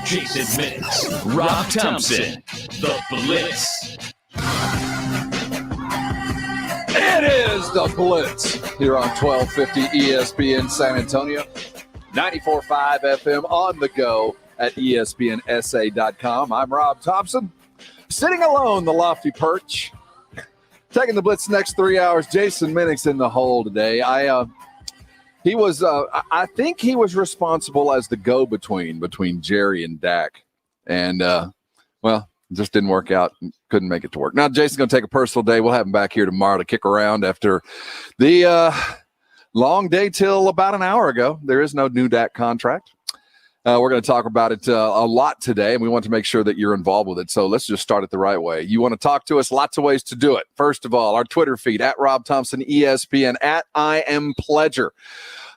Jason Minix, Rob Thompson, The Blitz. It is The Blitz here on 1250 ESPN San Antonio, 94.5 FM on the go at ESPNSA.com. I'm Rob Thompson, sitting alone, the lofty perch, taking the Blitz next 3 hours. Jason Minix in the hole today. I think he was responsible as the go-between Jerry and Dak. And, just didn't work out. Couldn't make it to work. Now, Jason's going to take a personal day. We'll have him back here tomorrow to kick around after the long day till about an hour ago. There is no new Dak contract. We're going to talk about it a lot today, and we want to make sure that you're involved with it. So let's just start it the right way. You want to talk to us? Lots of ways to do it. First of all, our Twitter feed, at Rob Thompson ESPN, at I Am Pledger.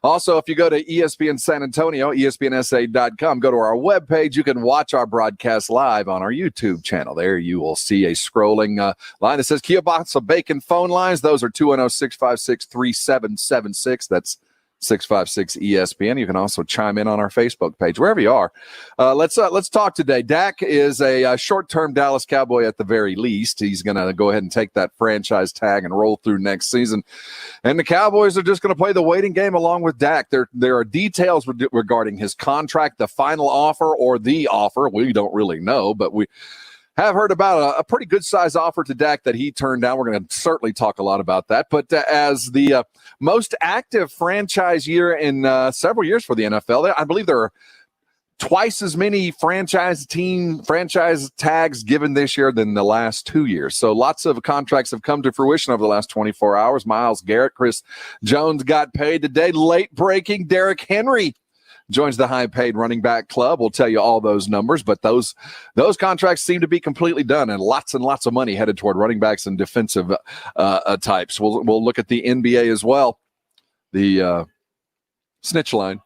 Also, if you go to ESPN San Antonio, ESPNSA.com, go to our webpage. You can watch our broadcast live on our YouTube channel. There you will see a scrolling line that says Kielbasa Bacon phone lines. Those are 210-656-3776. That's 656 ESPN. You can also chime in on our Facebook page, wherever you are. Let's talk today. Dak is a short-term Dallas Cowboy at the very least. He's going to go ahead and take that franchise tag and roll through next season. And the Cowboys are just going to play the waiting game along with Dak. There are details regarding his contract, the final offer or the offer. We don't really know, but we have heard about a pretty good-sized offer to Dak that he turned down. We're going to certainly talk a lot about that. But as the most active franchise year in several years for the NFL, I believe there are twice as many franchise tags given this year than the last 2 years. So lots of contracts have come to fruition over the last 24 hours. Myles Garrett, Chris Jones got paid today. Late-breaking Derrick Henry joins the high-paid running back club. We'll tell you all those numbers, but those contracts seem to be completely done, and lots of money headed toward running backs and defensive types. We'll look at the NBA as well, the snitch line,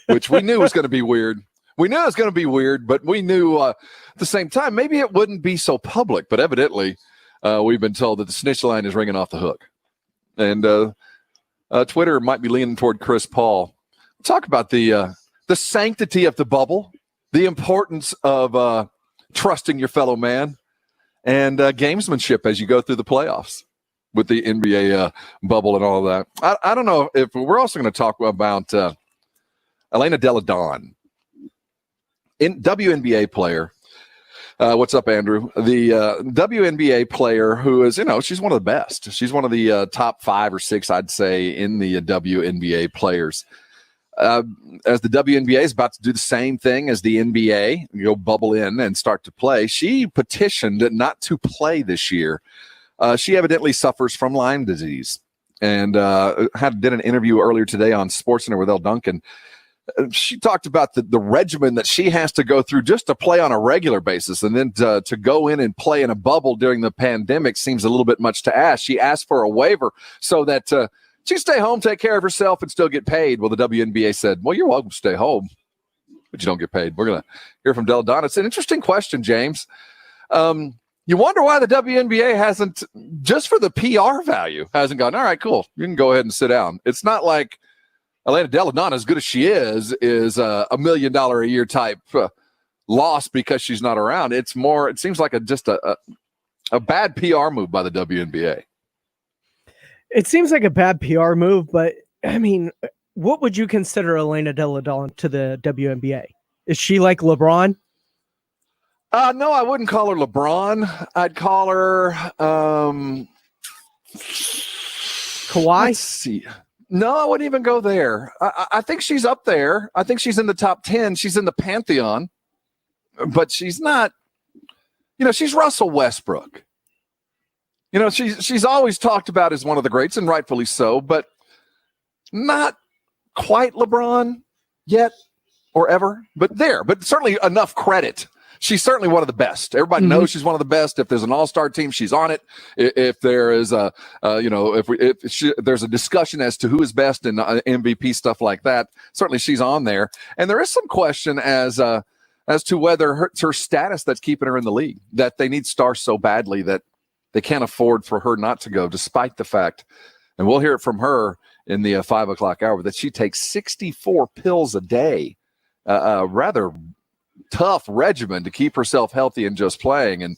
which we knew was going to be weird. We knew it was going to be weird, but we knew at the same time maybe it wouldn't be so public. But evidently, we've been told that the snitch line is ringing off the hook, and Twitter might be leaning toward Chris Paul. Talk about the sanctity of the bubble, the importance of trusting your fellow man, and gamesmanship as you go through the playoffs with the NBA bubble and all of that. I don't know if we're also going to talk about Elena Delle Donne, WNBA player. What's up, Andrew? The WNBA player who is, she's one of the best. She's one of the top 5 or 6, I'd say, in the WNBA players. As the WNBA is about to do the same thing as the NBA, bubble in and start to play, she petitioned not to play this year. She evidently suffers from Lyme disease, and did an interview earlier today on SportsCenter with Elle Duncan. She talked about the regimen that she has to go through just to play on a regular basis, and then to go in and play in a bubble during the pandemic seems a little bit much to ask. She asked for a waiver so that she can stay home, take care of herself, and still get paid. Well, the WNBA said, well, you're welcome to stay home, but you don't get paid. We're going to hear from Delle Donne. It's an interesting question, James. You wonder why the WNBA hasn't, just for the PR value, hasn't gone, all right, cool, you can go ahead and sit down. It's not like Elena Delle Donne, as good as she is a $1 million a year type loss because she's not around. It's more, it seems like just a bad PR move by the WNBA. It seems like a bad PR move, but I mean, what would you consider Elena Delle Donne to the WNBA? Is she like LeBron? No, I wouldn't call her LeBron. I'd call her Kawhi. Let's see. No, I wouldn't even go there. I think she's up there. I think she's in the top 10. She's in the pantheon, but she's not. She's Russell Westbrook. She's always talked about as one of the greats, and rightfully so, but not quite LeBron yet or ever. But certainly enough credit. She's certainly one of the best. Everybody knows she's one of the best. If there's an all-star team, she's on it. If there is there's a discussion as to who is best in MVP stuff like that, certainly she's on there. And there is some question as to whether her status that's keeping her in the league, that they need stars so badly that they can't afford for her not to go, despite the fact, and we'll hear it from her in the 5 o'clock hour, that she takes 64 pills a day, rather tough regimen to keep herself healthy and just playing. And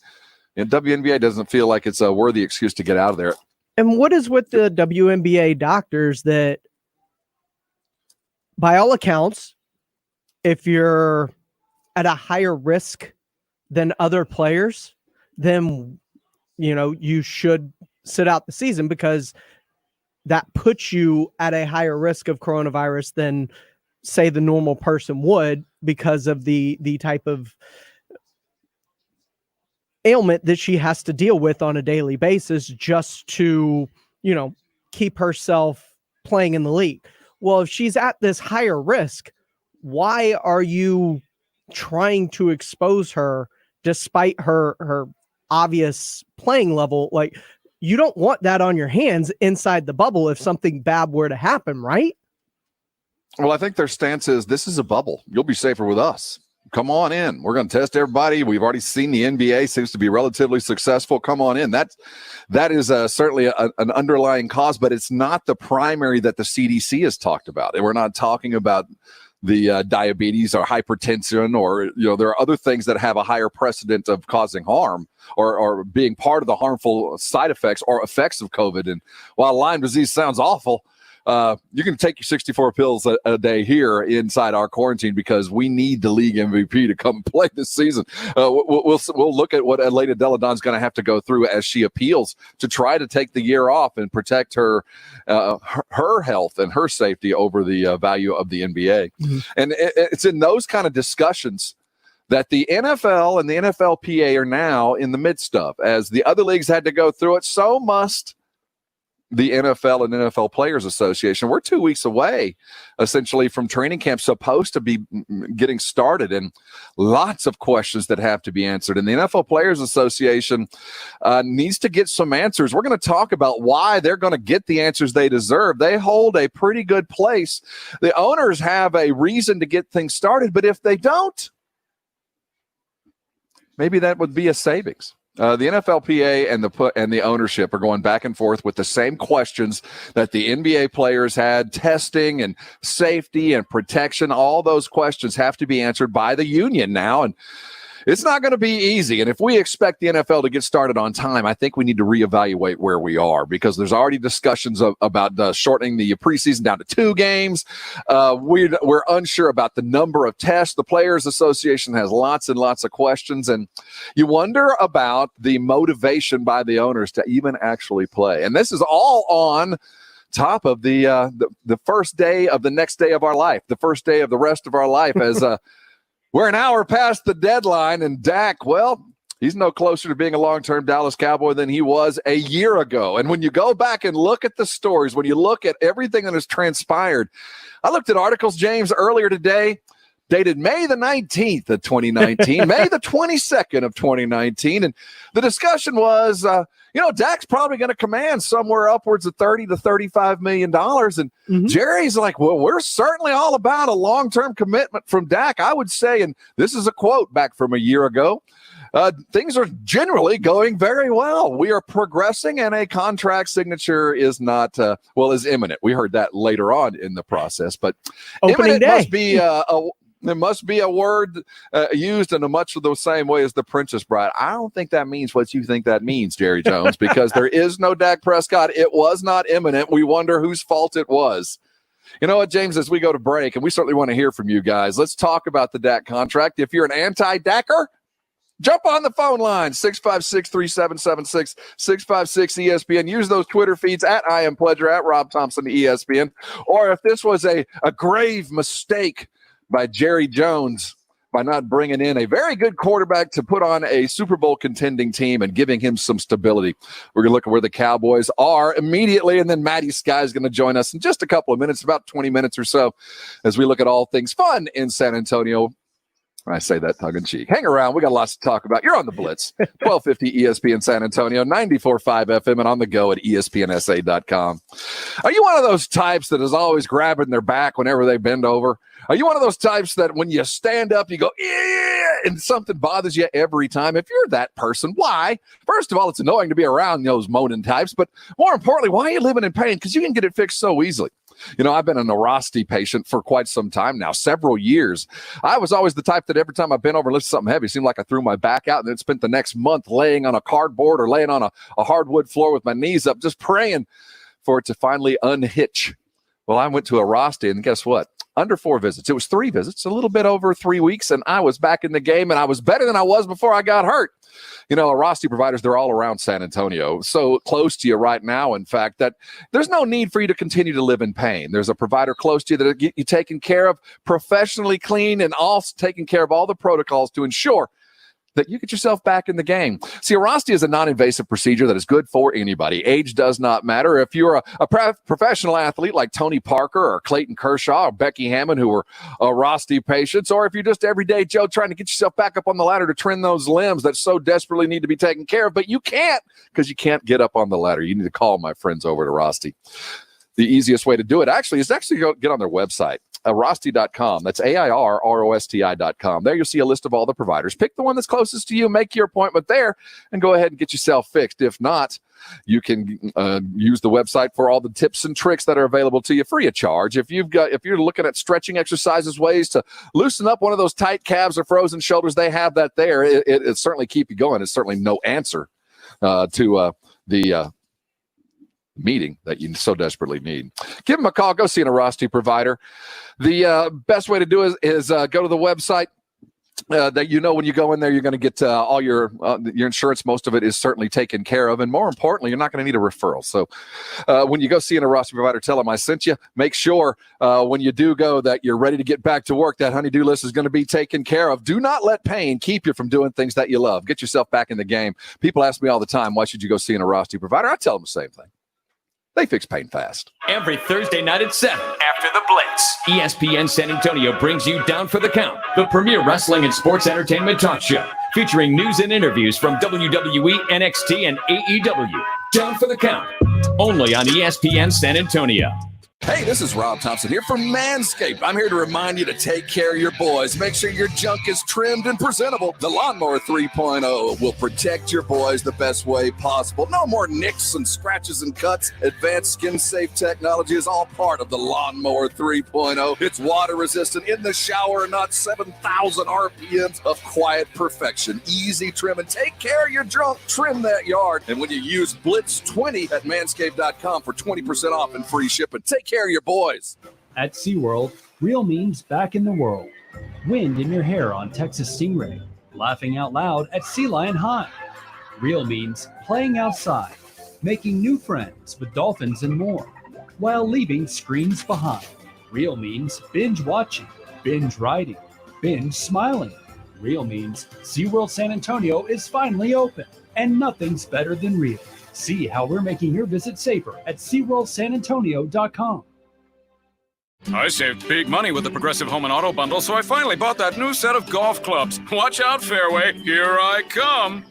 WNBA doesn't feel like it's a worthy excuse to get out of there. And what is with the WNBA doctors that, by all accounts, if you're at a higher risk than other players, then, you should sit out the season because that puts you at a higher risk of coronavirus than, say, the normal person would because of the type of ailment that she has to deal with on a daily basis just to, keep herself playing in the league. Well, if she's at this higher risk, why are you trying to expose her despite her obvious playing level? Like, you don't want that on your hands inside the bubble if something bad were to happen, right? Well, I think their stance is this is a bubble. You'll be safer with us. Come on in. We're going to test everybody. We've already seen the NBA seems to be relatively successful. Come on in. That is certainly an underlying cause, but it's not the primary that the CDC has talked about. And we're not talking about the diabetes or hypertension or, there are other things that have a higher precedent of causing harm or being part of the harmful side effects or effects of COVID. And while Lyme disease sounds awful, you can take your 64 pills a day here inside our quarantine because we need the league MVP to come play this season. We'll look at what Elena Delle Donne's going to have to go through as she appeals to try to take the year off and protect her health and her safety over the value of the NBA. Mm-hmm. And it's in those kind of discussions that the NFL and the NFLPA are now in the midst of. As the other leagues had to go through it, so must the NFL and NFL Players Association. We're 2 weeks away, essentially, from training camp supposed to be getting started, and lots of questions that have to be answered. And the NFL Players Association needs to get some answers. We're going to talk about why they're going to get the answers they deserve. They hold a pretty good place. The owners have a reason to get things started, but if they don't, maybe that would be a savings. The NFLPA and the ownership are going back and forth with the same questions that the NBA players had, testing and safety and protection. All those questions have to be answered by the union now, and it's not going to be easy. And if we expect the NFL to get started on time, I think we need to reevaluate where we are because there's already discussions about shortening the preseason down to 2 games. We're unsure about the number of tests. The Players Association has lots and lots of questions, and you wonder about the motivation by the owners to even actually play. And this is all on top of the first day of the next day of our life, the first day of the rest of our life as we're an hour past the deadline, and Dak, well, he's no closer to being a long-term Dallas Cowboy than he was a year ago. And when you go back and look at the stories, when you look at everything that has transpired, I looked at articles, James, earlier today, dated May the 19th of 2019, May the 22nd of 2019, and the discussion was, Dak's probably going to command somewhere upwards of $30 to $35 million. And Jerry's like, well, we're certainly all about a long-term commitment from Dak, I would say. And this is a quote back from a year ago. Things are generally going very well. We are progressing, and a contract signature is not, is imminent. We heard that later on in the process, but opening day there must be a word used in a much of the same way as the Princess Bride. I don't think that means what you think that means, Jerry Jones, because there is no Dak Prescott. It was not imminent. We wonder whose fault it was. You know what, James, as we go to break, and we certainly want to hear from you guys, let's talk about the Dak contract. If you're an anti-Dacker, jump on the phone line, 656-3776, 656-ESPN. Use those Twitter feeds at I Am Pledger, at Rob Thompson, ESPN. Or if this was a grave mistake by Jerry Jones by not bringing in a very good quarterback to put on a Super Bowl contending team and giving him some stability. We're going to look at where the Cowboys are immediately, and then Matty Sky is going to join us in just a couple of minutes, about 20 minutes or so, as we look at all things fun in San Antonio. I say that tongue-in-cheek. Hang around. We got lots to talk about. You're on the Blitz, 1250 ESPN San Antonio, 94.5 FM, and on the go at ESPNSA.com. Are you one of those types that is always grabbing their back whenever they bend over? Are you one of those types that when you stand up, you go, yeah, and something bothers you every time? If you're that person, why? First of all, it's annoying to be around those moaning types, but more importantly, why are you living in pain? Because you can get it fixed so easily. I've been an Arasti patient for quite some time now, several years. I was always the type that every time I've been over and lifted something heavy, it seemed like I threw my back out and then spent the next month laying on a cardboard or laying on a hardwood floor with my knees up, just praying for it to finally unhitch. Well, I went to Arasti, and guess what? Under 4 visits. It was 3 visits, a little bit over 3 weeks, and I was back in the game, and I was better than I was before I got hurt. Arasti providers, they're all around San Antonio, so close to you right now, in fact, that there's no need for you to continue to live in pain. There's a provider close to you that'll get you taken care of, professionally clean, and also taking care of all the protocols to ensure that you get yourself back in the game. See, Arasti is a non-invasive procedure that is good for anybody. Age does not matter. If you're a professional athlete like Tony Parker or Clayton Kershaw or Becky Hammond, who are Arasti patients, or if you're just everyday Joe trying to get yourself back up on the ladder to trim those limbs that so desperately need to be taken care of, but you can't because you can't get up on the ladder. You need to call my friends over at Arasti. The easiest way to do it is go get on their website. Arasti.com. That's AIRROSTI.com. There you'll see a list of all the providers. Pick the one that's closest to you, make your appointment there, and go ahead and get yourself fixed. If not, you can use the website for all the tips and tricks that are available to you free of charge. If you're looking at stretching exercises, ways to loosen up one of those tight calves or frozen shoulders, they have that there. It certainly keep you going. It's certainly no answer to the meeting that you so desperately need. Give them a call. Go see an Arasti provider. The best way to do it is go to the website. That when you go in there, you're going to get all your insurance. Most of it is certainly taken care of, and more importantly, you're not going to need a referral. So, when you go see an Arasti provider, tell them I sent you. Make sure when you do go that you're ready to get back to work. That honey-do list is going to be taken care of. Do not let pain keep you from doing things that you love. Get yourself back in the game. People ask me all the time, why should you go see an Arasti provider? I tell them the same thing. They fix pain fast. Every Thursday night at 7 after the Blitz, ESPN San Antonio brings you Down for the Count, the premier wrestling and sports entertainment talk show, featuring news and interviews from WWE, NXT, and AEW. Down for the Count, only on ESPN San Antonio. Hey, this is Rob Thompson here from Manscaped. I'm here to remind you to take care of your boys. Make sure your junk is trimmed and presentable. The Lawnmower 3.0 will protect your boys the best way possible. No more nicks and scratches and cuts. Advanced skin-safe technology is all part of the Lawnmower 3.0. It's water-resistant in the shower, not 7,000 RPMs of quiet perfection. Easy trim and take care of your junk. Trim that yard. And when you use Blitz 20 at manscaped.com for 20% off and free shipping, take care of your boys. At SeaWorld, real means back in the world. Wind in your hair on Texas Stingray. Laughing out loud at Sea Lion High. Real means playing outside, making new friends with dolphins and more, while leaving screens behind. Real means binge watching, binge riding, binge smiling. Real means SeaWorld San Antonio is finally open, and nothing's better than real. See how we're making your visit safer at SeaWorldSanAntonio.com. I saved big money with the Progressive Home and Auto Bundle, so I finally bought that new set of golf clubs. Watch out, Fairway. Here I come.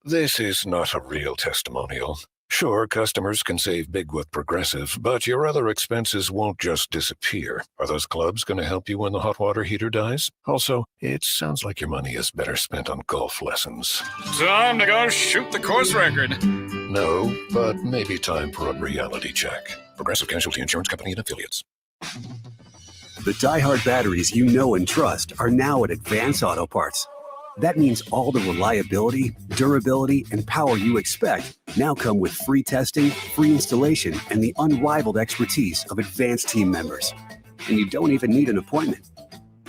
This is not a real testimonial. Sure, customers can save big with Progressive, but your other expenses won't just disappear. Are those clubs going to help you when the hot water heater dies? Also, it sounds like your money is better spent on golf lessons. Time to go shoot the course record. No, but maybe time for a reality check. Progressive Casualty Insurance Company and Affiliates. The die-hard batteries you know and trust are now at Advance Auto Parts. That means all the reliability, durability, and power you expect now come with free testing, free installation, and the unrivaled expertise of advanced team members. And you don't even need an appointment.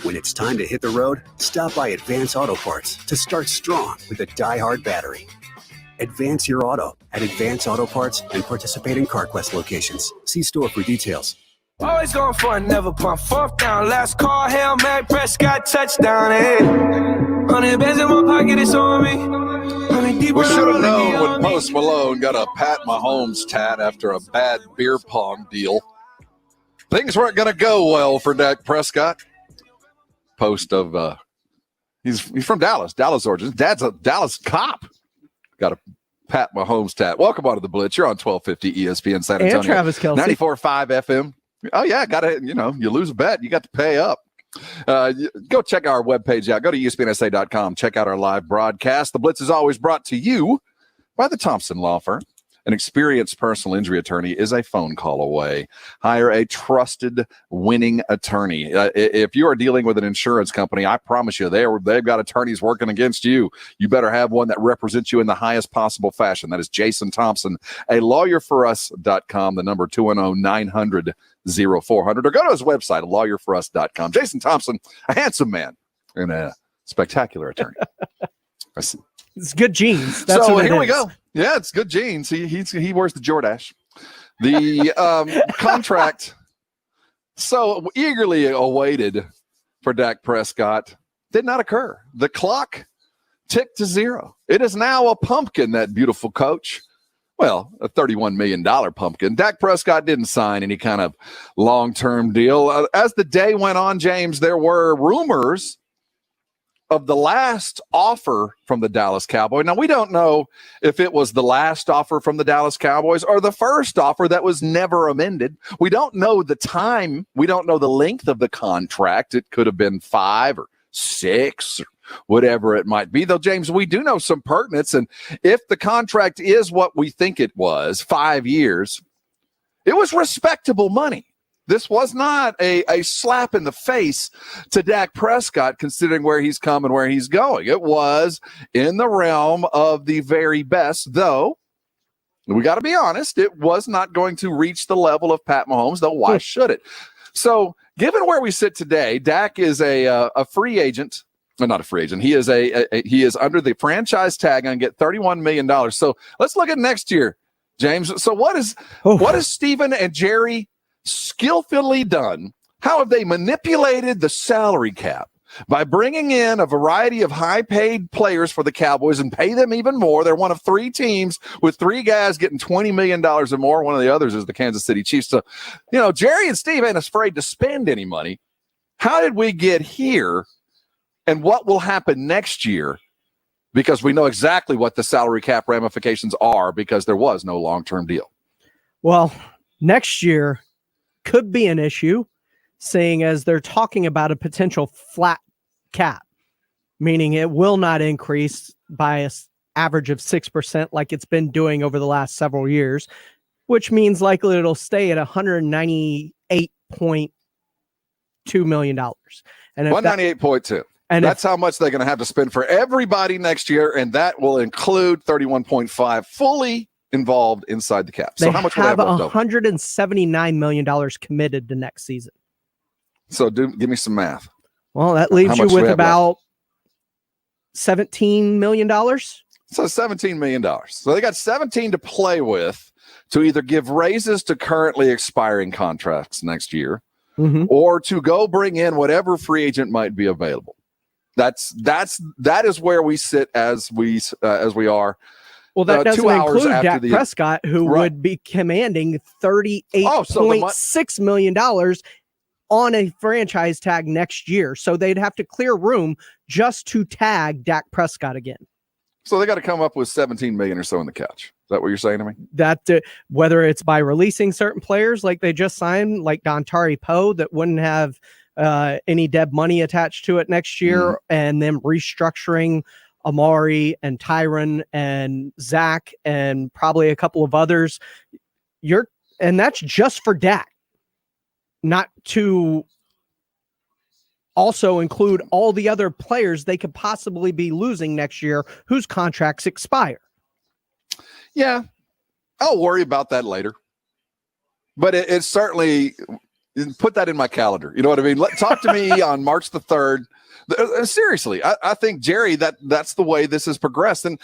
When it's time to hit the road, stop by Advance Auto Parts to start strong with a die-hard battery. Advance your auto at Advance Auto Parts and participating CarQuest locations. See store for details. Always going for it, never pump. Fourth down, last call, Hail Mary, Prescott, touchdown, hey. 100 bands in my pocket, it's on me. We should have known when Post Malone got a Pat Mahomes tat after a bad beer pong deal. Things weren't going to go well for Dak Prescott. Post of, he's from Dallas origins. Dad's a Dallas cop. Got a Pat Mahomes tat. Welcome on to the Blitz. You're on 1250 ESPN San Antonio. And Travis Kelce. 94.5 FM. Oh, yeah, got to, you lose a bet. You got to pay up. Go check our webpage out. Go to ESPNSA.com. Check out our live broadcast. The Blitz is always brought to you by the Thompson Law Firm. An experienced personal injury attorney is a phone call away. Hire a trusted, winning attorney. If you are dealing with an insurance company, I promise you, they've got attorneys working against you. You better have one that represents you in the highest possible fashion. That is Jason Thompson, a lawyerforus.com, the number 210-900-0400, or go to his website, lawyerforus.com. Jason Thompson, a handsome man and a spectacular attorney. It's good genes. That's so what here it we is. go. Yeah, it's good genes. He wears the Jordache. The contract so eagerly awaited for Dak Prescott did not occur. The clock ticked to zero. It is now a pumpkin, that beautiful coach. Well, a $31 million pumpkin. Dak Prescott didn't sign any kind of long-term deal. As the day went on, James, there were rumors of the last offer from the Dallas Cowboys. Now, we don't know if it was the last offer from the Dallas Cowboys or the first offer that was never amended. We don't know the time. We don't know the length of the contract. It could have been 5 or 6 or whatever it might be. Though, James, we do know some pertinence. And if the contract is what we think it was, 5 years, it was respectable money. This was not a slap in the face to Dak Prescott, considering where he's come and where he's going. It was in the realm of the very best, though we got to be honest, it was not going to reach the level of Pat Mahomes, though why should it? So given where we sit today, Dak is a free agent. No, not a free agent. He is he is under the franchise tag and get $31 million. So let's look at next year, James. So what is Stephen and Jerry skillfully done? How have they manipulated the salary cap by bringing in a variety of high-paid players for the Cowboys and pay them even more? They're one of 3 teams with 3 guys getting $20 million or more. One of the others is the Kansas City Chiefs. So, Jerry and Steve ain't afraid to spend any money. How did we get here, and what will happen next year? Because we know exactly what the salary cap ramifications are because there was no long-term deal. Well, next year could be an issue, seeing as they're talking about a potential flat cap, meaning it will not increase by an average of 6% like it's been doing over the last several years, which means likely it'll stay at $198.2 million. And 198.2. And that's how much they're going to have to spend for everybody next year, and that will include 31.5 fully involved inside the cap. So how much will they have left over? $179 million committed to next season. So give me some math. Well, that leaves you with about $17 million. So $17 million. So they got 17 to play with to either give raises to currently expiring contracts next year, or to go bring in whatever free agent might be available. That is where we sit as we are. Well, that doesn't include Dak Prescott, who would be commanding $38.6 million on a franchise tag next year. So they'd have to clear room just to tag Dak Prescott again. So they got to come up with $17 million or so in the catch. Is that what you're saying to me? That whether it's by releasing certain players like they just signed, like Dontari Poe, that wouldn't have any dead money attached to it next year, and then restructuring Amari and Tyron and Zach and probably a couple of others. And that's just for Dak, not to also include all the other players they could possibly be losing next year whose contracts expire. Yeah, I'll worry about that later. But it's certainly, put that in my calendar. You know what I mean? Talk to me on March the 3rd. Seriously, I think, Jerry, that's the way this has progressed. And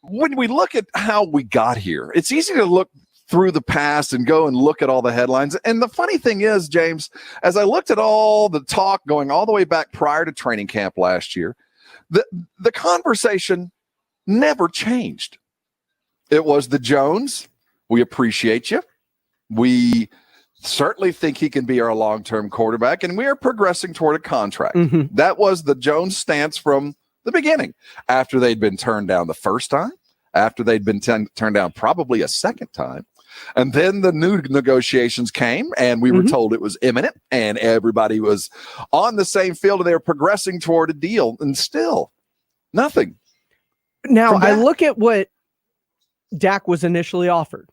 when we look at how we got here, it's easy to look through the past and go and look at all the headlines. And the funny thing is, James, as I looked at all the talk going all the way back prior to training camp last year, the conversation never changed. It was the Jones. We appreciate you. We certainly think he can be our long-term quarterback, and we are progressing toward a contract. That was the Jones stance from the beginning. After they'd been turned down the first time, after they'd been turned down probably a second time, and then the new negotiations came, and we were told it was imminent, and everybody was on the same field, and they were progressing toward a deal, and still nothing. Now, I look at what Dak was initially offered.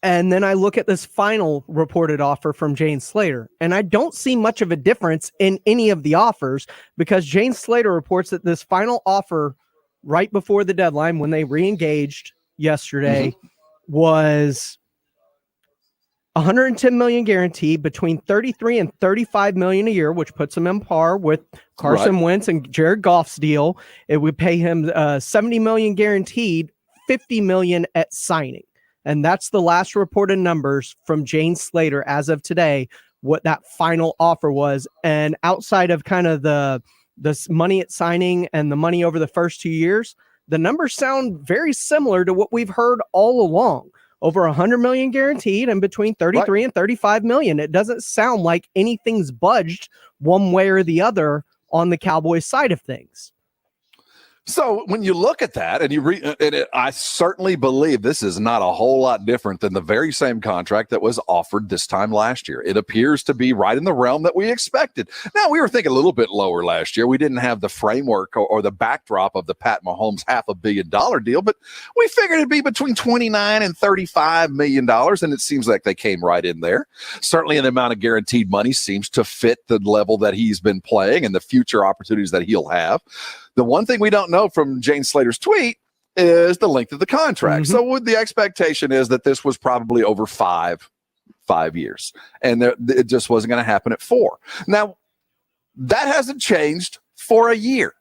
And then I look at this final reported offer from Jane Slater, and I don't see much of a difference in any of the offers, because Jane Slater reports that this final offer right before the deadline, when they re-engaged yesterday, was $110 million guaranteed, between $33 and $35 million a year, which puts him in par with Carson Wentz and Jared Goff's deal. It would pay him $70 million guaranteed, $50 million at signing. And that's the last reported numbers from Jane Slater as of today, what that final offer was. And outside of kind of the money at signing and the money over the first 2 years, the numbers sound very similar to what we've heard all along. Over $100 million guaranteed and between 33 and 35 million. It doesn't sound like anything's budged one way or the other on the Cowboys side of things. So when you look at that and you I certainly believe this is not a whole lot different than the very same contract that was offered this time last year. It appears to be right in the realm that we expected. Now, we were thinking a little bit lower last year. We didn't have the framework or the backdrop of the Pat Mahomes $500 million deal, but we figured it'd be between $29 and $35 million, and it seems like they came right in there. Certainly the amount of guaranteed money seems to fit the level that he's been playing and the future opportunities that he'll have. The one thing we don't know from Jane Slater's tweet is the length of the contract. So the expectation is that this was probably over five years, and it just wasn't going to happen at 4. Now, that hasn't changed for a year.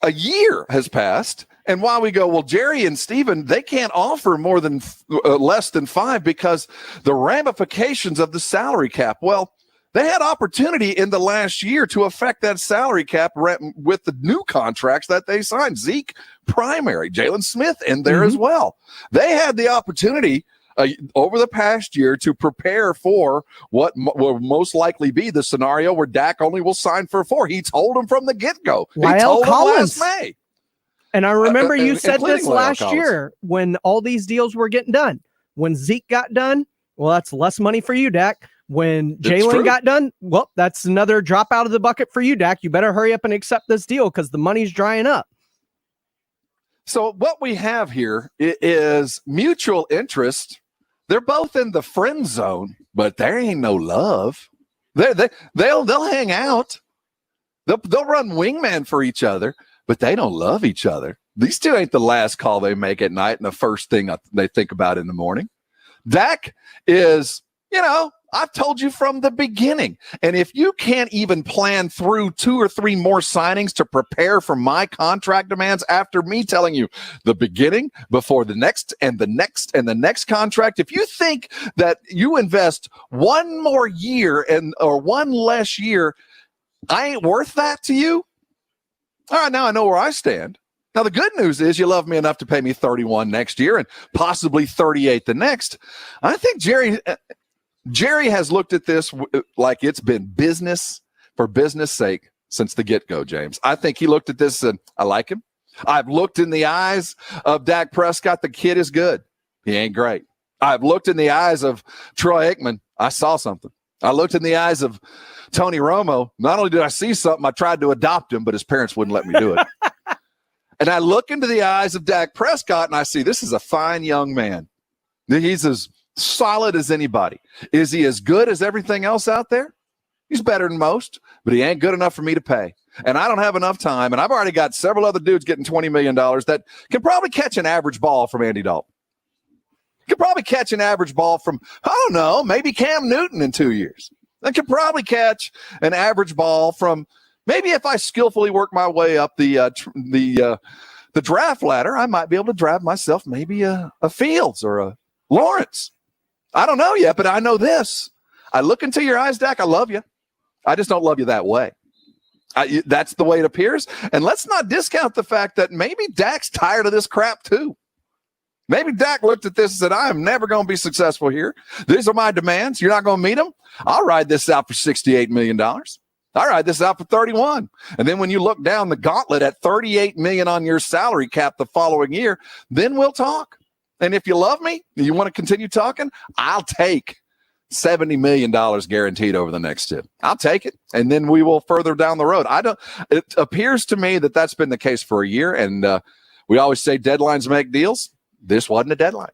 A year has passed, and while we go, well, Jerry and Steven, they can't offer more than less than 5 because the ramifications of the salary cap. Well, they had opportunity in the last year to affect that salary cap with the new contracts that they signed. Zeke, primary, Jalen Smith in there as well. They had the opportunity over the past year to prepare for what will most likely be the scenario where Dak only will sign for 4. He told them from the get-go. He told them last May. And I remember you said this last year when all these deals were getting done. When Zeke got done, well, that's less money for you, Dak. When Jalen got done, well, that's another drop out of the bucket for you, Dak. You better hurry up and accept this deal because the money's drying up. So what we have here is mutual interest. They're both in the friend zone, but there ain't no love. They'll hang out. They'll run wingman for each other, but they don't love each other. These two ain't the last call they make at night and the first thing they think about in the morning. Dak is, I've told you from the beginning. And if you can't even plan through 2 or 3 more signings to prepare for my contract demands after me telling you the beginning before the next and the next and the next contract, if you think that you invest one more year or one less year, I ain't worth that to you. All right, now I know where I stand. Now, the good news is you love me enough to pay me 31 next year and possibly 38 the next. I think Jerry has looked at this like it's been business for business sake since the get-go, James. I think he looked at this and I like him. I've looked in the eyes of Dak Prescott. The kid is good. He ain't great. I've looked in the eyes of Troy Aikman. I saw something. I looked in the eyes of Tony Romo. Not only did I see something, I tried to adopt him, but his parents wouldn't let me do it. And I look into the eyes of Dak Prescott and I see this is a fine young man. He's as solid as anybody. Is he as good as everything else out there? He's better than most, but he ain't good enough for me to pay. And I don't have enough time. And I've already got several other dudes getting $20 million that can probably catch an average ball from Andy Dalton. Could probably catch an average ball from, I don't know, maybe Cam Newton in 2 years. I could probably catch an average ball from maybe if I skillfully work my way up the draft ladder, I might be able to draft myself maybe a Fields or a Lawrence. I don't know yet, but I know this. I look into your eyes, Dak. I love you. I just don't love you that way. That's the way it appears. And let's not discount the fact that maybe Dak's tired of this crap too. Maybe Dak looked at this and said, I am never going to be successful here. These are my demands. You're not going to meet them. I'll ride this out for $68 million. I'll ride this out for 31. And then when you look down the gauntlet at $38 million on your salary cap the following year, then we'll talk. And if you love me, you want to continue talking, I'll take $70 million guaranteed over the next 2. I'll take it. And then we will further down the road. It appears to me that that's been the case for a year. And We always say deadlines make deals. This wasn't a deadline.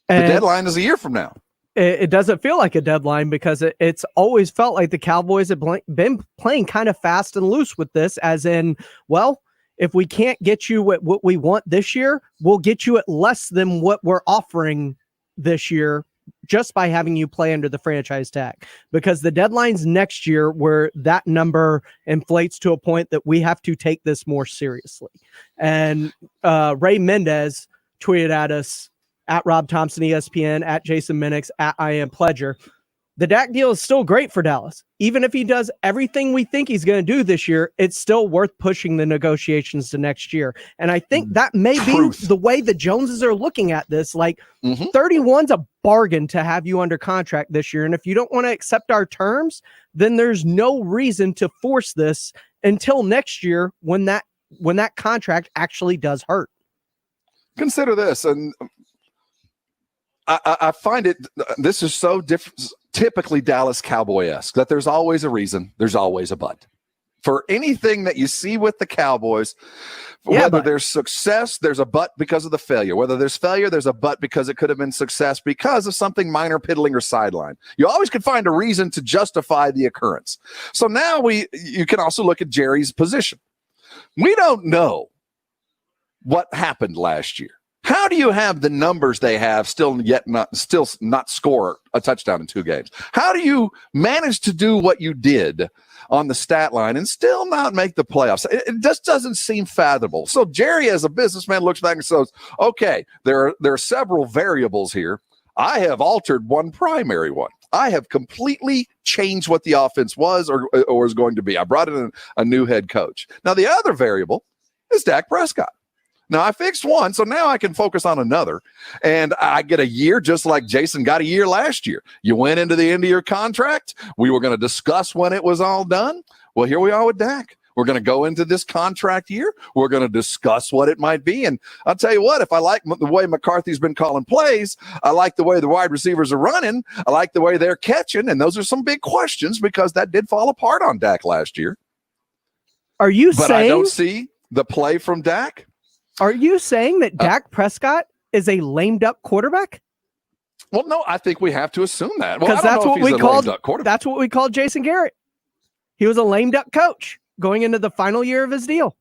The deadline is a year from now. It doesn't feel like a deadline because it's always felt like the Cowboys have been playing kind of fast and loose with this, as in, well, if we can't get you what we want this year, we'll get you at less than what we're offering this year just by having you play under the franchise tag, because the deadline's next year where that number inflates to a point that we have to take this more seriously. And Ray Mendez tweeted at us, at Rob Thompson ESPN, at Jason Minix, at I Am Pledger. The Dak deal is still great for Dallas. Even if he does everything we think he's going to do this year, it's still worth pushing the negotiations to next year. And I think that may be the way the Joneses are looking at this. Like 31's a bargain to have you under contract this year. And if you don't want to accept our terms, then there's no reason to force this until next year when that contract actually does hurt. Consider this, and I find this is so different, typically Dallas Cowboy-esque, that there's always a reason, there's always a but. For anything that you see with the Cowboys, whether there's success, there's a but because of the failure. Whether there's failure, there's a but because it could have been success because of something minor, piddling, or sideline. You always can find a reason to justify the occurrence. So now you can also look at Jerry's position. We don't know what happened last year. How do you have the numbers they have still not score a touchdown in 2 games? How do you manage to do what you did on the stat line and still not make the playoffs? It just doesn't seem fathomable. So Jerry, as a businessman, looks back and says, okay, there are several variables here. I have altered one primary one. I have completely changed what the offense was or is going to be. I brought in a new head coach. Now, the other variable is Dak Prescott. Now, I fixed one, so now I can focus on another. And I get a year just like Jason got a year last year. You went into the end of your contract. We were going to discuss when it was all done. Well, here we are with Dak. We're going to go into this contract year. We're going to discuss what it might be. And I'll tell you what, if I like the way McCarthy's been calling plays, I like the way the wide receivers are running, I like the way they're catching, and those are some big questions because that did fall apart on Dak last year. But I don't see the play from Dak. Are you saying that Dak Prescott is a lame duck quarterback? Well, no, I think we have to assume that. Because that's what we called Jason Garrett. He was a lame duck coach going into the final year of his deal.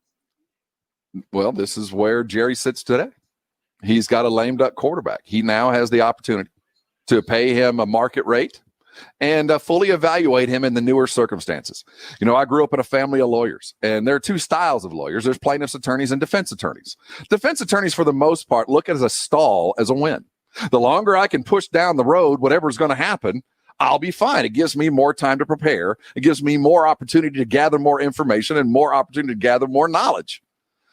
Well, this is where Jerry sits today. He's got a lame duck quarterback. He now has the opportunity to pay him a market rate and fully evaluate him in the newer circumstances. You know, I grew up in a family of lawyers, and there are 2 styles of lawyers. There's plaintiff's attorneys and defense attorneys. Defense attorneys, for the most part, look at it as a stall as a win. The longer I can push down the road, whatever's going to happen, I'll be fine. It gives me more time to prepare. It gives me more opportunity to gather more information and more opportunity to gather more knowledge.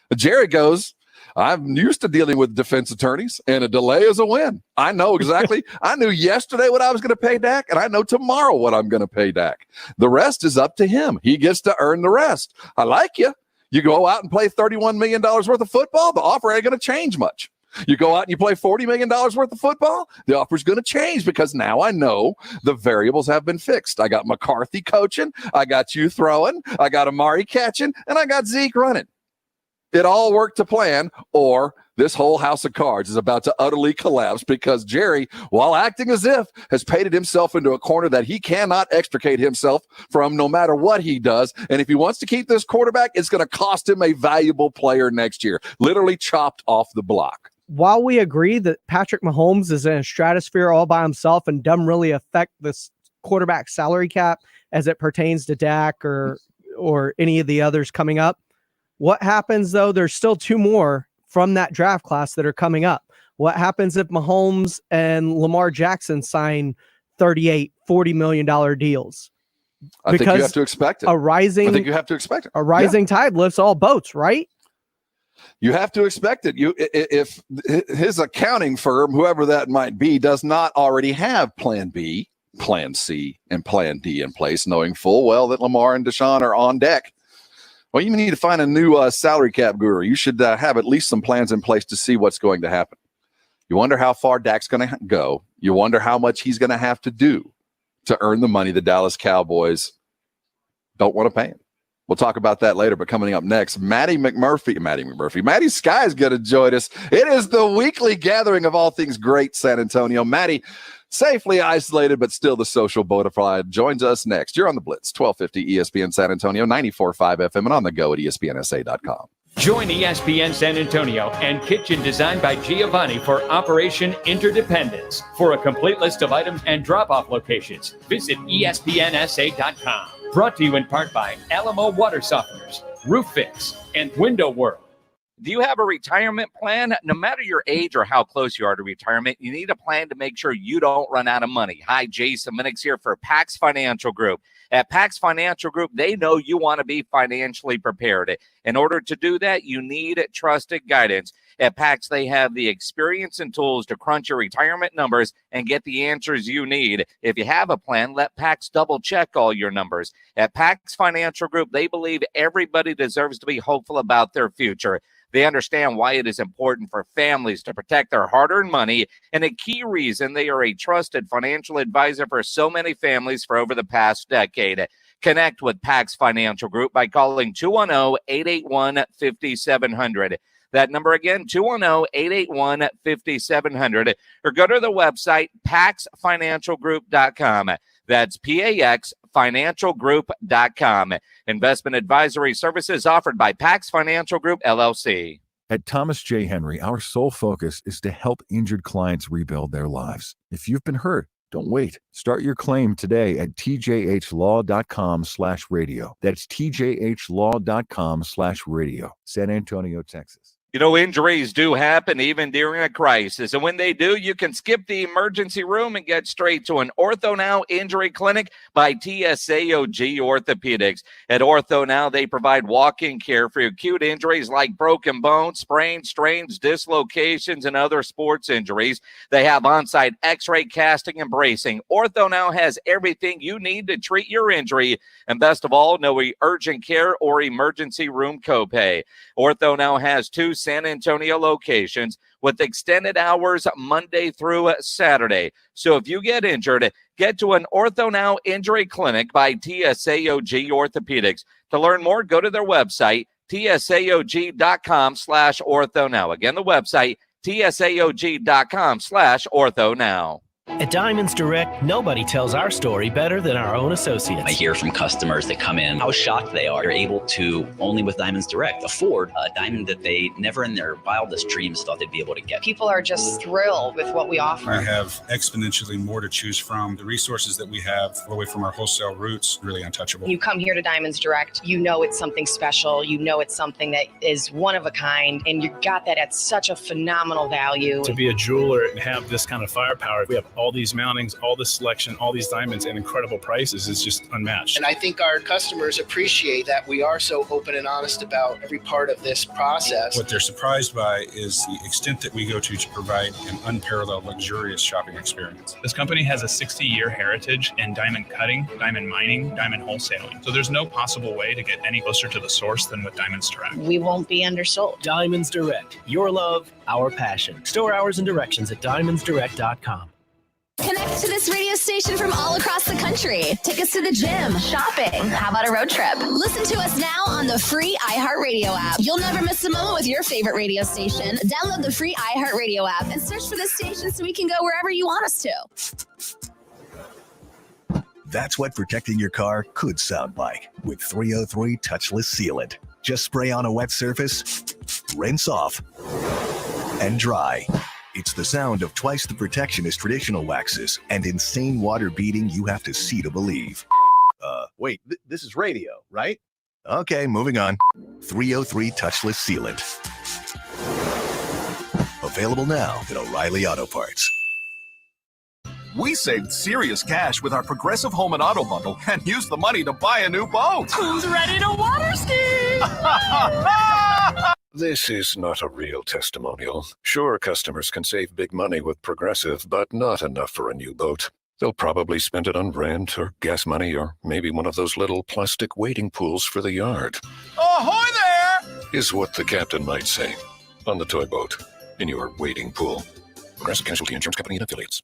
But Jerry goes, I'm used to dealing with defense attorneys, and a delay is a win. I know exactly. I knew yesterday what I was going to pay Dak, and I know tomorrow what I'm going to pay Dak. The rest is up to him. He gets to earn the rest. I like you. You go out and play $31 million worth of football, the offer ain't going to change much. You go out and you play $40 million worth of football, the offer's going to change because now I know the variables have been fixed. I got McCarthy coaching. I got you throwing. I got Amari catching, and I got Zeke running. It all worked to plan, or this whole house of cards is about to utterly collapse because Jerry, while acting as if, has painted himself into a corner that he cannot extricate himself from no matter what he does. And if he wants to keep this quarterback, it's going to cost him a valuable player next year, literally chopped off the block. While we agree that Patrick Mahomes is in a stratosphere all by himself and doesn't really affect this quarterback salary cap as it pertains to Dak or any of the others coming up, what happens, though? There's still 2 more from that draft class that are coming up. What happens if Mahomes and Lamar Jackson sign $38, $40 million deals? I think you have to expect it. I think you have to expect it. A rising tide lifts all boats, right? You have to expect it. If his accounting firm, whoever that might be, does not already have Plan B, Plan C, and Plan D in place, knowing full well that Lamar and Deshaun are on deck, well, you need to find a new salary cap guru. You should have at least some plans in place to see what's going to happen. You wonder how far Dak's going to go. You wonder how much he's going to have to do to earn the money the Dallas Cowboys don't want to pay him. We'll talk about that later, but coming up next, Maddie Sky is going to join us. It is the weekly gathering of all things great San Antonio. Maddie, safely isolated, but still the social bona fide, joins us next. You're on the Blitz, 1250 ESPN San Antonio, 94.5 FM, and on the go at ESPNSA.com. Join ESPN San Antonio and Kitchen Designed by Giovanni for Operation Interdependence. For a complete list of items and drop-off locations, visit ESPNSA.com. Brought to you in part by Alamo Water Softeners, Roof Fix, and Window World. Do you have a retirement plan? No matter your age or how close you are to retirement, you need a plan to make sure you don't run out of money. Hi, Jason Minix here for Pax Financial Group. At Pax Financial Group, they know you want to be financially prepared. In order to do that, you need trusted guidance. At Pax, they have the experience and tools to crunch your retirement numbers and get the answers you need. If you have a plan, let Pax double-check all your numbers. At Pax Financial Group, they believe everybody deserves to be hopeful about their future. They understand why it is important for families to protect their hard-earned money, and a key reason they are a trusted financial advisor for so many families for over the past decade. Connect with Pax Financial Group by calling 210-881-5700. That number again, 210-881-5700, or go to the website, paxfinancialgroup.com. That's PAXfinancialgroup.com. Investment advisory services offered by Pax Financial Group, LLC. At Thomas J. Henry, our sole focus is to help injured clients rebuild their lives. If you've been hurt, don't wait. Start your claim today at tjhlaw.com/radio. That's tjhlaw.com/radio. San Antonio, Texas. You know, injuries do happen even during a crisis. And when they do, you can skip the emergency room and get straight to an Ortho Now Injury Clinic by TSAOG Orthopedics. At Ortho Now, they provide walk-in care for acute injuries like broken bones, sprains, strains, dislocations, and other sports injuries. They have on-site x-ray, casting, and bracing. Ortho Now has everything you need to treat your injury. And best of all, no urgent care or emergency room copay. Ortho Now has 2 San Antonio locations with extended hours Monday through Saturday. So if you get injured, get to an Ortho Now Injury Clinic by TSAOG Orthopedics. To learn more, go to their website, tsaog.com/orthonow. Again, the website, tsaog.com/orthonow. At Diamonds Direct, nobody tells our story better than our own associates. I hear from customers that come in how shocked they are. They're able to, only with Diamonds Direct, afford a diamond that they never in their wildest dreams thought they'd be able to get. People are just thrilled with what we offer. We have exponentially more to choose from. The resources that we have away from our wholesale roots, really untouchable. You come here to Diamonds Direct, you know it's something special. You know it's something that is one of a kind, and you got that at such a phenomenal value. To be a jeweler and have this kind of firepower, we have all these mountings, all this selection, all these diamonds, and incredible prices is just unmatched. And I think our customers appreciate that we are so open and honest about every part of this process. What they're surprised by is the extent that we go to provide an unparalleled, luxurious shopping experience. This company has a 60-year heritage in diamond cutting, diamond mining, diamond wholesaling. So there's no possible way to get any closer to the source than with Diamonds Direct. We won't be undersold. Diamonds Direct, your love, our passion. Store hours and directions at diamondsdirect.com. Connect to this radio station from all across the country. Take us to the gym, shopping. How about a road trip? Listen to us now on the free iHeartRadio app. You'll never miss a moment with your favorite radio station. Download the free iHeartRadio app and search for the station so we can go wherever you want us to. That's what protecting your car could sound like with 303 Touchless Sealant. Just spray on a wet surface, rinse off, and dry. It's the sound of twice the protection as traditional waxes and insane water beating you have to see to believe. Wait, this is radio, right? Okay, moving on. 303 Touchless Sealant. Available now at O'Reilly Auto Parts. We saved serious cash with our Progressive Home and Auto Bundle and used the money to buy a new boat. Who's ready to water ski? This is not a real testimonial. Sure, customers can save big money with Progressive, but not enough for a new boat. They'll probably spend it on rent or gas money or maybe one of those little plastic wading pools for the yard. Ahoy there! Is what the captain might say. On the toy boat. In your wading pool. Progressive Casualty Insurance Company and Affiliates.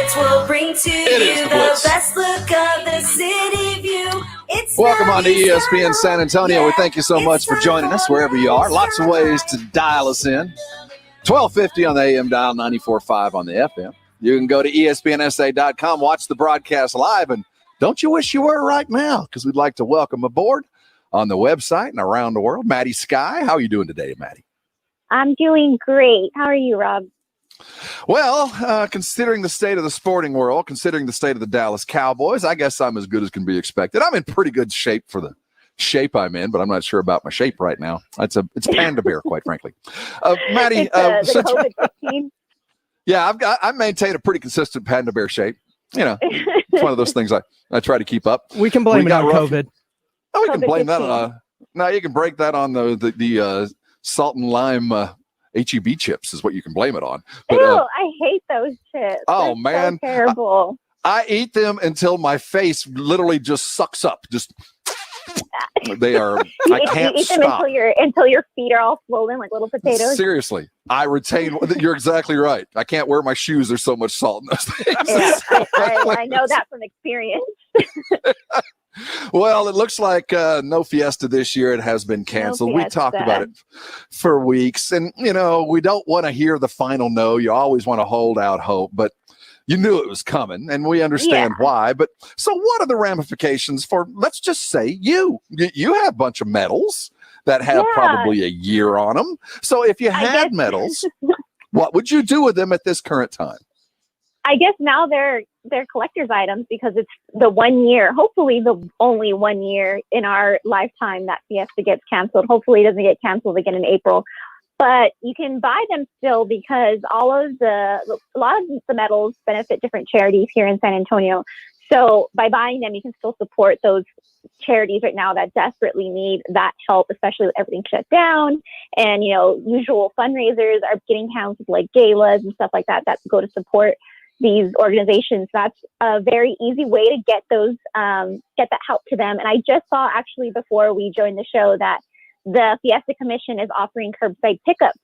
Blitz will bring to you the the Blitz. best look of the city view. It's Welcome on to 97. ESPN San Antonio. We thank you so much for joining us wherever you are. Lots of ways to dial us in. 1250 on the AM dial, 94.5 on the FM. You can go to ESPNSA.com, watch the broadcast live, and don't you wish you were right now? Because we'd like to welcome aboard on the website and around the world, Maddie Sky. How are you doing today, Maddie? I'm doing great. How are you, Rob? Well, considering the state of the sporting world, considering the state of the Dallas Cowboys, I guess I'm as good as can be expected. I'm in pretty good shape for the shape I'm in, but I'm not sure about my shape right now. It's panda bear, quite frankly. Maddie, the COVID-19. Yeah, I maintain a pretty consistent panda bear shape. You know, it's one of those things I try to keep up. We can blame it on COVID. Oh, we can blame that on no, you can break that on the salt and lime HEB chips is what you can blame it on. But, Ew, I hate those chips. Oh, They're man. so terrible. I eat them until my face literally just sucks up. Just they are. I can't you eat them stop. until your feet are all swollen like little potatoes. Seriously, I retain. You're exactly right. I can't wear my shoes. There's so much salt in those things. Yeah, I know that from experience. Well, it looks like no Fiesta this year. It has been canceled. We talked about it for weeks. And, you know, we don't want to hear the final no. You always want to hold out hope. But you knew it was coming, and we understand why. But so what are the ramifications for, let's just say, you have a bunch of medals that have probably a year on them. So if you had medals, what would you do with them at this current time? I guess now they're collector's items because it's the 1 year, hopefully the only 1 year in our lifetime that Fiesta gets canceled. Hopefully it doesn't get canceled again in April. But you can buy them still because a lot of the medals benefit different charities here in San Antonio. So by buying them, you can still support those charities right now that desperately need that help, especially with everything shut down. And, you know, usual fundraisers are getting canceled, like galas and stuff like that go to support these organizations. That's a very easy way to get those, get that help to them. And I just saw actually before we joined the show that the Fiesta Commission is offering curbside pickups.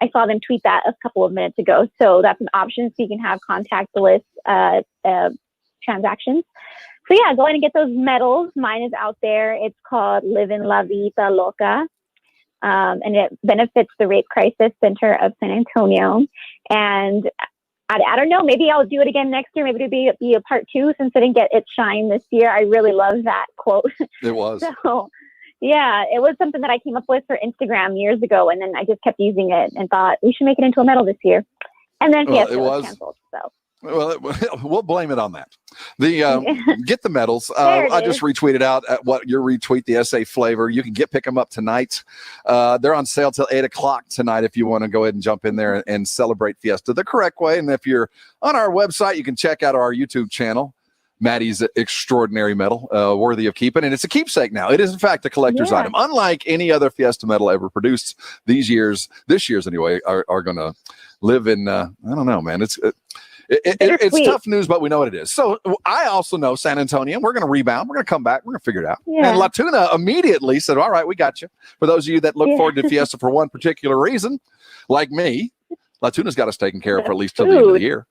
I saw them tweet that a couple of minutes ago. So that's an option. So you can have contactless transactions. So yeah, go ahead and get those medals. Mine is out there. It's called Livin' La Vida Loca. And it benefits the Rape Crisis Center of San Antonio. And I don't know, maybe I'll do it again next year. Maybe it'll be a part two since I didn't get its shine this year. I really love that quote. It was. So, yeah, it was something that I came up with for Instagram years ago, and then I just kept using it and thought we should make it into a medal this year. And then Fiesta was canceled. So. Well, we'll blame it on that. Get the medals. I just retweeted out at what your retweet, the SA flavor. You can pick them up tonight. They're on sale till 8:00 tonight if you want to go ahead and jump in there and celebrate Fiesta the correct way. And if you're on our website, you can check out our YouTube channel, Maddie's Extraordinary Medal, worthy of keeping. And it's a keepsake now. It is, in fact, a collector's item. Unlike any other Fiesta medal ever produced, this year's anyway, are going to live in, I don't know, man. It's tough news, but we know what it is. So I also know San Antonio. We're going to rebound. We're going to come back. We're going to figure it out. Yeah. And La Tuna immediately said, all right, we got you. For those of you that look forward to Fiesta for one particular reason, like me, La Tuna's got us taken care of for at least till the end of the year.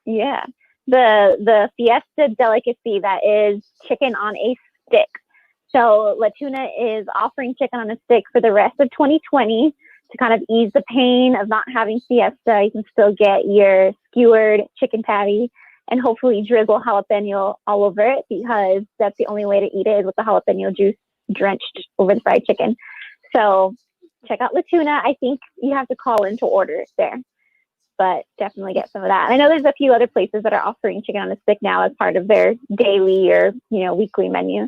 Yeah. The Fiesta delicacy that is chicken on a stick. So La Tuna is offering chicken on a stick for the rest of 2020 to kind of ease the pain of not having Fiesta. You can still get your skewered chicken patty and hopefully drizzle jalapeno all over it because that's the only way to eat it is with the jalapeno juice drenched over the fried chicken. So check out La Tuna. I think you have to call in to order it there, but definitely get some of that. And I know there's a few other places that are offering chicken on a stick now as part of their daily or, weekly menu.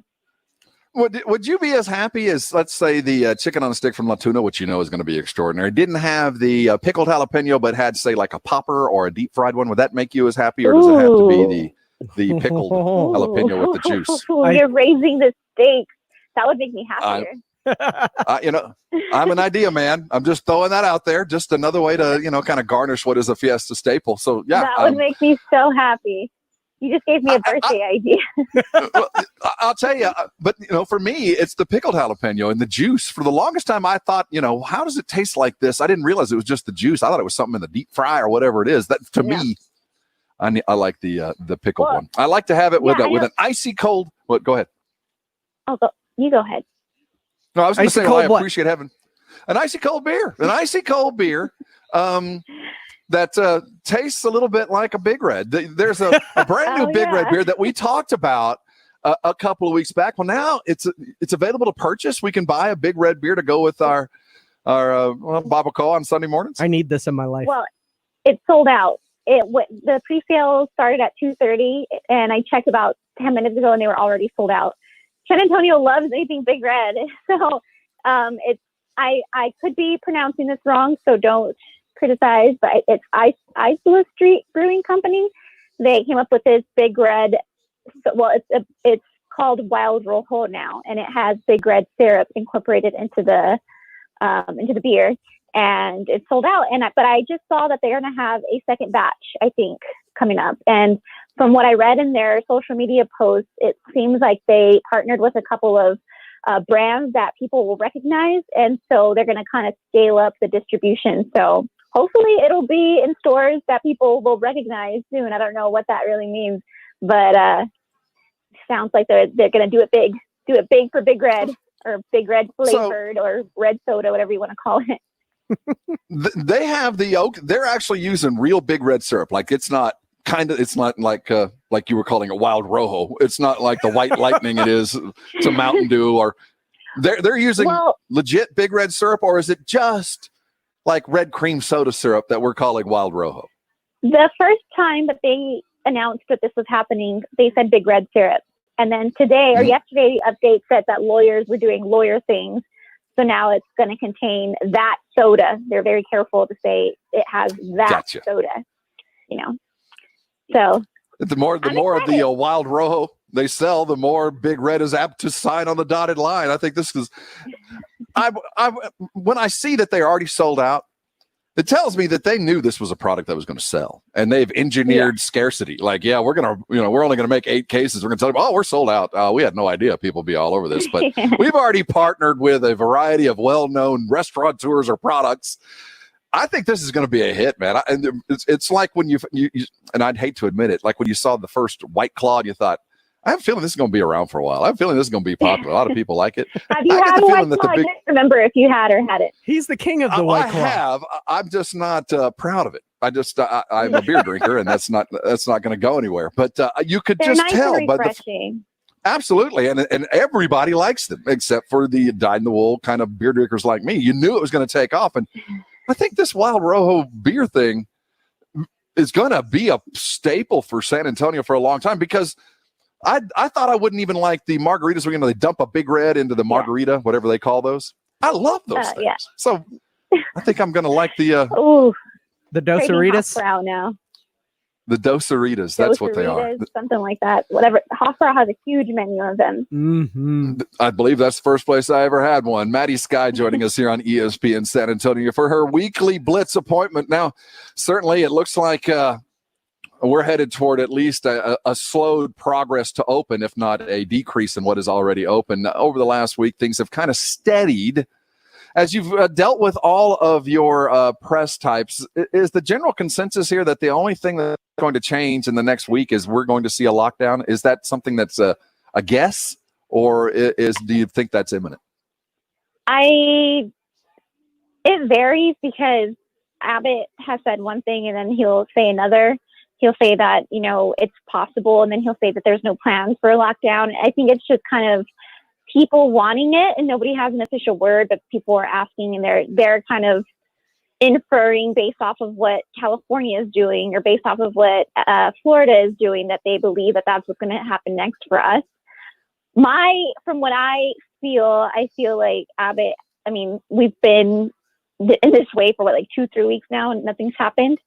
Would you be as happy as, let's say, the chicken on a stick from La Tuna, which is going to be extraordinary, didn't have the pickled jalapeno, but had, say, like a popper or a deep fried one? Would that make you as happy, or does it have to be the pickled jalapeno with the juice? You're raising the stakes. That would make me happier. I'm an idea man. I'm just throwing that out there. Just another way to, kind of garnish what is a Fiesta staple. So, yeah. That would make me so happy. You just gave me a birthday idea. Well, I'll tell you, but for me, it's the pickled jalapeno and the juice. For the longest time, I thought, how does it taste like this? I didn't realize it was just the juice. I thought it was something in the deep fry or whatever it is. That to me, I like the pickled one. I like to have it with an icy cold. What? Go ahead. You go ahead. No, I was going to say I what? appreciate having an icy cold beer. An icy cold beer that tastes a little bit like a Big Red. There's a brand new Big Red beer that we talked about a couple of weeks back. Well, now it's available to purchase. We can buy a Big Red beer to go with our barbacoa on Sunday mornings. I need this in my life. Well, it's sold out. The pre-sale started at 2:30, and I checked about 10 minutes ago, and they were already sold out. San Antonio loves anything Big Red, so I could be pronouncing this wrong, so don't criticize. But it's Isola Street Brewing Company. They came up with this Big Red. Well, it's called Wild Rojo now, and it has Big Red syrup incorporated into the beer, and it's sold out. But I just saw that they're going to have a second batch, I think, coming up. And from what I read in their social media posts, it seems like they partnered with a couple of brands that people will recognize, and so they're going to kind of scale up the distribution. So hopefully it'll be in stores that people will recognize soon. I don't know what that really means, but sounds like they're going to do it big. Do it big for Big Red, or Big Red flavored, or red soda, whatever you want to call it. They have the oak. They're actually using real Big Red syrup. Like it's not like you were calling it Wild Rojo. It's not like the White Lightning it is to Mountain Dew, or they're using legit Big Red syrup, or is it just like red cream soda syrup that we're calling Wild Rojo? The first time that they announced that this was happening, they said Big Red syrup. And then today or yesterday, the update said that lawyers were doing lawyer things. So now it's going to contain that soda. They're very careful to say it has that soda, So the more of the Wild Rojo they sell, the more Big Red is apt to sign on the dotted line. I think this is, when I see that they're already sold out, it tells me that they knew this was a product that was going to sell, and they've engineered scarcity. Like, we're only going to make 8 cases. We're going to tell them, we're sold out. We had no idea people would be all over this, but we've already partnered with a variety of well-known restaurateurs or products. I think this is going to be a hit, man. It's like when you, and I'd hate to admit it, like when you saw the first White Claw, and you thought, I have a feeling this is going to be around for a while. I have a feeling this is going to be popular. A lot of people like it. Have you had a White Claw? I can't remember if you had or had it. He's the king of the White Claw. I have. I'm just not proud of it. I'm a beer drinker, and that's not going to go anywhere. But you could They're just nice tell and by refreshing. Absolutely, and everybody likes them except for the dyed-in-the-wool kind of beer drinkers like me. You knew it was going to take off, and I think this Wild Rojo beer thing is going to be a staple for San Antonio for a long time, because I thought I wouldn't even like the margaritas. They dump a Big Red into the margarita, whatever they call those. I love those things. Yeah. So I think I'm going to like the Dosaritas. Now. The Dosaritas. That's what they are. Something like that. Whatever. Hofbrau has a huge menu of them. Mm-hmm. I believe that's the first place I ever had one. Maddie Sky joining us here on ESPN San Antonio for her weekly Blitz appointment. Now, certainly it looks like we're headed toward at least a slowed progress to open, if not a decrease in what is already open. Over the last week, things have kind of steadied. As you've dealt with all of your press types, is the general consensus here that the only thing that's going to change in the next week is we're going to see a lockdown? Is that something that's a guess, or do you think that's imminent? It varies, because Abbott has said one thing and then he'll say another. He'll say that, it's possible, and then he'll say that there's no plans for a lockdown. I think it's just kind of people wanting it, and nobody has an official word, but people are asking, and they're kind of inferring based off of what California is doing, or based off of what Florida is doing, that they believe that that's what's going to happen next for us. From what I feel like Abbott, we've been in this way for 2-3 weeks now, and nothing's happened.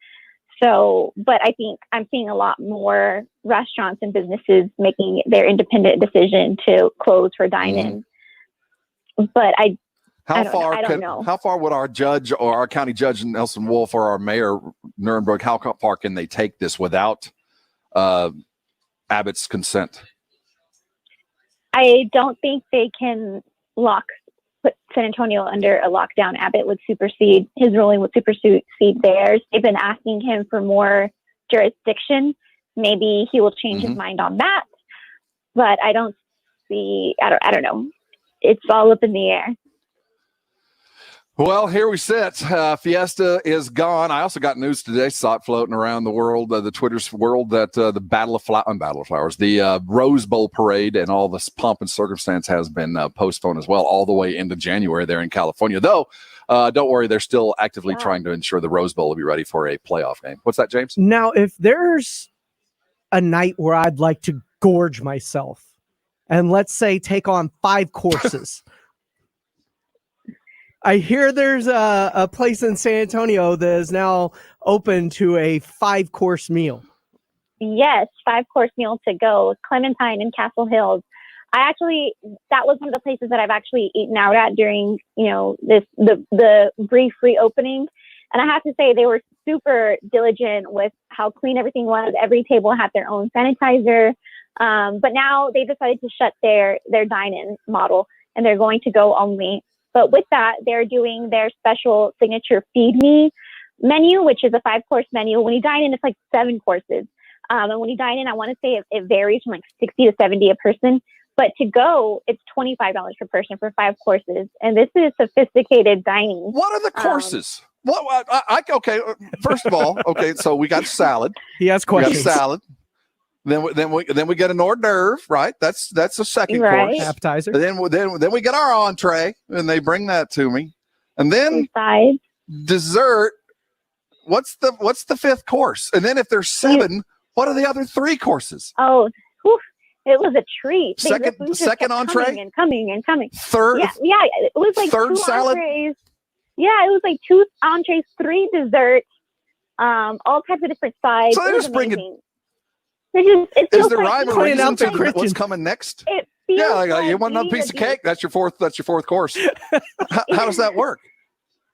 So, but I think I'm seeing a lot more restaurants and businesses making their independent decision to close for dine-in. But I don't know. How far would our judge, or our county judge Nelson Wolf, or our mayor Nuremberg, how far can they take this without Abbott's consent? I don't think they can put San Antonio under a lockdown. Abbott would supersede, his ruling would supersede theirs. They've been asking him for more jurisdiction maybe he will change his mind on that. But I don't don't know. It's all up in the air. Well, here we sit. Fiesta is gone. I also got news today, saw it floating around the world, the Twitter's world, that the Battle of Flowers, the Rose Bowl parade and all this pomp and circumstance has been postponed as well, all the way into January there in California. Though, don't worry, they're still actively trying to ensure the Rose Bowl will be ready for a playoff game. What's that, James? Now, if there's a night where I'd like to gorge myself and let's say take on 5 courses. I hear there's a place in San Antonio that is now open to a 5-course meal. Yes, 5-course meal to go. Clementine and Castle Hills. That was one of the places that I've actually eaten out at during, the brief reopening. And I have to say they were super diligent with how clean everything was. Every table had their own sanitizer. But now they decided to shut their dine-in model and they're going to go only. But with that, they're doing their special signature Feed Me menu, which is a 5-course menu. When you dine in, it's like 7 courses. And when you dine in, I want to say it varies from like 60 to 70 a person. But to go, it's $25 per person for 5 courses. And this is sophisticated dining. What are the courses? Okay, first of all, so we got salad. He has questions. We got salad. Then we get an hors d'oeuvre, right? That's a second course. Appetizer. Then we get our entree, and they bring that to me, and then dessert. What's the 5th course? And then if there's 7, what are the other 3 courses? Oh, whew, it was a treat. Second entree, coming and coming. Third, yeah, it was like 3rd 2 salad. Entrees. Yeah, it was like 2 entrees, 3 desserts, all types of different sides. So they're just bringing. Is there rhyme or reason to what's coming next? You want another piece of cake? That's your fourth course. How does that work?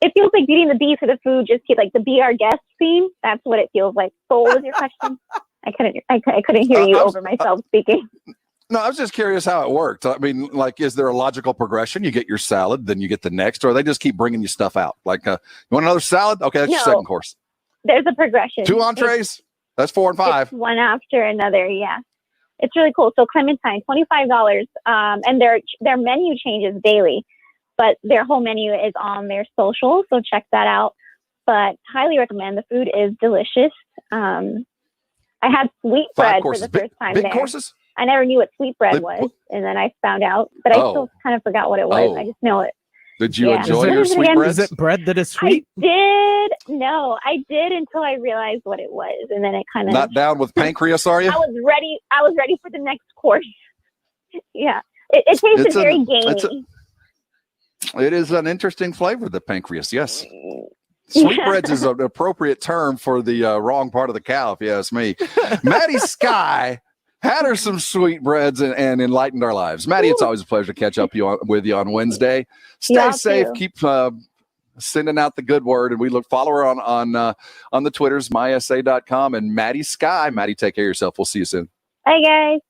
It feels like Beauty and the Beast for the food, just like the Be Our Guest theme. That's what it feels like. So what was your question? I couldn't hear you over myself speaking. No, I was just curious how it worked. I mean, like, is there a logical progression? You get your salad, then you get the next, or they just keep bringing you stuff out? Like, you want another salad? Okay, that's your second course. There's a progression. 2 entrees? That's 4 and 5. It's one after another, yeah. It's really cool. So Clementine, $25, and their menu changes daily, but their whole menu is on their social, so check that out. But highly recommend. The food is delicious. I had sweetbread for the first time big there. Courses? I never knew what sweetbread was, and then I found out, but I still kind of forgot what it was. I just know it. Did you enjoy your sweetbread? Is it bread that is sweet? I did until I realized what it was, and then it kind of not down with pancreas, are you? I was ready for the next course. Yeah, it tasted very gamey. It is an interesting flavor, the pancreas. Yes, sweetbreads is an appropriate term for the wrong part of the cow, if you ask me. Maddie Sky had her some sweetbreads and enlightened our lives. Maddie, it's always a pleasure to catch up with you on Wednesday. Stay safe. Too. Keep sending out the good word, and we follow her on the Twitters, mysa.com, and Maddie Sky. Maddie, take care of yourself. We'll see you soon. Bye, guys.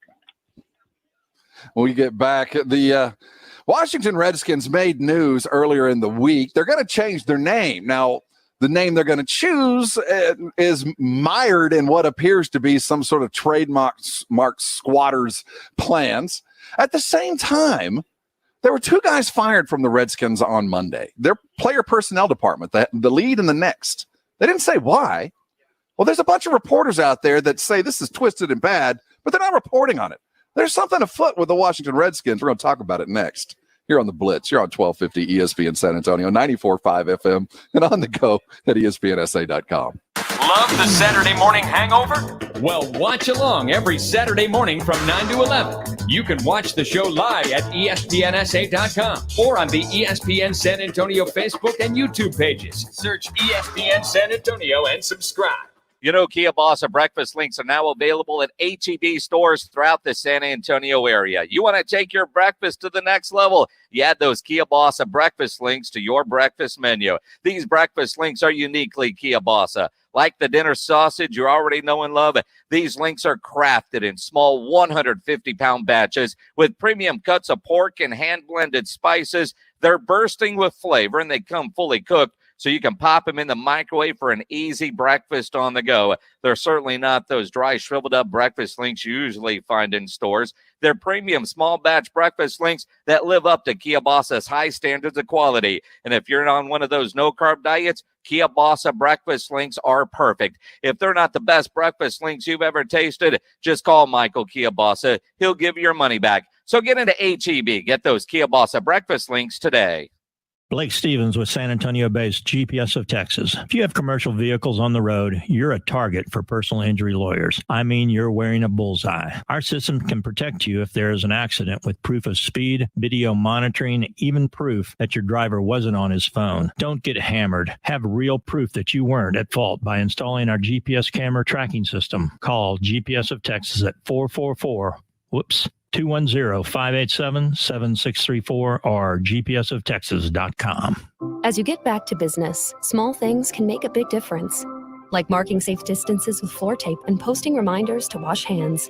When we get back, the Washington Redskins made news earlier in the week. They're going to change their name. Now, the name they're going to choose is mired in what appears to be some sort of trademark squatters' plans. At the same time, there were 2 guys fired from the Redskins on Monday. Their player personnel department, the lead and the next. They didn't say why. Well, there's a bunch of reporters out there that say this is twisted and bad, but they're not reporting on it. There's something afoot with the Washington Redskins. We're going to talk about it next. Here on the Blitz, you're on 1250 ESPN San Antonio, 94.5 FM, and on the go at ESPNSA.com. Love the Saturday morning hangover? Well, watch along every Saturday morning from 9 to 11. You can watch the show live at ESPNSA.com or on the ESPN San Antonio Facebook and YouTube pages. Search ESPN San Antonio and subscribe. You know, Kia Bossa breakfast links are now available at H-E-B stores throughout the San Antonio area. You want to take your breakfast to the next level? You add those Kia Bossa breakfast links to your breakfast menu. These breakfast links are uniquely Kia Bossa. Like the dinner sausage you already know and love, these links are crafted in small 150-pound batches with premium cuts of pork and hand-blended spices. They're bursting with flavor, and they come fully cooked, so you can pop them in the microwave for an easy breakfast on the go. They're certainly not those dry, shriveled up breakfast links you usually find in stores. They're premium small batch breakfast links that live up to Kielbasa's high standards of quality. And if you're on one of those no-carb diets, Kielbasa breakfast links are perfect. If they're not the best breakfast links you've ever tasted, just call Michael Kielbasa. He'll give you your money back. So get into HEB. Get those Kielbasa breakfast links today. Blake Stevens with San Antonio-based GPS of Texas. If you have commercial vehicles on the road, you're a target for personal injury lawyers. I mean, you're wearing a bullseye. Our system can protect you if there is an accident with proof of speed, video monitoring, even proof that your driver wasn't on his phone. Don't get hammered. Have real proof that you weren't at fault by installing our GPS camera tracking system. Call GPS of Texas at 210-587-7634 or gpsoftexas.com. As you get back to business, small things can make a big difference, like marking safe distances with floor tape and posting reminders to wash hands.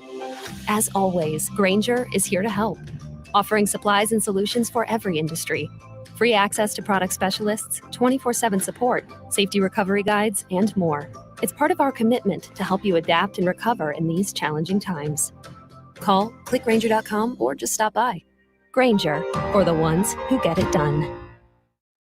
As always, Grainger is here to help, offering supplies and solutions for every industry. Free access to product specialists, 24/7 support, safety recovery guides, and more. It's part of our commitment to help you adapt and recover in these challenging times. Call, click Grainger.com, or just stop by. Grainger, for the ones who get it done.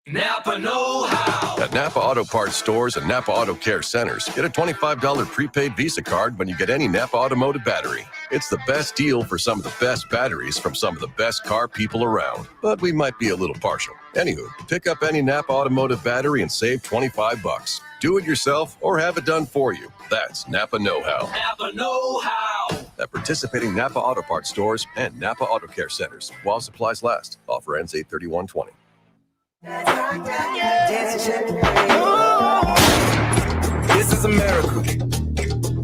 Napa know-how. At Napa Auto Parts stores and Napa Auto Care centers, get a $25 prepaid Visa card when you get any Napa Automotive battery. It's the best deal for some of the best batteries from some of the best car people around. But we might be a little partial. Anywho, pick up any Napa Automotive battery and save $25. Do it yourself or have it done for you. That's Napa know-how. Napa know-how. At participating Napa Auto Parts stores and Napa Auto Care centers while supplies last. Offer ends 8/31/20. This is America.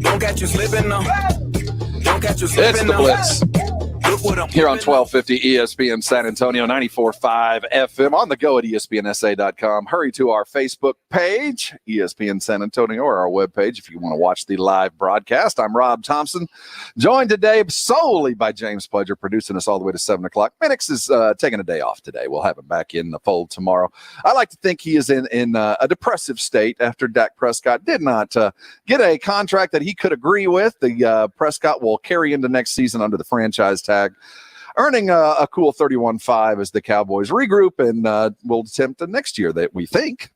Don't catch you slipping now. Don't catch you slipping. It's the Blitz. Here on 1250 ESPN San Antonio, 94.5 FM, on the go at ESPNSA.com. Hurry to our Facebook page, ESPN San Antonio, or our webpage if you want to watch the live broadcast. I'm Rob Thompson, joined today solely by James Pledger, producing us all the way to 7 o'clock. Minix is taking a day off today. We'll have him back in the fold tomorrow. I like to think he is in a depressive state after Dak Prescott did not get a contract that he could agree with. The Prescott will carry into next season under the franchise tag, earning a cool 31.5 as the Cowboys regroup and will attempt the next year that we think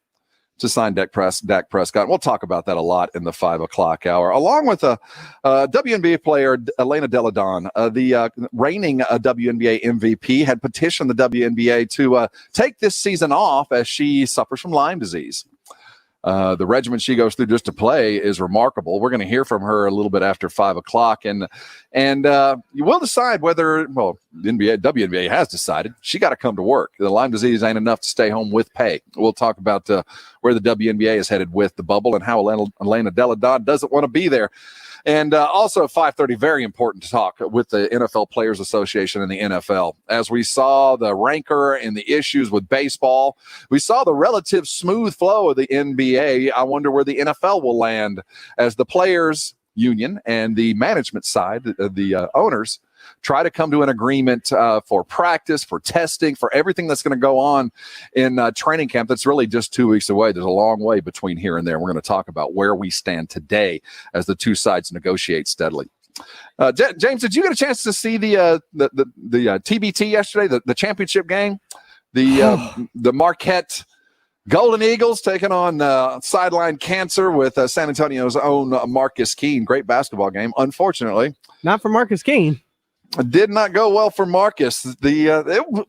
to sign Dak Prescott. We'll talk about that a lot in the 5 o'clock hour, along with a WNBA player, Elena Delle Donne, the reigning WNBA MVP, had petitioned the WNBA to take this season off as she suffers from Lyme disease. The regimen she goes through just to play is remarkable. We're going to hear from her a little bit after 5 o'clock, and you will decide whether, well, the WNBA has decided she got to come to work. The Lyme disease ain't enough to stay home with pay. We'll talk about where the WNBA is headed with the bubble and how Elena Delle Donne doesn't want to be there. And also at 5:30, very important to talk with the NFL Players Association and the NFL. As we saw the rancor and the issues with baseball, we saw the relative smooth flow of the NBA. I wonder where the NFL will land as the players union and the management side, the owners, try to come to an agreement for practice, for testing, for everything that's going to go on in training camp. That's really just 2 weeks away. There's a long way between here and there. We're going to talk about where we stand today as the two sides negotiate steadily. James, did you get a chance to see the TBT yesterday, the championship game? The Marquette Golden Eagles taking on sideline cancer with San Antonio's own Marcus Keene. Great basketball game. Unfortunately, not for Marcus Keene. Did not go well for Marcus.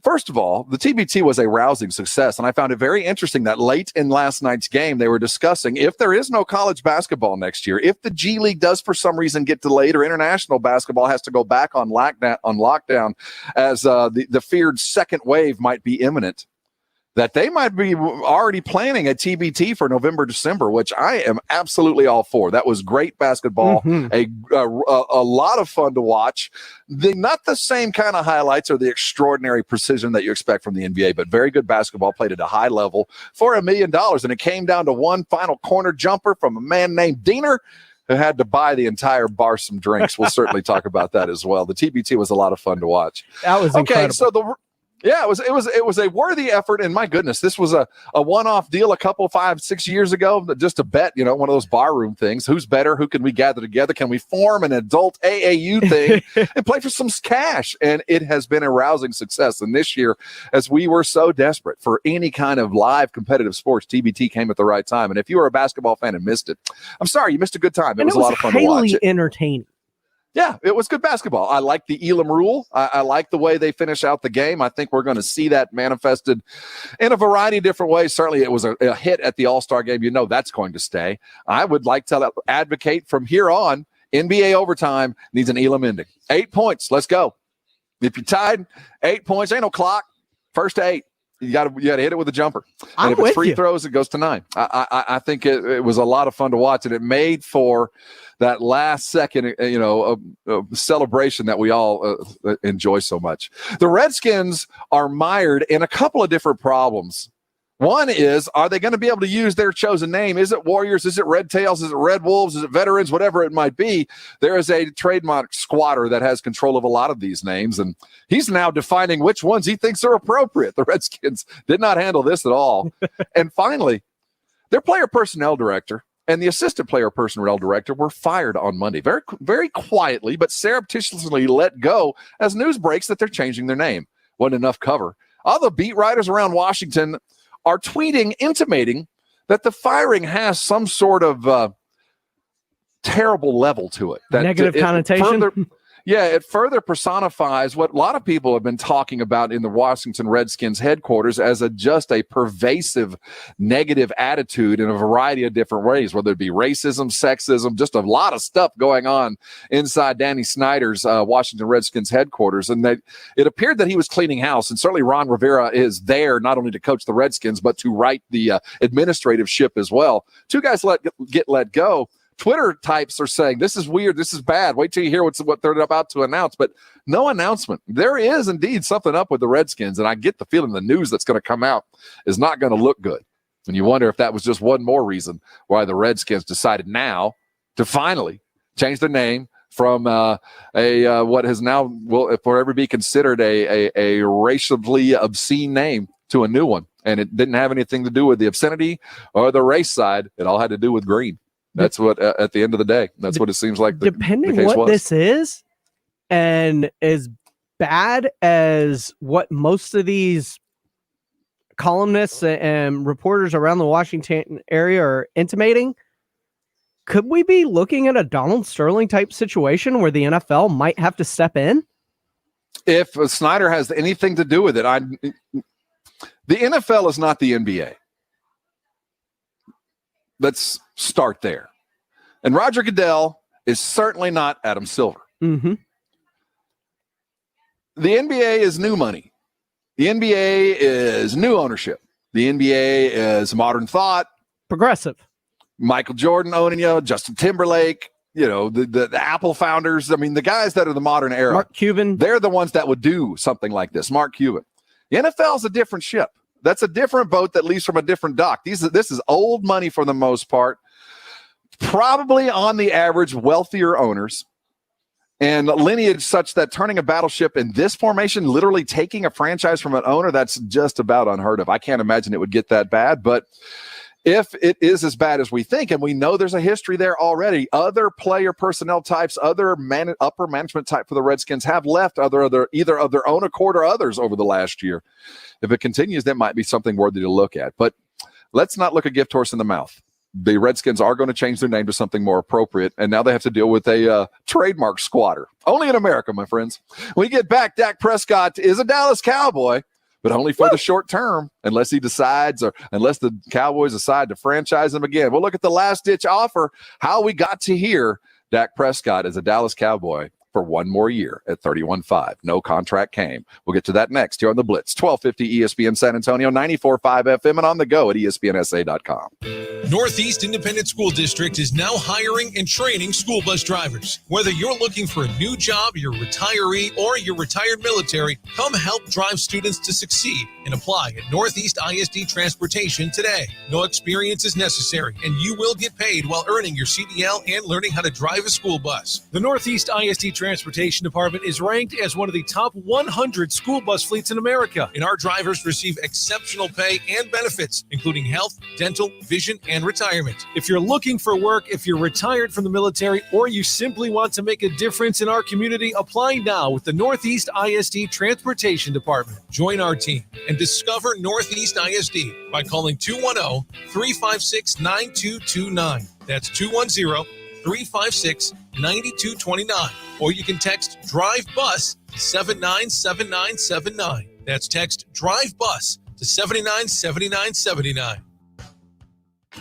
First of all, the TBT was a rousing success, and I found it very interesting that late in last night's game, they were discussing if there is no college basketball next year, if the G League does for some reason get delayed or international basketball has to go back on lockdown as the feared second wave might be imminent, that they might be already planning a TBT for November, December, which I am absolutely all for. That was great basketball, a lot of fun to watch. Not the same kind of highlights or the extraordinary precision that you expect from the NBA, but very good basketball played at a high level for $1 million. And it came down to one final corner jumper from a man named Diener, who had to buy the entire bar some drinks. We'll certainly talk about that as well. The TBT was a lot of fun to watch. That was incredible. So Yeah, it was a worthy effort, and my goodness, this was a one-off deal a couple 5-6 years ago, just to bet, one of those barroom things. Who's better? Who can we gather together? Can we form an adult AAU thing and play for some cash? And it has been a rousing success. And this year, as we were so desperate for any kind of live competitive sports, TBT came at the right time. And if you were a basketball fan and missed it, I'm sorry, you missed a good time. It was a lot of fun to watch. Highly entertaining. Yeah, it was good basketball. I like the Elam rule. I like the way they finish out the game. I think we're going to see that manifested in a variety of different ways. Certainly, it was a hit at the All-Star game. That's going to stay. I would like to advocate from here on, NBA overtime needs an Elam ending. 8 points. Let's go. If you're tied, 8 points. Ain't no clock. First to 8. You got to hit it with a jumper. And if it's free throws, it goes to 9. I think it was a lot of fun to watch, and it made for that last second, celebration that we all enjoy so much. The Redskins are mired in a couple of different problems. One is, are they going to be able to use their chosen name? Is it Warriors? Is it Red Tails? Is it Red Wolves? Is it Veterans? Whatever it might be, there is a trademark squatter that has control of a lot of these names, and he's now defining which ones he thinks are appropriate. The Redskins did not handle this at all. And finally, their player personnel director and the assistant player personnel director were fired on Monday, very, very quietly, but surreptitiously let go as news breaks that they're changing their name. Wasn't enough cover. All the beat writers around Washington are tweeting, intimating that the firing has some sort of terrible level to it. That negative connotation. It further personifies what a lot of people have been talking about in the Washington Redskins headquarters as just a pervasive negative attitude in a variety of different ways, whether it be racism, sexism, just a lot of stuff going on inside Danny Snyder's Washington Redskins headquarters. And it appeared that he was cleaning house, and certainly Ron Rivera is there not only to coach the Redskins, but to right the administrative ship as well. Two guys get let go. Twitter types are saying, this is weird, this is bad. Wait till you hear what they're about to announce. But no announcement. There is indeed something up with the Redskins, and I get the feeling the news that's going to come out is not going to look good. And you wonder if that was just one more reason why the Redskins decided now to finally change their name from what has now will forever be considered a racially obscene name to a new one. And it didn't have anything to do with the obscenity or the race side. It all had to do with green. That's what, at the end of the day, that's what it seems like. Depending the case what was. This is, and as bad as what most of these columnists and reporters around the Washington area are intimating, could we be looking at a Donald Sterling type situation where the NFL might have to step in? If Snyder has anything to do with it, the NFL is not the NBA. Let's start there. And Roger Goodell is certainly not Adam Silver. Mm-hmm. The NBA is new money. The NBA is new ownership. The NBA is modern thought. Progressive. Michael Jordan owning Justin Timberlake, the Apple founders. I mean, the guys that are the modern era. Mark Cuban. They're the ones that would do something like this. Mark Cuban. The NFL is a different ship. That's a different boat that leaves from a different dock. This is old money for the most part, probably on the average wealthier owners, and lineage such that turning a battleship in this formation, literally taking a franchise from an owner, that's just about unheard of. I can't imagine it would get that bad, but if it is as bad as we think, and we know there's a history there already, other player personnel types, other upper management type for the Redskins have left either of their own accord or others over the last year. If it continues, that might be something worthy to look at. But let's not look a gift horse in the mouth. The Redskins are going to change their name to something more appropriate, and now they have to deal with a trademark squatter. Only in America, my friends. When we get back, Dak Prescott is a Dallas Cowboy, but only for the short term, unless he decides or unless the Cowboys decide to franchise him again. We'll look at the last-ditch offer, how we got to here. Dak Prescott is a Dallas Cowboy for one more year at 31.5. No contract came. We'll get to that next here on the Blitz. 1250 ESPN San Antonio, 94.5 FM, and on the go at ESPNSA.com. Northeast Independent School District is now hiring and training school bus drivers. Whether you're looking for a new job, you're a retiree, or you're retired military, come help drive students to succeed and apply at Northeast ISD Transportation today. No experience is necessary, and you will get paid while earning your CDL and learning how to drive a school bus. The Northeast ISD Transportation Department is ranked as one of the top 100 school bus fleets in America, and our drivers receive exceptional pay and benefits, including health, dental, vision, and retirement. If you're looking for work, if you're retired from the military, or you simply want to make a difference in our community, apply now with the Northeast ISD Transportation Department. Join our team and discover Northeast ISD by calling 210-356-9229. That's 210-356-9229. Or you can text Drive Bus to 797979. That's text Drive Bus to 797979.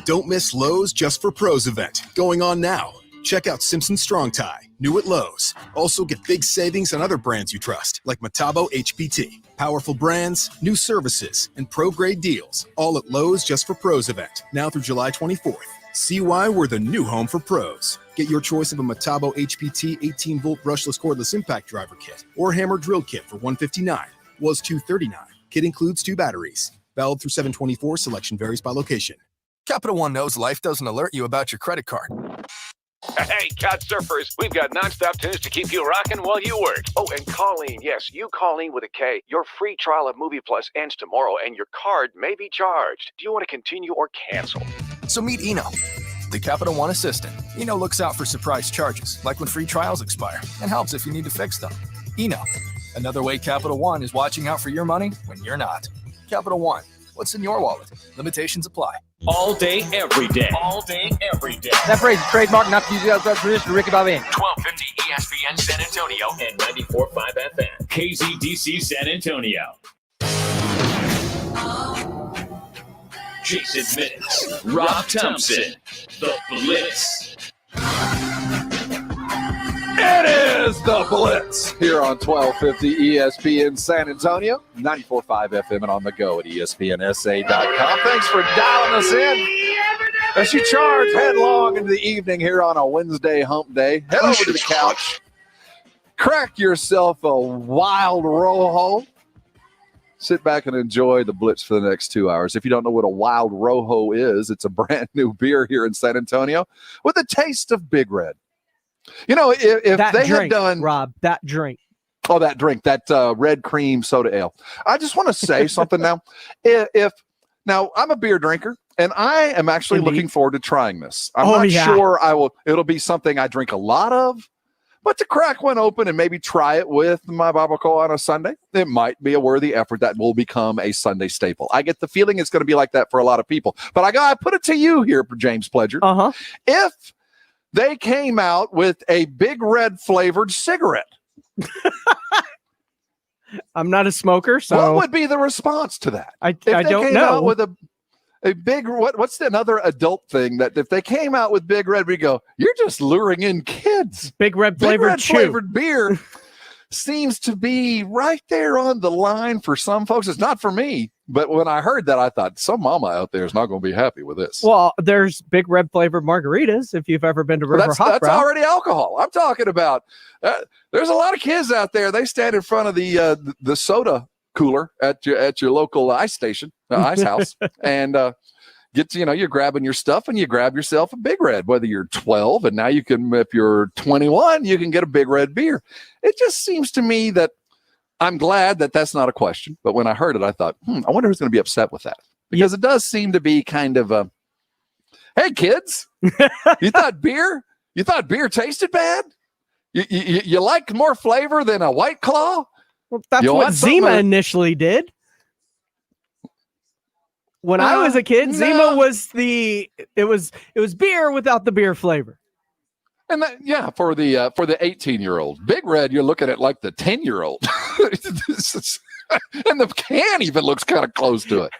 Don't miss Lowe's Just for Pros event going on now. Check out Simpson Strong Tie, new at Lowe's. Also get big savings on other brands you trust, like Metabo HPT. Powerful brands, new services, and pro-grade deals, all at Lowe's Just for Pros event, now through July 24th. See why we're the new home for pros. Get your choice of a Metabo HPT 18-volt brushless cordless impact driver kit or hammer drill kit for $159, was $239. Kit includes 2 batteries. Valid through 7/24, selection varies by location. Capital One knows life doesn't alert you about your credit card. Hey, Couch Surfers, we've got nonstop tunes to keep you rocking while you work. Oh, and Colleen, yes, you Colleen with a K. Your free trial of Movie Plus ends tomorrow, and your card may be charged. Do you want to continue or cancel? So meet Eno, the Capital One assistant. Eno looks out for surprise charges, like when free trials expire, and helps if you need to fix them. Eno, another way Capital One is watching out for your money when you're not. Capital One, what's in your wallet? Limitations apply. All day, every day. All day, every day. That phrase is trademark, not to use outside tradition. Ricky Bobby. 1250 ESPN San Antonio and 94.5 FM. KZDC San Antonio. Jason Minix, Rob Thompson, The Blitz. It is The Blitz here on 1250 ESPN San Antonio, 94.5 FM and on the go at ESPNSA.com. Thanks for dialing us in as you charge headlong into the evening here on a Wednesday hump day. Head over to the couch, crack yourself a wild rojo, sit back and enjoy The Blitz for the next 2 hours. If you don't know what a wild rojo is, it's a brand new beer here in San Antonio with a taste of Big Red. You know, if that they drink, had done Rob, that drink. Oh, that drink, that red cream soda ale. I just want to say something now. Now I'm a beer drinker, and I am actually looking forward to trying this. I'm not sure I will. It'll be something I drink a lot of, but to crack one open and maybe try it with my barbacoa on a Sunday, it might be a worthy effort that will become a Sunday staple. I get the feeling it's going to be like that for a lot of people. But I put it to you here, James Pledger. If they came out with a Big Red flavored cigarette, I'm not a smoker, so what would be the response to that? I don't know. Out with a big what's another adult thing that if they came out with Big Red, we go, you're just luring in kids. Big Red flavored beer seems to be right there on the line for some folks. It's not for me, but when I heard that, I thought some mama out there is not going to be happy with this. Well, there's Big Red flavored margaritas. If you've ever been to River Hot that's already alcohol. I'm talking about. There's a lot of kids out there. They stand in front of the soda cooler at your local ice station, ice house, and you're grabbing your stuff and you grab yourself a Big Red, whether you're 12 and now you can, if you're 21, you can get a Big Red beer. It just seems to me that I'm glad that that's not a question. But when I heard it, I thought, I wonder who's going to be upset with that, because it does seem to be kind of a, hey kids, you thought beer tasted bad? You like more flavor than a White Claw? Well, that's what Zima initially did. When I was a kid, Zima was it was beer without the beer flavor. And for the 18-year-old, Big Red, you're looking at like the 10-year-old. And the can even looks kind of close to it.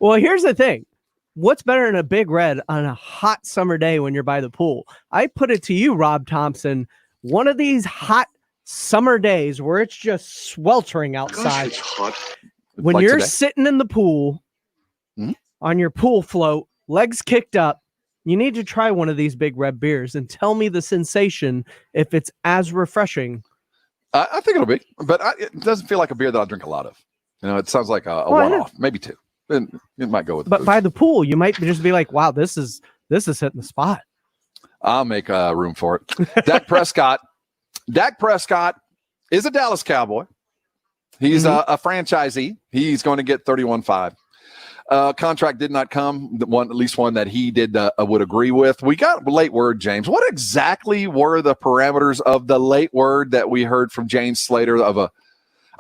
Well, here's the thing. What's better than a Big Red on a hot summer day when you're by the pool? I put it to you, Rob Thompson, one of these hot summer days where it's just sweltering outside. Gosh, it's hot. When like you're today? sitting in the pool on your pool float, legs kicked up, you need to try one of these Big Red beers and tell me the sensation if it's as refreshing. I think it'll be, but it doesn't feel like a beer that I'll drink a lot of. You know, it sounds like a one-off, maybe two. It might go with the But booze. by the pool, you might just be like, wow, this is hitting the spot. I'll make room for it. Dak Prescott Dak Prescott is a Dallas Cowboy. He's a franchisee. He's going to get 31.5. Contract did not come, at least one that he would agree with. We got late word, James. What exactly were the parameters of the late word that we heard from James Slater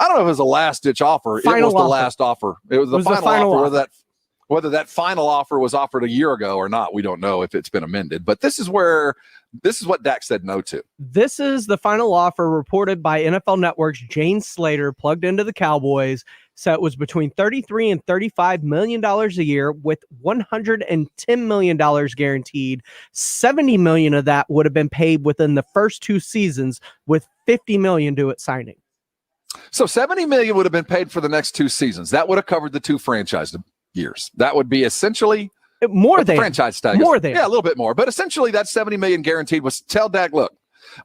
I don't know if it was a last-ditch offer. Final it was offer. the last offer. It was the final offer. Whether that final offer was offered a year ago or not, we don't know if it's been amended. But this is what Dak said no to. This is the final offer reported by NFL Network's James Slater, plugged into the Cowboys. So it was between $33 and $35 million a year, with $110 million guaranteed. $70 million of that would have been paid within the first 2 seasons, with $50 million due at signing. So $70 million would have been paid for the next 2 seasons. That would have covered the 2 franchise years. That would be essentially more than franchise tag. More than, yeah, a little bit more. But essentially, that $70 million guaranteed was tell Dak, look,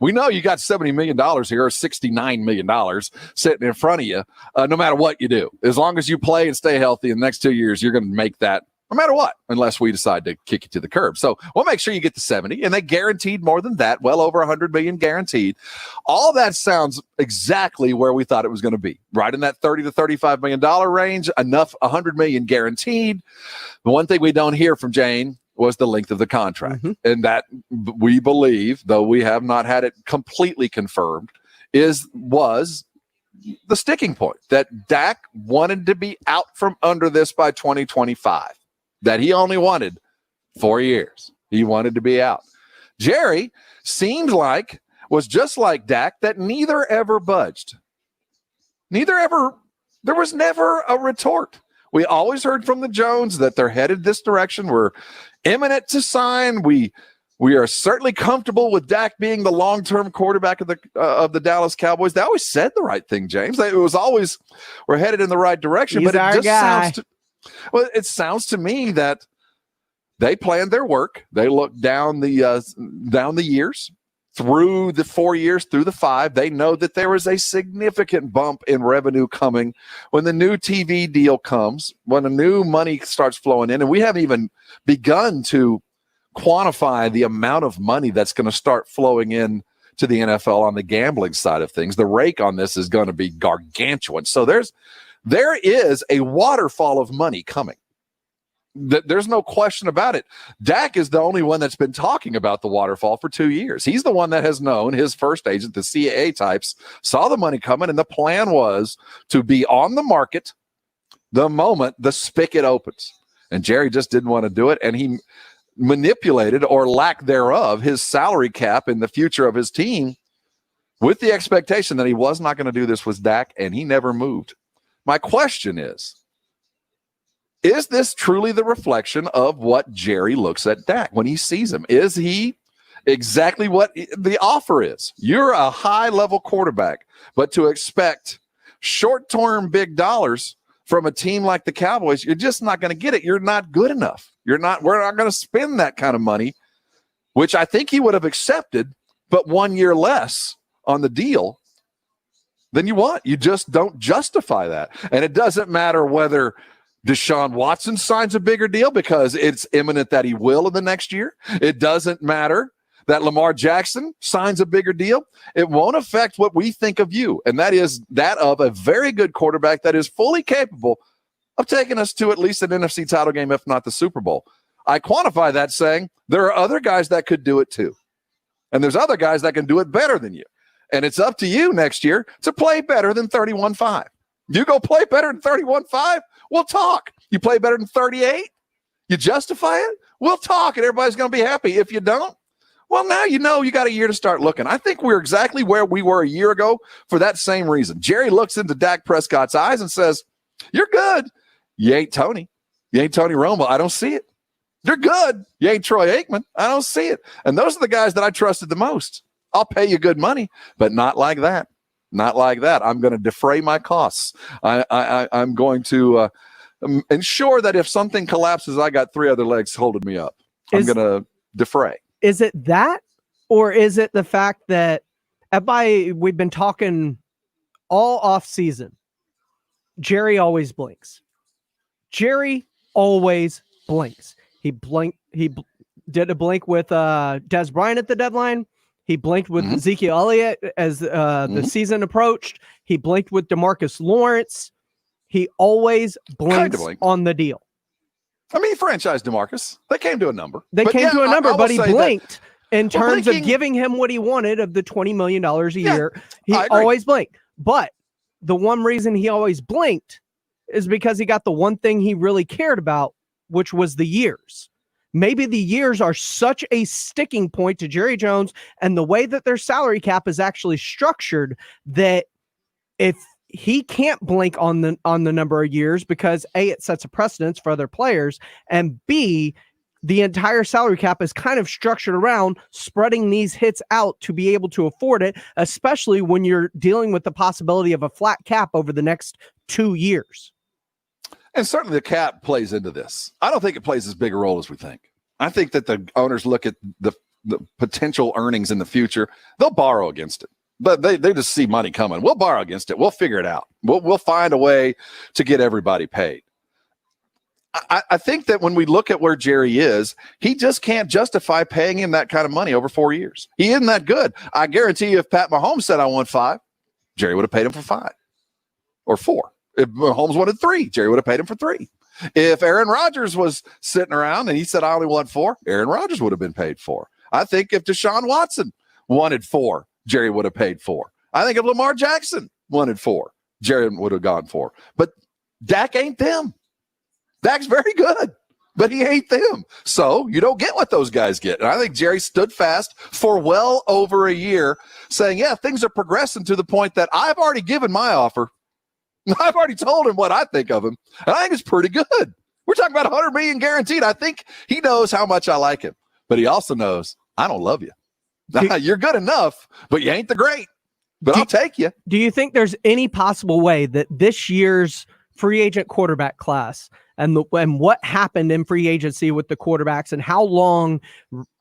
we know you got $70 million here, or $69 million sitting in front of you, no matter what you do. As long as you play and stay healthy in the next 2 years, you're going to make that no matter what, unless we decide to kick you to the curb. So we'll make sure you get the 70, and they guaranteed more than that, well over $100 million guaranteed. All that sounds exactly where we thought it was going to be, right in that $30 to $35 million range, enough $100 million guaranteed. The one thing we don't hear from Jane was the length of the contract. And that we believe, though we have not had it completely confirmed, was the sticking point, that Dak wanted to be out from under this by 2025, that he only wanted 4 years. He wanted to be out. Jerry seems like was just like Dak, that neither ever budged. There was never a retort. We always heard from the Jones that they're headed this direction. We're imminent to sign. We are certainly comfortable with Dak being the long-term quarterback of the Dallas Cowboys. They always said the right thing, James. It was always, we're headed in the right direction. He's but our guy. It sounds to me that they planned their work. They looked down the years, through the 4 years, through the 5. They know that there is a significant bump in revenue coming when the new TV deal comes, when the new money starts flowing in. And we haven't even begun to quantify the amount of money that's going to start flowing in to the NFL on the gambling side of things. The rake on this is going to be gargantuan. So there is a waterfall of money coming. There's no question about it. Dak is the only one that's been talking about the waterfall for 2 years. He's the one that has known. His first agent, the CAA types, saw the money coming, and the plan was to be on the market the moment the spigot opens. And Jerry just didn't want to do it, and he manipulated, or lack thereof, his salary cap in the future of his team with the expectation that he was not going to do this with Dak, and he never moved. My question is this truly the reflection of what Jerry looks at Dak when he sees him? Is he exactly what the offer is? You're a high-level quarterback, but to expect short-term big dollars from a team like the Cowboys, you're just not going to get it. You're not good enough. We're not going to spend that kind of money, which I think he would have accepted, but 1 year less on the deal than you want. You just don't justify that. And it doesn't matter whether Deshaun Watson signs a bigger deal, because it's imminent that he will in the next year. It doesn't matter that Lamar Jackson signs a bigger deal. It won't affect what we think of you, and that is that of a very good quarterback that is fully capable of taking us to at least an NFC title game, if not the Super Bowl. I quantify that saying there are other guys that could do it too, and there's other guys that can do it better than you, and it's up to you next year to play better than 31.5. You go play better than 31.5, we'll talk. You play better than 38, you justify it, we'll talk, and everybody's going to be happy. If you don't, well, now you know you got a year to start looking. I think we're exactly where we were a year ago for that same reason. Jerry looks into Dak Prescott's eyes and says, you're good. You ain't Tony. You ain't Tony Romo. I don't see it. You're good. You ain't Troy Aikman. I don't see it. And those are the guys that I trusted the most. I'll pay you good money, but not like that. Not like that. I'm going to defray my costs. I'm going to ensure that if something collapses, I got 3 other legs holding me up. I'm going to defray. Is it that, or is it the fact that we've been talking all off season? Jerry always blinks. Jerry always blinks. He did a blink with Des Bryant at the deadline. He blinked with Ezekiel Elliott as the season approached. He blinked with DeMarcus Lawrence. He always blinks on the deal. I mean, he franchised DeMarcus. They came to a number. But he blinked in terms of giving him what he wanted of the $20 million a year. He always blinked. But the one reason he always blinked is because he got the one thing he really cared about, which was the years. Maybe the years are such a sticking point to Jerry Jones and the way that their salary cap is actually structured that if he can't blink on the number of years because A, it sets a precedence for other players, and B, the entire salary cap is kind of structured around spreading these hits out to be able to afford it, especially when you're dealing with the possibility of a flat cap over the next 2 years. And certainly the cap plays into this. I don't think it plays as big a role as we think. I think that the owners look at the potential earnings in the future. They'll borrow against it, but they just see money coming. We'll borrow against it. We'll figure it out. We'll find a way to get everybody paid. I think that when we look at where Jerry is, he just can't justify paying him that kind of money over 4 years. He isn't that good. I guarantee you if Pat Mahomes said I want 5, Jerry would have paid him for 5 or 4. If Mahomes wanted 3, Jerry would have paid him for 3. If Aaron Rodgers was sitting around and he said, I only want 4, Aaron Rodgers would have been paid 4. I think if Deshaun Watson wanted 4, Jerry would have paid 4. I think if Lamar Jackson wanted 4, Jerry would have gone 4. But Dak ain't them. Dak's very good, but he ain't them. So you don't get what those guys get. And I think Jerry stood fast for well over a year saying, yeah, things are progressing to the point that I've already given my offer. I've already told him what I think of him, and I think it's pretty good. We're talking about $100 million guaranteed. I think he knows how much I like him, but he also knows I don't love you. You're good enough, but you ain't the great. But I'll take you. Do you think there's any possible way that this year's free agent quarterback class and what happened in free agency with the quarterbacks and how long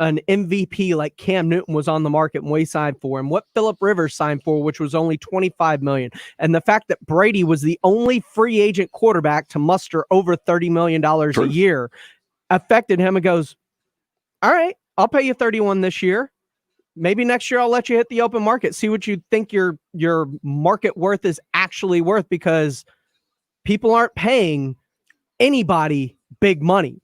an MVP like Cam Newton was on the market and what he signed for and what Phillip Rivers signed for, which was only $25 million, and the fact that Brady was the only free agent quarterback to muster over $30 million a year affected him and goes, all right, I'll pay you 31 this year. Maybe next year I'll let you hit the open market, see what you think your market worth is actually worth, because people aren't paying anybody big money.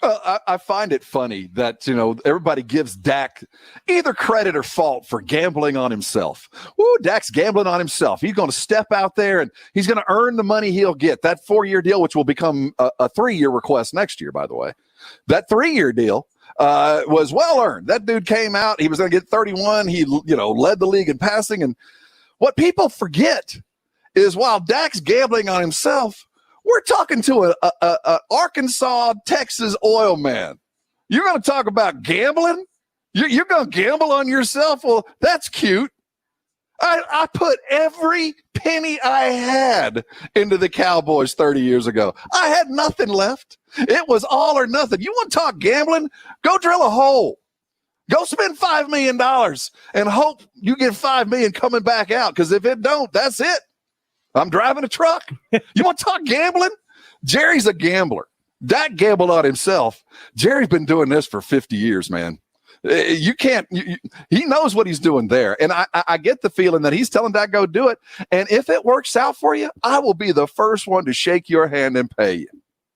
I find it funny that, everybody gives Dak either credit or fault for gambling on himself. Ooh, Dak's gambling on himself. He's going to step out there and he's going to earn the money he'll get. That 4-year deal, which will become a 3-year request next year, by the way. That 3-year deal was well earned. That dude came out. He was going to get 31. He, led the league in passing. And what people forget is while Dak's gambling on himself, we're talking to a Arkansas, Texas oil man. You're going to talk about gambling? You're going to gamble on yourself? Well, that's cute. I put every penny I had into the Cowboys 30 years ago. I had nothing left. It was all or nothing. You want to talk gambling? Go drill a hole. Go spend $5 million and hope you get $5 million coming back out, because if it don't, that's it. I'm driving a truck. You want to talk gambling? Jerry's a gambler. Dak gambled on himself. Jerry's been doing this for 50 years, man. You can't, he knows what he's doing there. And I get the feeling that he's telling Dak, go do it. And if it works out for you, I will be the first one to shake your hand and pay you.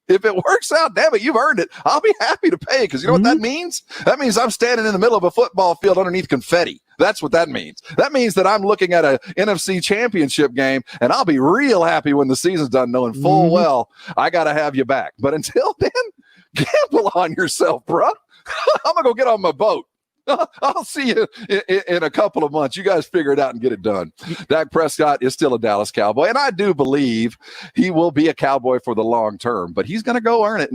If it works out, damn it, you've earned it. I'll be happy to pay it, because you know what that means? That means I'm standing in the middle of a football field underneath confetti. That's what that means. That means that I'm looking at a NFC championship game, and I'll be real happy when the season's done, knowing full well I got to have you back. But until then, gamble on yourself, bro. I'm going to go get on my boat. I'll see you in a couple of months. You guys figure it out and get it done. Dak Prescott is still a Dallas Cowboy, and I do believe he will be a Cowboy for the long term, but he's going to go earn it.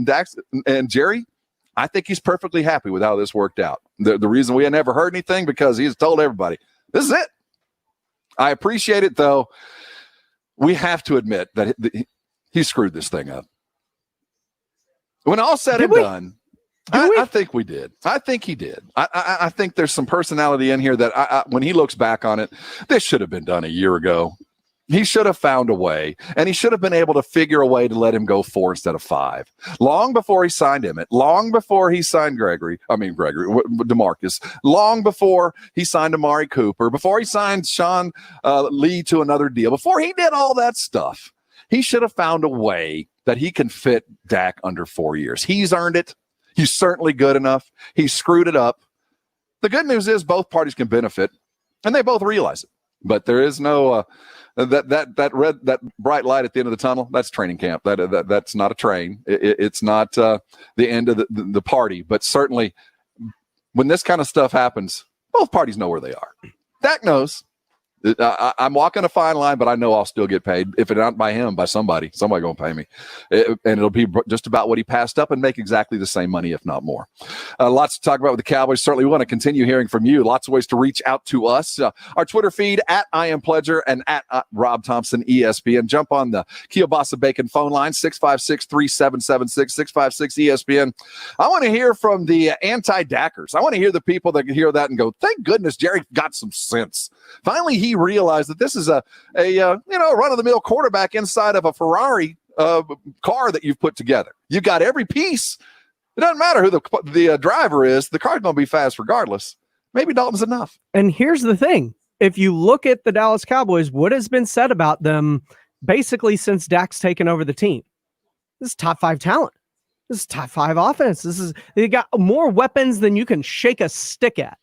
And Jerry, I think he's perfectly happy with how this worked out. The reason we had never heard anything, because he's told everybody, this is it. I appreciate it, though. We have to admit that he screwed this thing up. When all said and done, I think we did. I think he did. I think there's some personality in here that when he looks back on it, this should have been done a year ago. He should have found a way, and he should have been able to figure a way to let him go 4 instead of 5. Long before he signed Emmett, long before he signed DeMarcus, long before he signed Amari Cooper, before he signed Sean Lee to another deal, before he did all that stuff, he should have found a way that he can fit Dak under 4 years. He's earned it. He's certainly good enough. He screwed it up. The good news is both parties can benefit, and they both realize it. But there is no that bright light at the end of the tunnel. That's training camp. That's not a train. It's not the end of the party. But certainly, when this kind of stuff happens, both parties know where they are. Dak knows. I'm walking a fine line, but I know I'll still get paid. If it's not by him, by somebody going to pay me. And it'll be just about what he passed up and make exactly the same money, if not more. Lots to talk about with the Cowboys. Certainly, we want to continue hearing from you. Lots of ways to reach out to us. Our Twitter feed, at I Am Pledger and at Rob Thompson ESPN. Jump on the Kielbasa Bacon phone line, 656-3776, 656-ESPN. I want to hear from the anti-Dackers. I want to hear the people that hear that and go, thank goodness Jerry got some sense. Finally, he realized that this is a run-of-the-mill quarterback inside of a Ferrari car that you've put together. You got every piece. It doesn't matter who the driver is. The car's going to be fast regardless. Maybe Dalton's enough. And here's the thing. If you look at the Dallas Cowboys, what has been said about them basically since Dak's taken over the team? This is top 5 talent. This is top 5 offense. They got more weapons than you can shake a stick at.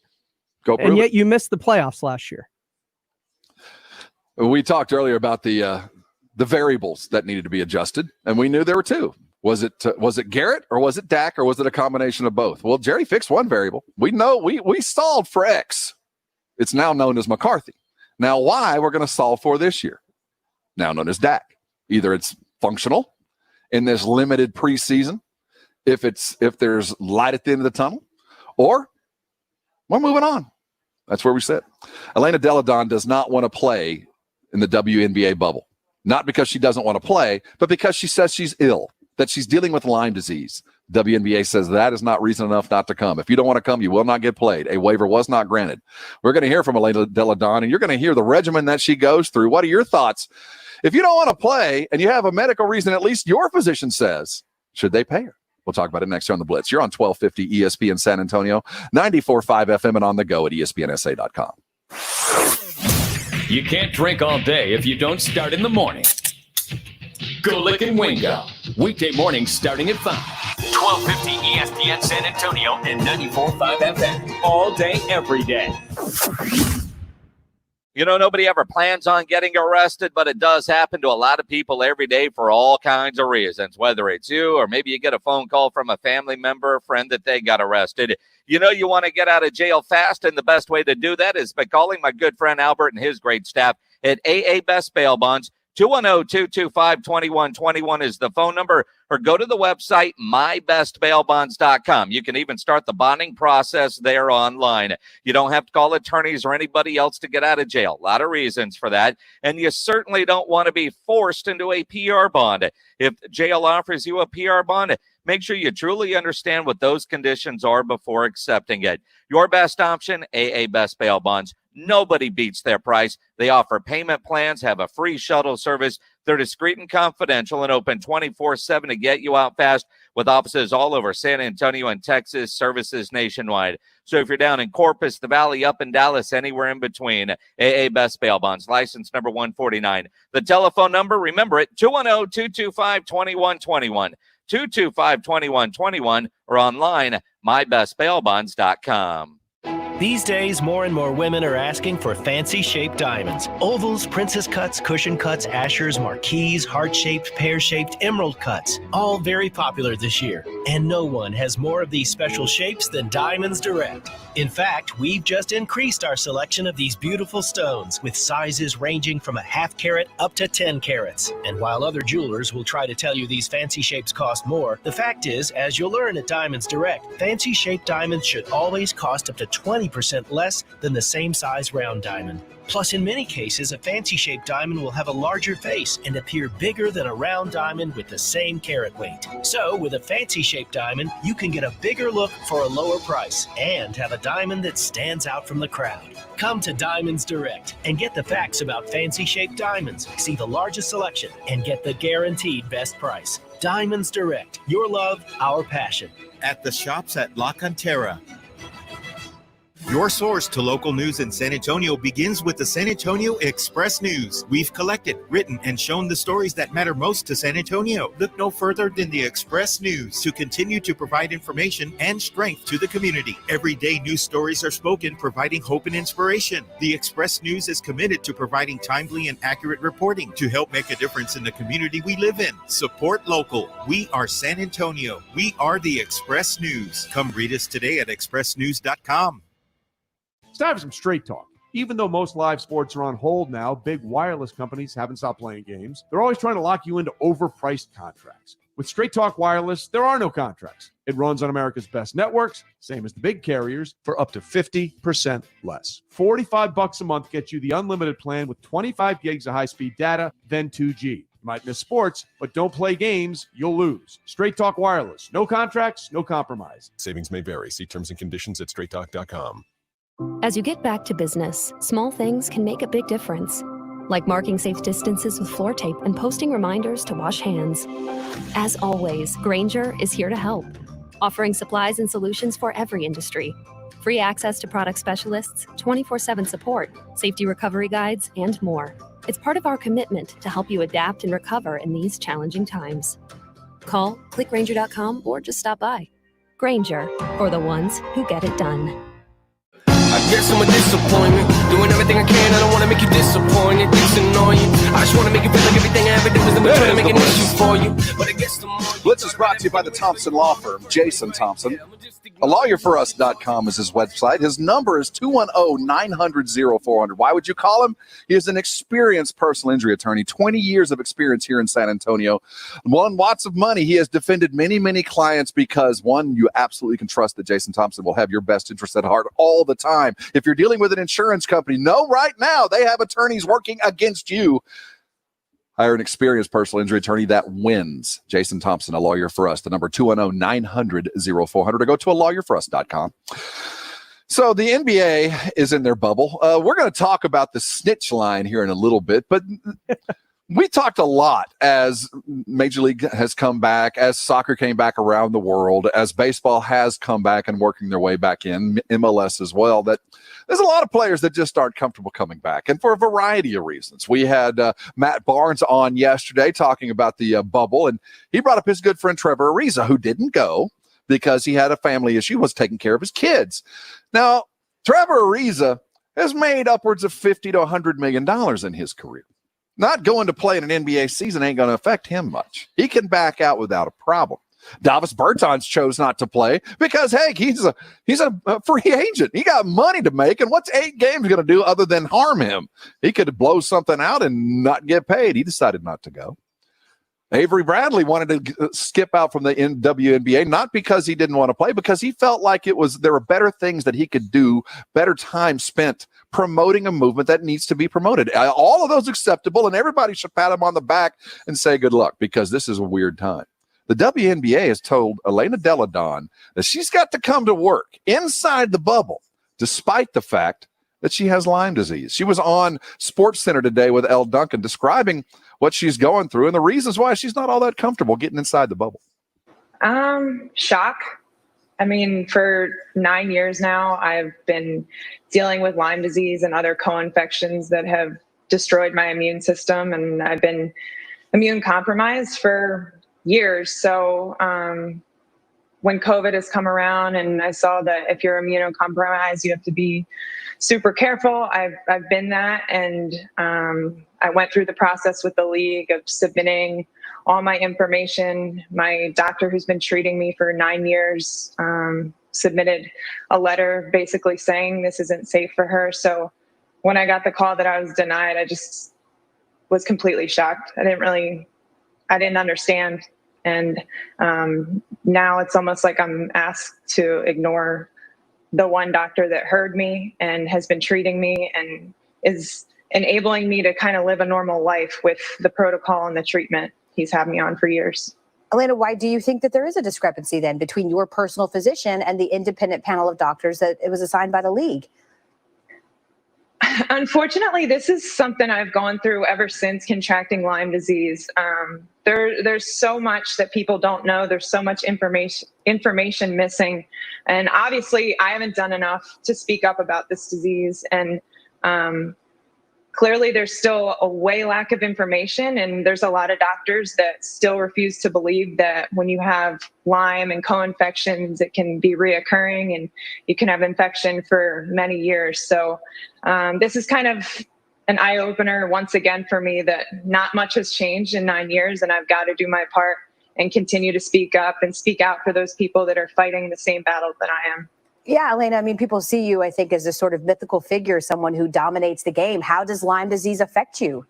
And yet you missed the playoffs last year. We talked earlier about the variables that needed to be adjusted, and we knew there were 2. Was it Garrett, or was it Dak, or was it a combination of both? Well, Jerry fixed one variable. We know we solved for X. It's now known as McCarthy. Now Y we're going to solve for this year, now known as Dak. Either it's functional in this limited preseason, if there's light at the end of the tunnel, or we're moving on. That's where we sit. Elena Deladon does not want to play in the WNBA bubble. Not because she doesn't want to play, but because she says she's ill, that she's dealing with Lyme disease. WNBA says that is not reason enough not to come. If you don't want to come, you will not get played. A waiver was not granted. We're going to hear from Elena Deladon, and you're going to hear the regimen that she goes through. What are your thoughts? If you don't want to play and you have a medical reason, at least your physician says, should they pay her? We'll talk about it next year on the Blitz. You're on 1250 ESPN San Antonio, 94.5 FM, and on the go at ESPNSA.com. You can't drink all day if you don't start in the morning. Go Lick and Wingo. Weekday mornings starting at 5. 1250 ESPN San Antonio and 94.5 FM. All day, every day. You know, nobody ever plans on getting arrested, but it does happen to a lot of people every day for all kinds of reasons, whether it's you or maybe you get a phone call from a family member, a friend that they got arrested. You know, you want to get out of jail fast, and the best way to do that is by calling my good friend Albert and his great staff at AA Best Bail Bonds. 210-225-2121 is the phone number, or go to the website, mybestbailbonds.com. You can even start the bonding process there online. You don't have to call attorneys or anybody else to get out of jail. A lot of reasons for that. And you certainly don't want to be forced into a PR bond. If jail offers you a PR bond, make sure you truly understand what those conditions are before accepting it. Your best option, AA Best Bail Bonds. Nobody beats their price. They offer payment plans, have a free shuttle service. They're discreet and confidential and open 24/7 to get you out fast, with offices all over San Antonio and Texas, services nationwide. So if you're down in Corpus, the Valley, up in Dallas, anywhere in between, AA Best Bail Bonds, license number 149. The telephone number, remember it, 210-225-2121. 225-2121, or online, mybestbailbonds.com. These days, more and more women are asking for fancy-shaped diamonds. Ovals, princess cuts, cushion cuts, ashers, marquise, heart-shaped, pear-shaped, emerald cuts. All very popular this year. And no one has more of these special shapes than Diamonds Direct. In fact, we've just increased our selection of these beautiful stones, with sizes ranging from a half carat up to 10 carats. And while other jewelers will try to tell you these fancy shapes cost more, the fact is, as you'll learn at Diamonds Direct, fancy-shaped diamonds should always cost up to 20% 20% less than the same size round diamond. Plus, in many cases, a fancy-shaped diamond will have a larger face and appear bigger than a round diamond with the same carat weight. So, with a fancy-shaped diamond, you can get a bigger look for a lower price and have a diamond that stands out from the crowd. Come to Diamonds Direct and get the facts about fancy-shaped diamonds, see the largest selection, and get the guaranteed best price. Diamonds Direct. Your love, our passion. At the shops at La Cantera. Your source to local news in San Antonio begins with the San Antonio Express News. We've collected, written, and shown the stories that matter most to San Antonio. Look no further than the Express News to continue to provide information and strength to the community. Everyday news stories are spoken, providing hope and inspiration. The Express News is committed to providing timely and accurate reporting to help make a difference in the community we live in. Support local. We are San Antonio. We are the Express News. Come read us today at expressnews.com. It's time for some straight talk. Even though most live sports are on hold now, big wireless companies haven't stopped playing games. They're always trying to lock you into overpriced contracts. With Straight Talk Wireless, there are no contracts. It runs on America's best networks, same as the big carriers, for up to 50% less. $45 a month gets you the unlimited plan with 25 gigs of high-speed data, then 2G. You might miss sports, but don't play games, you'll lose. Straight Talk Wireless. No contracts, no compromise. Savings may vary. See terms and conditions at straighttalk.com. As you get back to business, small things can make a big difference. Like marking safe distances with floor tape and posting reminders to wash hands. As always, Grainger is here to help, offering supplies and solutions for every industry. Free access to product specialists, 24/7 support, safety recovery guides, and more. It's part of our commitment to help you adapt and recover in these challenging times. Call, click Grainger.com, or just stop by. Grainger, for the ones who get it done. I guess I'm a disappointment. Doing everything I can, I don't want to make you disappointed. It's annoying. I just want to make you feel like everything I ever do is never trying to make an issue for you. But I guess the more Blitz is brought to you by the Thompson Law Firm. Jason Thompson. ALawyerForUs.com is his website. His number is 210-900-0400. Why would you call him? He is an experienced personal injury attorney, 20 years of experience here in San Antonio. Won lots of money. He has defended many, many clients because, one, you absolutely can trust that Jason Thompson will have your best interest at heart all the time. If you're dealing with an insurance company, know right now they have attorneys working against you. Hire an experienced personal injury attorney that wins. Jason Thompson, a lawyer for us. The number 210-900-0400, or go to ALawyerForUs.com. So the NBA is in their bubble. We're going to talk about the snitch line here in a little bit, but we talked a lot as Major League has come back, as soccer came back around the world, as baseball has come back and working their way back in, MLS as well, that there's a lot of players that just aren't comfortable coming back, and for a variety of reasons. We had Matt Barnes on yesterday talking about the bubble, and he brought up his good friend Trevor Ariza, who didn't go because he had a family issue, was taking care of his kids. Now, Trevor Ariza has made upwards of $50 to $100 million in his career. Not going to play in an NBA season ain't going to affect him much. He can back out without a problem. Davis Bertans chose not to play because, hey, he's a free agent. He got money to make, and what's 8 games going to do other than harm him? He could blow something out and not get paid. He decided not to go. Avery Bradley wanted to skip out from the WNBA, not because he didn't want to play, because he felt like there were better things that he could do, better time spent promoting a movement that needs to be promoted. All of those acceptable, and everybody should pat him on the back and say good luck, because this is a weird time. The WNBA has told Elena Delle Donne that she's got to come to work inside the bubble, despite the fact that she has Lyme disease. She was on SportsCenter today with Elle Duncan describing what she's going through and the reasons why she's not all that comfortable getting inside the bubble. Shock. I mean, for 9 years now, I've been dealing with Lyme disease and other co-infections that have destroyed my immune system, and I've been immune compromised for years. So when COVID has come around and I saw that if you're immunocompromised, you have to be super careful. I've been that, and I went through the process with the league of submitting all my information. My doctor, who's been treating me for 9 years, submitted a letter basically saying this isn't safe for her. So when I got the call that I was denied, I just was completely shocked. I didn't understand. And now it's almost like I'm asked to ignore the one doctor that heard me and has been treating me and is enabling me to kind of live a normal life with the protocol and the treatment he's had me on for years. Elena, why do you think that there is a discrepancy then between your personal physician and the independent panel of doctors that it was assigned by the league? Unfortunately, this is something I've gone through ever since contracting Lyme disease. There's so much that people don't know. There's so much information missing. And obviously, I haven't done enough to speak up about this disease. And clearly, there's still a way lack of information. And there's a lot of doctors that still refuse to believe that when you have Lyme and co-infections, it can be reoccurring and you can have infection for many years. So this is kind of an eye-opener once again for me that not much has changed in 9 years, and I've got to do my part and continue to speak up and speak out for those people that are fighting the same battle that I am. Yeah, Elena, I mean, people see you, I think, as a sort of mythical figure, someone who dominates the game. How does Lyme disease affect you?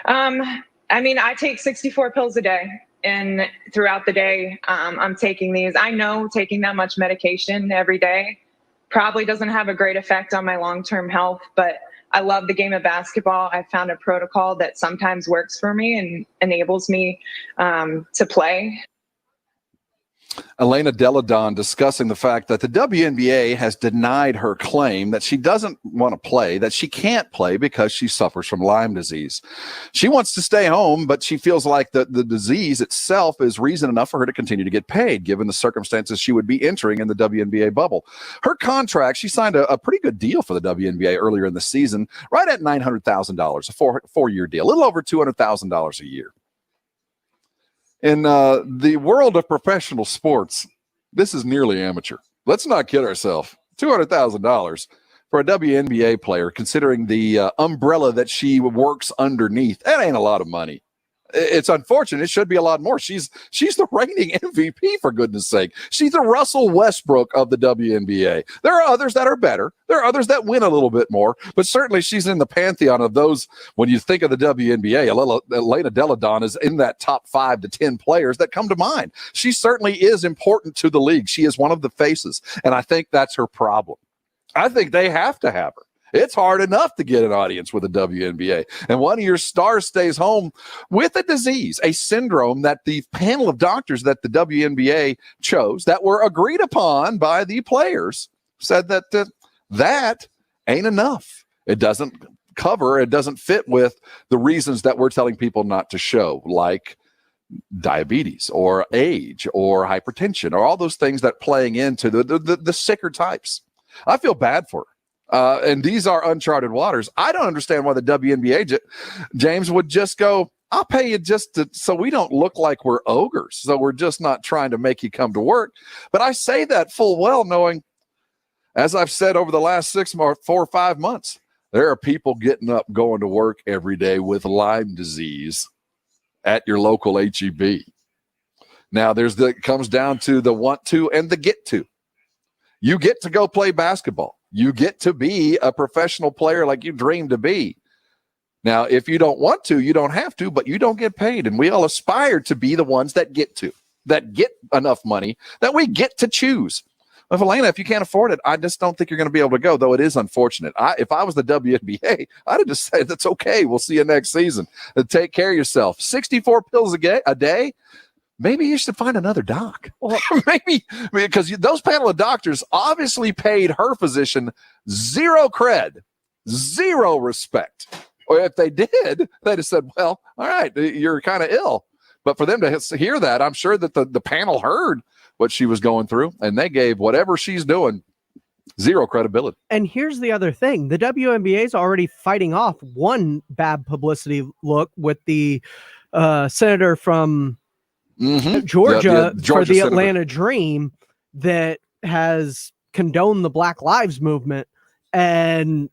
I mean, I take 64 pills a day, and throughout the day, I'm taking these. I know taking that much medication every day probably doesn't have a great effect on my long-term health, but I love the game of basketball. I found a protocol that sometimes works for me and enables me to play. Elena Delle Donne discussing the fact that the WNBA has denied her claim that she doesn't want to play, that she can't play because she suffers from Lyme disease. She wants to stay home, but she feels like the disease itself is reason enough for her to continue to get paid, given the circumstances she would be entering in the WNBA bubble. Her contract, she signed a pretty good deal for the WNBA earlier in the season, right at $900,000, a four-year deal, a little over $200,000 a year. In the world of professional sports, this is nearly amateur. Let's not kid ourselves. $200,000 for a WNBA player, considering the umbrella that she works underneath, that ain't a lot of money. It's unfortunate. It should be a lot more. She's the reigning MVP, for goodness sake. She's the Russell Westbrook of the WNBA. There are others that are better. There are others that win a little bit more, but certainly she's in the pantheon of those. When you think of the WNBA, Elena Delle Donne is in that top 5 to 10 players that come to mind. She certainly is important to the league. She is one of the faces, and I think that's her problem. I think they have to have her. It's hard enough to get an audience with the WNBA. And one of your stars stays home with a disease, a syndrome that the panel of doctors that the WNBA chose, that were agreed upon by the players, said that that ain't enough. It doesn't cover, it doesn't fit with the reasons that we're telling people not to show, like diabetes or age or hypertension or all those things that playing into the sicker types. I feel bad for her. And these are uncharted waters. I don't understand why the WNBA, James, would just go, I'll pay you so we don't look like we're ogres. So we're just not trying to make you come to work. But I say that full well knowing, as I've said over the last 4 or 5 months, there are people getting up, going to work every day with Lyme disease at your local HEB. Now, it comes down to the want to and the get to. You get to go play basketball. You get to be a professional player like you dream to be. Now, if you don't want to, you don't have to, but you don't get paid. And we all aspire to be the ones that get enough money that we get to choose. If Elena, if you can't afford it, I just don't think you're going to be able to go, though it is unfortunate. If I was the WNBA, I'd have just said, that's okay. We'll see you next season. Take care of yourself. 64 pills a day. Maybe you should find another doc. Well, maybe because those panel of doctors obviously paid her physician zero cred, zero respect. Or if they did, they'd have said, well, all right, you're kind of ill. But for them to hear that, I'm sure that the panel heard what she was going through, and they gave whatever she's doing zero credibility. And here's the other thing. The WNBA is already fighting off one bad publicity look with the senator from Georgia for the Senator. Atlanta Dream that has condoned the Black Lives Movement. And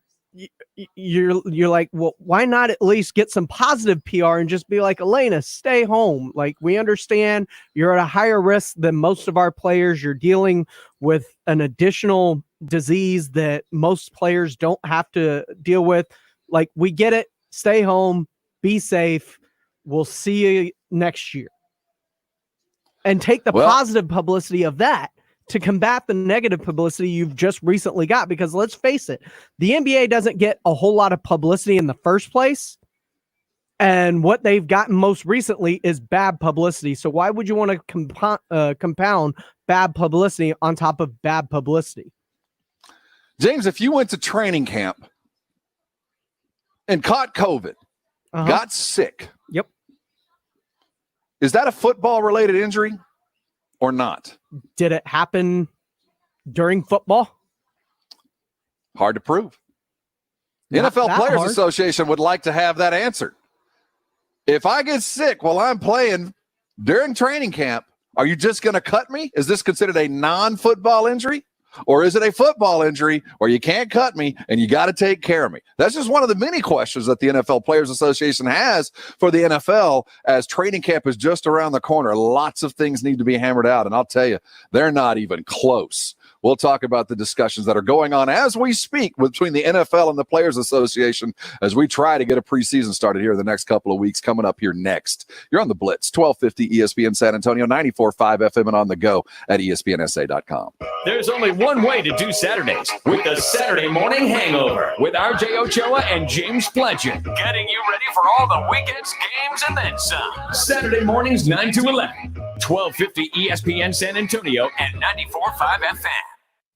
you're like, well, why not at least get some positive PR and just be like, Elena, stay home. Like, we understand you're at a higher risk than most of our players. You're dealing with an additional disease that most players don't have to deal with. Like, we get it. Stay home. Be safe. We'll see you next year. And take the positive publicity of that to combat the negative publicity you've just recently got. Because let's face it, the NBA doesn't get a whole lot of publicity in the first place. And what they've gotten most recently is bad publicity. So why would you want to compound bad publicity on top of bad publicity? James, if you went to training camp and caught COVID, got sick. Yep. Is that a football-related injury or not? Did it happen during football? Hard to prove. The NFL Players Association would like to have that answered. If I get sick while I'm playing during training camp, are you just going to cut me? Is this considered a non-football injury? Or is it a football injury where you can't cut me and you got to take care of me? That's just one of the many questions that the NFL Players Association has for the NFL as training camp is just around the corner. Lots of things need to be hammered out, and I'll tell you, they're not even close. We'll talk about the discussions that are going on as we speak between the NFL and the Players Association as we try to get a preseason started here in the next couple of weeks. Coming up here next, you're on the Blitz, 1250 ESPN San Antonio, 94.5 FM and on the go at ESPNSA.com. There's only one way to do Saturdays with the Saturday Morning Hangover with RJ Ochoa and James Pledger. Getting you ready for all the weekend's games and then some. Saturday mornings 9 to 11, 1250 ESPN San Antonio and 94.5 FM.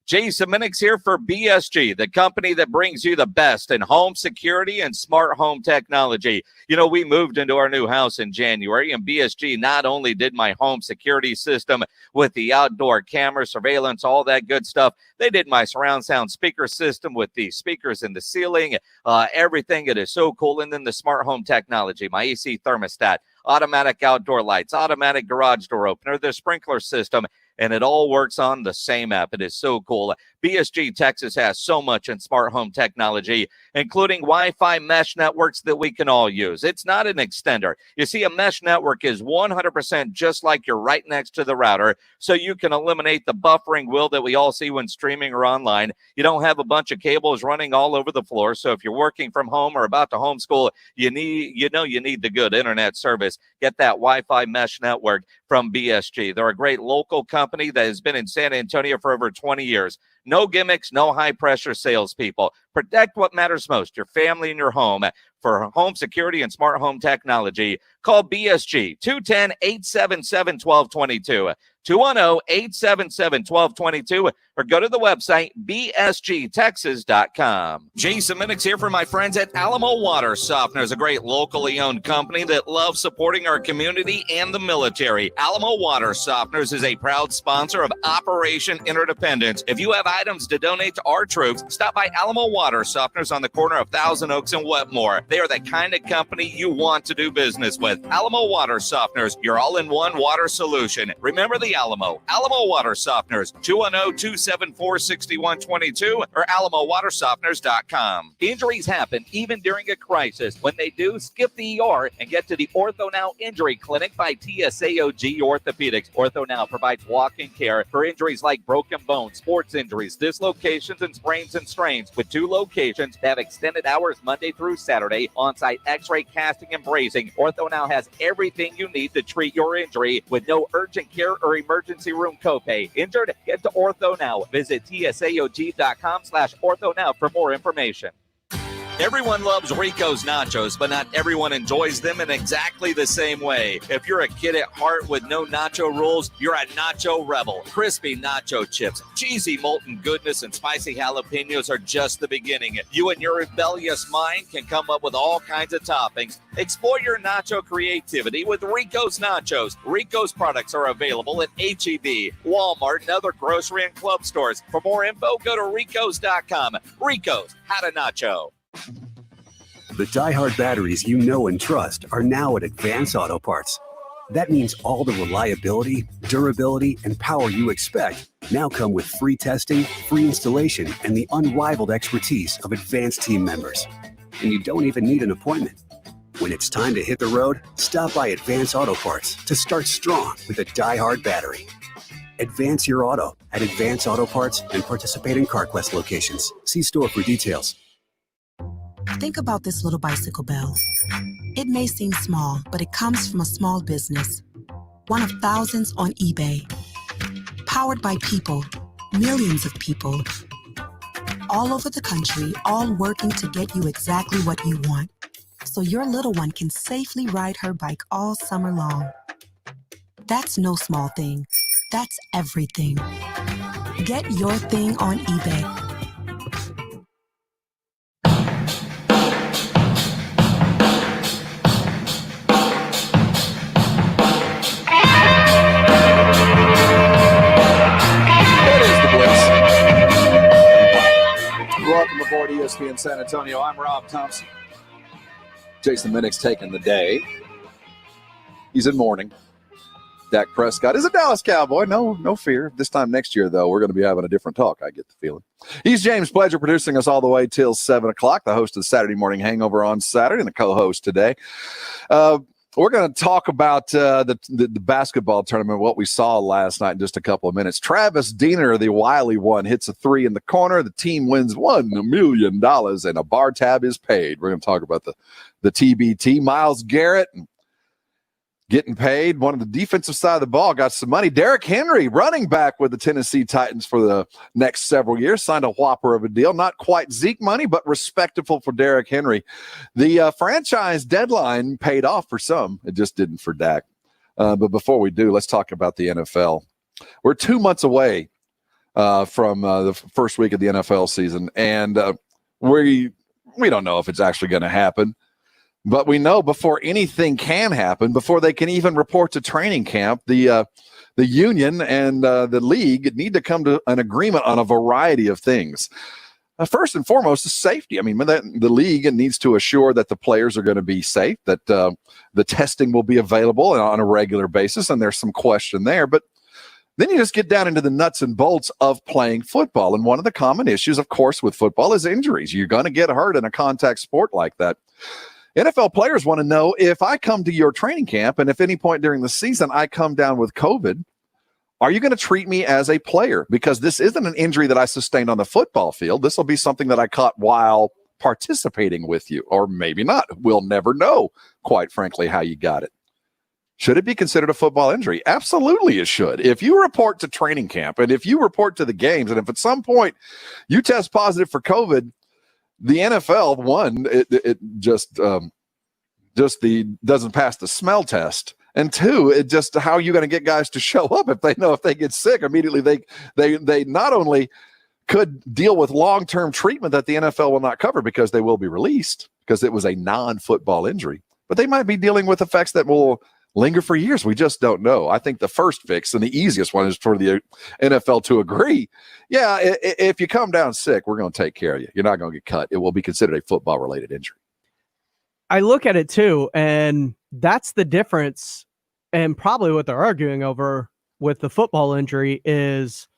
Jason Minix here for BSG, the company that brings you the best in home security and smart home technology. You know, we moved into our new house in January, and BSG not only did my home security system with the outdoor camera surveillance, all that good stuff, they did my surround sound speaker system with the speakers in the ceiling, everything. It is so cool. And then the smart home technology, my AC thermostat, automatic outdoor lights, automatic garage door opener, the sprinkler system, and it all works on the same app. It is so cool. BSG Texas has so much in smart home technology, including Wi-Fi mesh networks that we can all use. It's not an extender. You see, a mesh network is 100% just like you're right next to the router, so you can eliminate the buffering wheel that we all see when streaming or online. You don't have a bunch of cables running all over the floor, so if you're working from home or about to homeschool, you need the good internet service. Get that Wi-Fi mesh network from BSG. They're a great local company that has been in San Antonio for over 20 years. No gimmicks, no high-pressure salespeople. Protect what matters most, your family and your home. For home security and smart home technology, call BSG, 210-877-1222. 210-877-1222, or go to the website bsgtexas.com. Jason Minix here for my friends at Alamo Water Softeners, a great locally owned company that loves supporting our community and the military. Alamo Water Softeners is a proud sponsor of Operation Interdependence. If you have items to donate to our troops, stop by Alamo Water Softeners on the corner of Thousand Oaks and Wetmore. They are the kind of company you want to do business with. Alamo Water Softeners, your all-in-one water solution. Remember the Alamo Water Softeners, 210-274-6122 or alamowatersofteners.com. Injuries happen even during a crisis. When they do, skip the ER and get to the Ortho Now Injury Clinic by TSAOG Orthopedics. Ortho Now provides walk-in care for injuries like broken bones, sports injuries, dislocations, and sprains and strains. With 2 locations, they have extended hours Monday through Saturday, on-site x-ray, casting, and bracing. Ortho Now has everything you need to treat your injury with no urgent care or emergency room copay. Injured? Get to Ortho Now. Visit tsaog.com/Ortho Now for more information. Everyone loves Rico's nachos, but not everyone enjoys them in exactly the same way. If you're a kid at heart with no nacho rules, you're a nacho rebel. Crispy nacho chips, cheesy molten goodness, and spicy jalapenos are just the beginning. You and your rebellious mind can come up with all kinds of toppings. Explore your nacho creativity with Rico's Nachos. Rico's products are available at H-E-B, Walmart, and other grocery and club stores. For more info, go to ricos.com. Rico's, how to nacho. The die-hard batteries you know and trust are now at Advance Auto Parts. That means all the reliability, durability, and power you expect now come with free testing, free installation, and the unrivaled expertise of advanced team members. And you don't even need an appointment. When it's time to hit the road, stop by Advance Auto Parts to start strong with a die-hard battery. Advance your auto at Advance Auto Parts and participating CarQuest locations. See store for details. Think about this little bicycle bell. It may seem small, but it comes from a small business, one of thousands on eBay. Powered by people, millions of people, all over the country, all working to get you exactly what you want, so your little one can safely ride her bike all summer long. That's no small thing. That's everything. Get your thing on eBay. Welcome aboard ESPN San Antonio. I'm Rob Thompson. Jason Minnick's taking the day. He's in mourning. Dak Prescott is a Dallas Cowboy. No fear. This time next year, though, we're going to be having a different talk, I get the feeling. He's James Pledger, producing us all the way till 7 o'clock, the host of the Saturday Morning Hangover on Saturday, and the co-host today. We're going to talk about the basketball tournament, what we saw last night in just a couple of minutes. Travis Diener, the wily one, hits a three in the corner. The team wins $1 million, and a bar tab is paid. We're going to talk about the TBT. Myles Garrett getting paid. One of the defensive side of the ball got some money. Derrick Henry, running back with the Tennessee Titans for the next several years, signed a whopper of a deal. Not quite Zeke money, but respectable for Derrick Henry. The franchise deadline paid off for some. It just didn't for Dak. But before we do, let's talk about the NFL. We're 2 months away from the first week of the NFL season, and we don't know if it's actually going to happen. But we know before anything can happen, before they can even report to training camp, the union and the league need to come to an agreement on a variety of things. First and foremost is safety. I mean, the league needs to assure that the players are going to be safe, that the testing will be available on a regular basis, and there's some question there. But then you just get down into the nuts and bolts of playing football. And one of the common issues, of course, with football is injuries. You're going to get hurt in a contact sport like that. NFL players want to know, if I come to your training camp and if any point during the season I come down with COVID, are you going to treat me as a player? Because this isn't an injury that I sustained on the football field. This will be something that I caught while participating with you, or maybe not. We'll never know, quite frankly, how you got it. Should it be considered a football injury? Absolutely it should. If you report to training camp and if you report to the games, and if at some point you test positive for COVID, the NFL, one, it just doesn't pass the smell test, and two, it just how are you going to get guys to show up if they know if they get sick immediately? They not only could deal with long-term treatment that the NFL will not cover because they will be released because it was a non-football injury, but they might be dealing with effects that will linger for years. We just don't know. I think the first fix and the easiest one is for the NFL to agree. Yeah, if you come down sick, we're going to take care of you. You're not going to get cut. It will be considered a football-related injury. I look at it too, and that's the difference. And probably what they're arguing over with the football injury is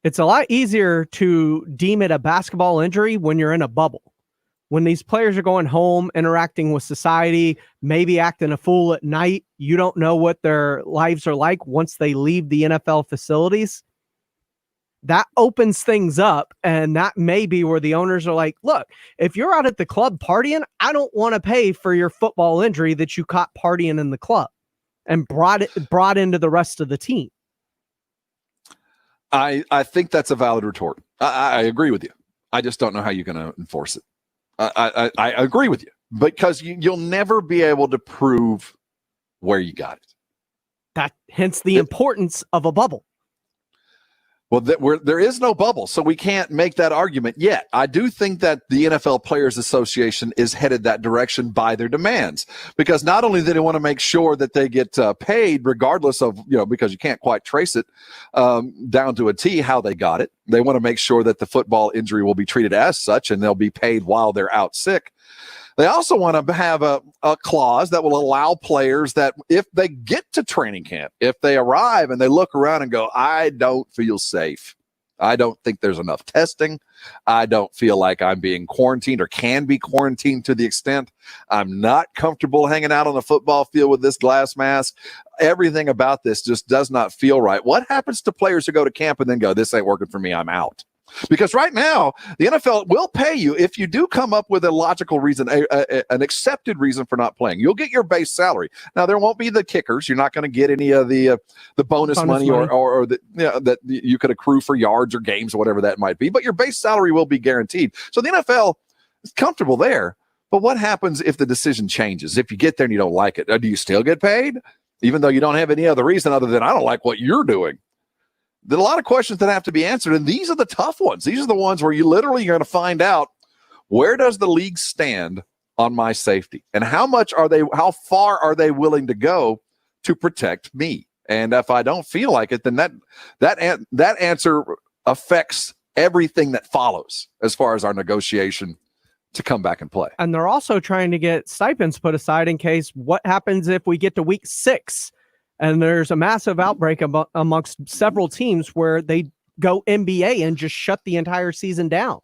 it's a lot easier to deem it a basketball injury when you're in a bubble. When these players are going home, interacting with society, maybe acting a fool at night, you don't know what their lives are like once they leave the NFL facilities. That opens things up, and that may be where the owners are like, look, if you're out at the club partying, I don't want to pay for your football injury that you caught partying in the club and brought into the rest of the team. I think that's a valid retort. I agree with you. I just don't know how you're going to enforce it. I agree with you because you'll never be able to prove where you got it. Hence the importance of a bubble. Well, there is no bubble, so we can't make that argument yet. I do think that the NFL Players Association is headed that direction by their demands, because not only do they want to make sure that they get paid regardless of, because you can't quite trace it down to a T how they got it. They want to make sure that the football injury will be treated as such and they'll be paid while they're out sick. They also want to have a clause that will allow players that if they get to training camp, if they arrive and they look around and go, I don't feel safe. I don't think there's enough testing. I don't feel like I'm being quarantined or can be quarantined to the extent. I'm not comfortable hanging out on the football field with this glass mask. Everything about this just does not feel right. What happens to players who go to camp and then go, this ain't working for me, I'm out? Because right now, the NFL will pay you if you do come up with a logical reason, an accepted reason for not playing. You'll get your base salary. Now, there won't be the kickers. You're not going to get any of the bonus money or that you could accrue for yards or games or whatever that might be. But your base salary will be guaranteed. So the NFL is comfortable there. But what happens if the decision changes? If you get there and you don't like it, do you still get paid? Even though you don't have any other reason other than I don't like what you're doing. There's a lot of questions that have to be answered, and these are the tough ones. These are the ones where you literally are going to find out, where does the league stand on my safety, and how far are they willing to go to protect me? And if I don't feel like it, then that answer affects everything that follows as far as our negotiation to come back and play. And they're also trying to get stipends put aside in case what happens if we get to week 6 and there's a massive outbreak amongst several teams where they go NBA and just shut the entire season down.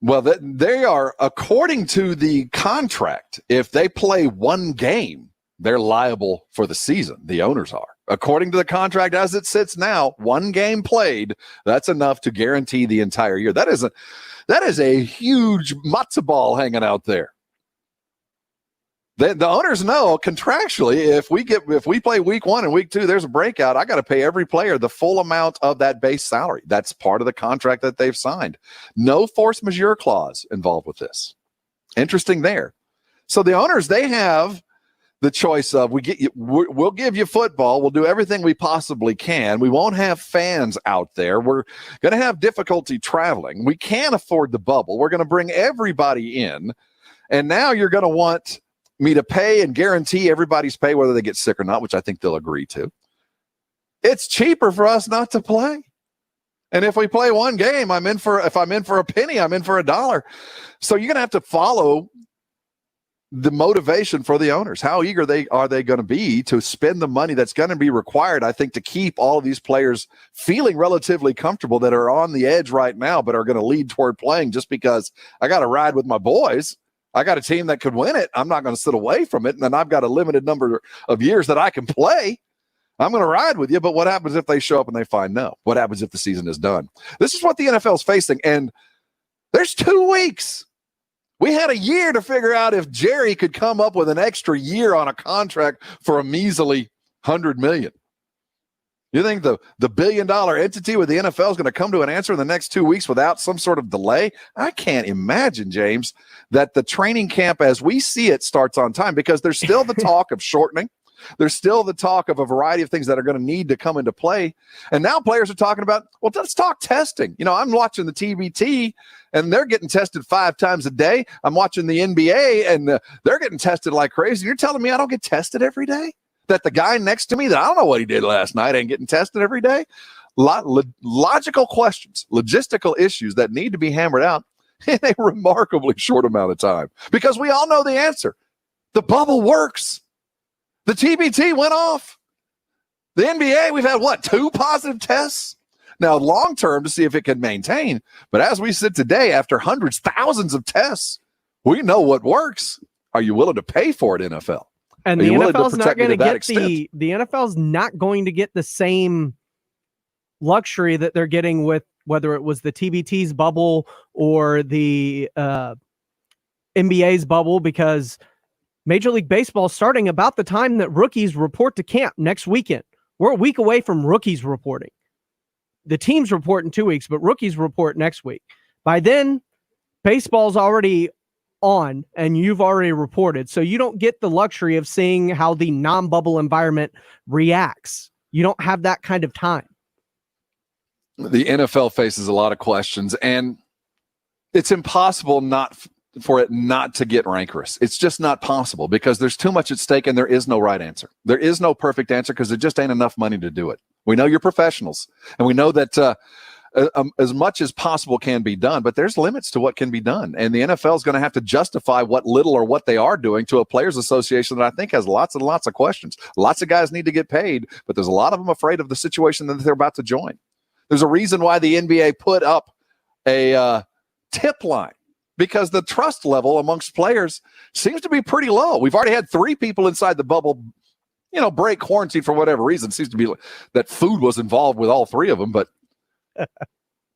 Well, they are, according to the contract, if they play one game, they're liable for the season. The owners are. According to the contract as it sits now, one game played, that's enough to guarantee the entire year. That is a huge matzo ball hanging out there. The owners know contractually if we play week 1 and week 2, there's a breakout, I got to pay every player the full amount of that base salary. That's part of the contract that they've signed. No force majeure clause involved with this. Interesting there. So the owners, they have the choice of we'll give you football. We'll do everything we possibly can. We won't have fans out there. We're going to have difficulty traveling. We can't afford the bubble. We're going to bring everybody in. And now you're going to want me to pay and guarantee everybody's pay, whether they get sick or not, which I think they'll agree to. It's cheaper for us not to play. And if we play one game, if I'm in for a penny, I'm in for $1. So you're going to have to follow the motivation for the owners. How eager are they going to be to spend the money that's going to be required, I think, to keep all of these players feeling relatively comfortable that are on the edge right now, but are going to lead toward playing just because I got to ride with my boys. I got a team that could win it. I'm not going to sit away from it. And then I've got a limited number of years that I can play. I'm going to ride with you. But what happens if they show up and they find no? What happens if the season is done? This is what the NFL is facing. And there's 2 weeks. We had a year to figure out if Jerry could come up with an extra year on a contract for a measly $100 million. You think the $1 billion entity with the NFL is going to come to an answer in the next 2 weeks without some sort of delay? I can't imagine, James, that the training camp as we see it starts on time, because there's still the talk of shortening. There's still the talk of a variety of things that are going to need to come into play. And now players are talking about, well, let's talk testing. You know, I'm watching the TBT and they're getting tested 5 times a day. I'm watching the NBA and they're getting tested like crazy. You're telling me I don't get tested every day? That the guy next to me that I don't know what he did last night ain't getting tested every day? Logical questions, logistical issues that need to be hammered out in a remarkably short amount of time, because we all know the answer. The bubble works. The TBT went off. The NBA, we've had, 2 positive tests? Now, long-term to see if it can maintain. But as we sit today, after hundreds, thousands of tests, we know what works. Are you willing to pay for it, NFL? And the NFL's not going to get the NFL's not going to get the same luxury that they're getting with whether it was the TBT's bubble or the NBA's bubble, because Major League Baseball is starting about the time that rookies report to camp next weekend. We're a week away from rookies reporting. The teams report in 2 weeks, but rookies report next week. By then, baseball's already on and you've already reported. So you don't get the luxury of seeing how the non-bubble environment reacts. You don't have that kind of time. The NFL faces a lot of questions, and it's impossible for it not to get rancorous. It's just not possible, because there's too much at stake and there is no right answer. There is no perfect answer because there just ain't enough money to do it. We know you're professionals, and we know that as much as possible can be done, but there's limits to what can be done. And the NFL is going to have to justify what little or what they are doing to a players association that I think has lots and lots of questions. Lots of guys need to get paid, but there's a lot of them afraid of the situation that they're about to join. There's a reason why the NBA put up a tip line, because the trust level amongst players seems to be pretty low. We've already had 3 people inside the bubble, break quarantine for whatever reason. It seems to be that food was involved with all 3 of them, but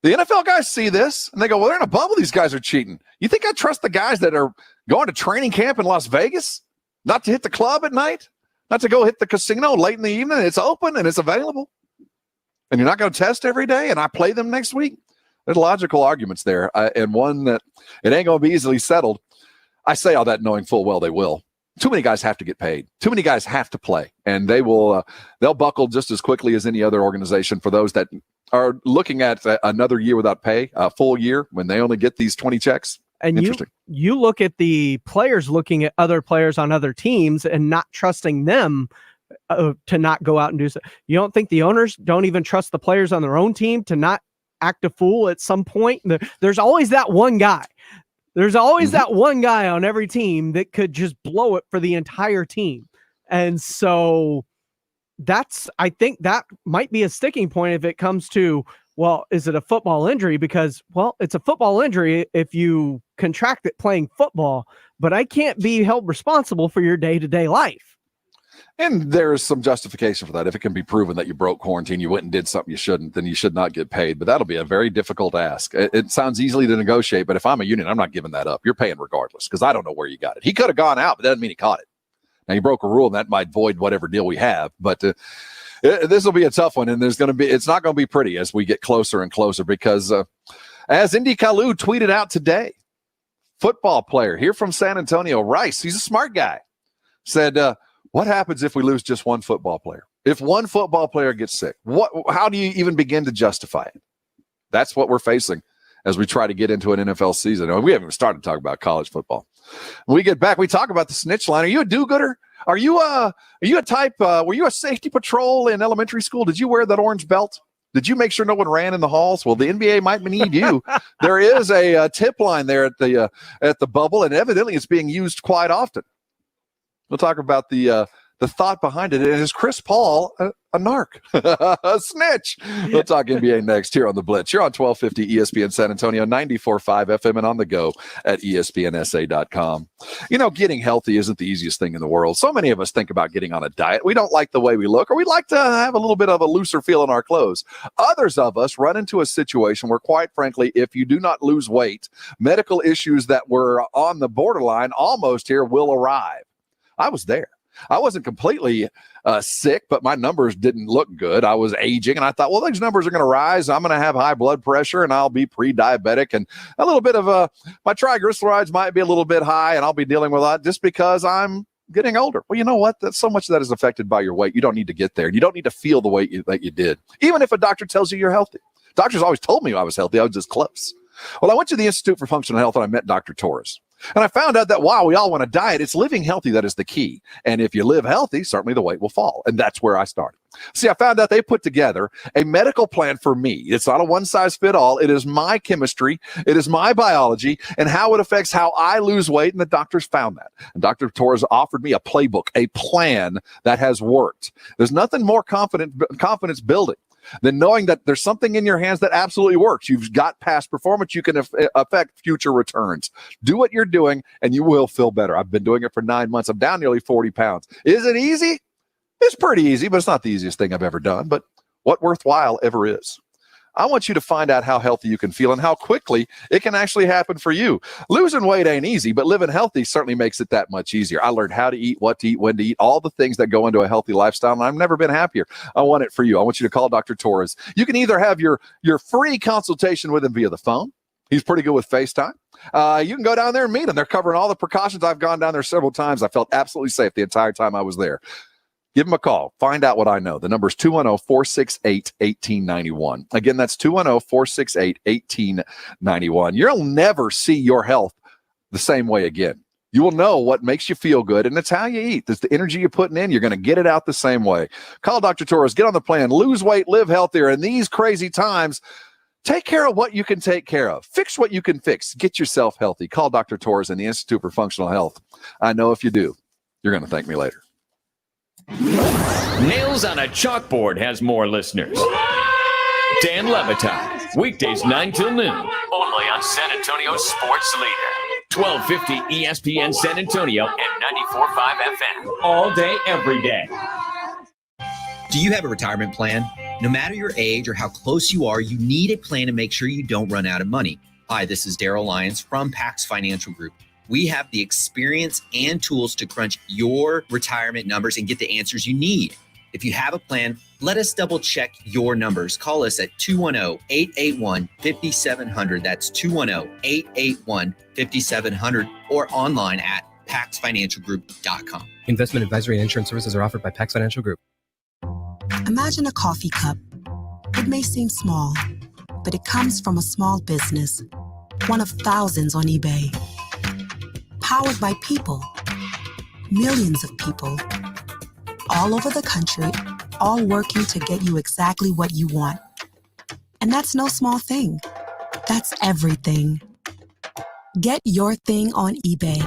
The NFL guys see this, and they go, well, they're in a bubble. These guys are cheating. You think I trust the guys that are going to training camp in Las Vegas? Not to hit the club at night? Not to go hit the casino late in the evening? It's open and it's available. And you're not going to test every day, and I play them next week? There's logical arguments there, and one that it ain't going to be easily settled. I say all that knowing full well they will. Too many guys have to get paid. Too many guys have to play, and they'll buckle just as quickly as any other organization for those that are looking at another year without pay, a full year when they only get these 20 checks. And you look at the players looking at other players on other teams and not trusting them to not go out and do so. You don't think the owners don't even trust the players on their own team to not act a fool at some point? There's always that one guy. There's always that one guy on every team that could just blow it for the entire team. And so I think that might be a sticking point if it comes to, well, is it a football injury? Because, well, it's a football injury if you contract it playing football, but I can't be held responsible for your day-to-day life. And there's some justification for that. If it can be proven that you broke quarantine, you went and did something you shouldn't, then you should not get paid. But that'll be a very difficult ask. It sounds easily to negotiate, but if I'm a union, I'm not giving that up. You're paying regardless because I don't know where you got it. He could have gone out, but that doesn't mean he caught it. Now, you broke a rule, and that might void whatever deal we have. But this will be a tough one, and it's not going to be pretty as we get closer and closer because as Indy Kalu tweeted out today, football player here from San Antonio, Rice, he's a smart guy, said, what happens if we lose just one football player? If one football player gets sick, how do you even begin to justify it? That's what we're facing as we try to get into an NFL season. We haven't even started talking about college football. When we get back, we talk about the snitch line. Are you a do-gooder? Are you a type, were you a safety patrol in elementary school? Did you wear that orange belt? Did you make sure no one ran in the halls? Well, the NBA might need you. There is a tip line there at the bubble, and evidently it's being used quite often. We'll talk about the thought behind it. And is Chris Paul a narc? A snitch? We'll talk NBA next here on The Blitz. You're on 1250 ESPN San Antonio, 94.5 FM, and on the go at ESPNSA.com. Getting healthy isn't the easiest thing in the world. So many of us think about getting on a diet. We don't like the way we look, or we like to have a little bit of a looser feel in our clothes. Others of us run into a situation where, quite frankly, if you do not lose weight, medical issues that were on the borderline almost here will arrive. I was there. I wasn't completely sick, but my numbers didn't look good. I was aging, and I thought, well, these numbers are going to rise. I'm going to have high blood pressure, and I'll be pre-diabetic, and a little bit of my triglycerides might be a little bit high, and I'll be dealing with that just because I'm getting older. Well, you know what? That's so much of that is affected by your weight. You don't need to get there. You don't need to feel the way that you did, even if a doctor tells you you're healthy. Doctors always told me I was healthy. I was just close. Well, I went to the Institute for Functional Health, and I met Dr. Torres. And I found out that while we all want to diet, it's living healthy that is the key. And if you live healthy, certainly the weight will fall. And that's where I started. See, I found out they put together a medical plan for me. It's not a one-size-fit-all. It is my chemistry. It is my biology and how it affects how I lose weight. And the doctors found that. And Dr. Torres offered me a playbook, a plan that has worked. There's nothing more confidence building than knowing that there's something in your hands that absolutely works. You've got past performance. You can affect future returns. Do what you're doing, and you will feel better. I've been doing it for 9 months. I'm down nearly 40 pounds. Is it easy? It's pretty easy, but it's not the easiest thing I've ever done. But what worthwhile ever is. I want you to find out how healthy you can feel and how quickly it can actually happen for you. Losing weight ain't easy, but living healthy certainly makes it that much easier. I learned how to eat, what to eat, when to eat, all the things that go into a healthy lifestyle, and I've never been happier. I want it for you. I want you to call Dr. Torres. You can either have your free consultation with him via the phone. He's pretty good with FaceTime. You can go down there and meet him. They're covering all the precautions. I've gone down there several times. I felt absolutely safe the entire time I was there. Give him a call. Find out what I know. The number is 210-468-1891. Again, that's 210-468-1891. You'll never see your health the same way again. You will know what makes you feel good, and it's how you eat. It's the energy you're putting in. You're going to get it out the same way. Call Dr. Torres. Get on the plan. Lose weight. Live healthier. In these crazy times, take care of what you can take care of. Fix what you can fix. Get yourself healthy. Call Dr. Torres and the Institute for Functional Health. I know if you do, you're going to thank me later. Nails on a Chalkboard has more listeners. Dan Levitine, weekdays 9 till noon, only on San Antonio Sports Leader. 1250 ESPN San Antonio and 94.5 FM. All day, every day. Do you have a retirement plan? No matter your age or how close you are, you need a plan to make sure you don't run out of money. Hi, this is Daryl Lyons from Pax Financial Group. We have the experience and tools to crunch your retirement numbers and get the answers you need. If you have a plan, let us double check your numbers. Call us at 210-881-5700. That's 210-881-5700 or online at paxfinancialgroup.com. Investment advisory and insurance services are offered by Pax Financial Group. Imagine a coffee cup. It may seem small, but it comes from a small business, one of thousands on eBay. Powered by people, millions of people, all over the country, all working to get you exactly what you want. And that's no small thing. That's everything. Get your thing on eBay.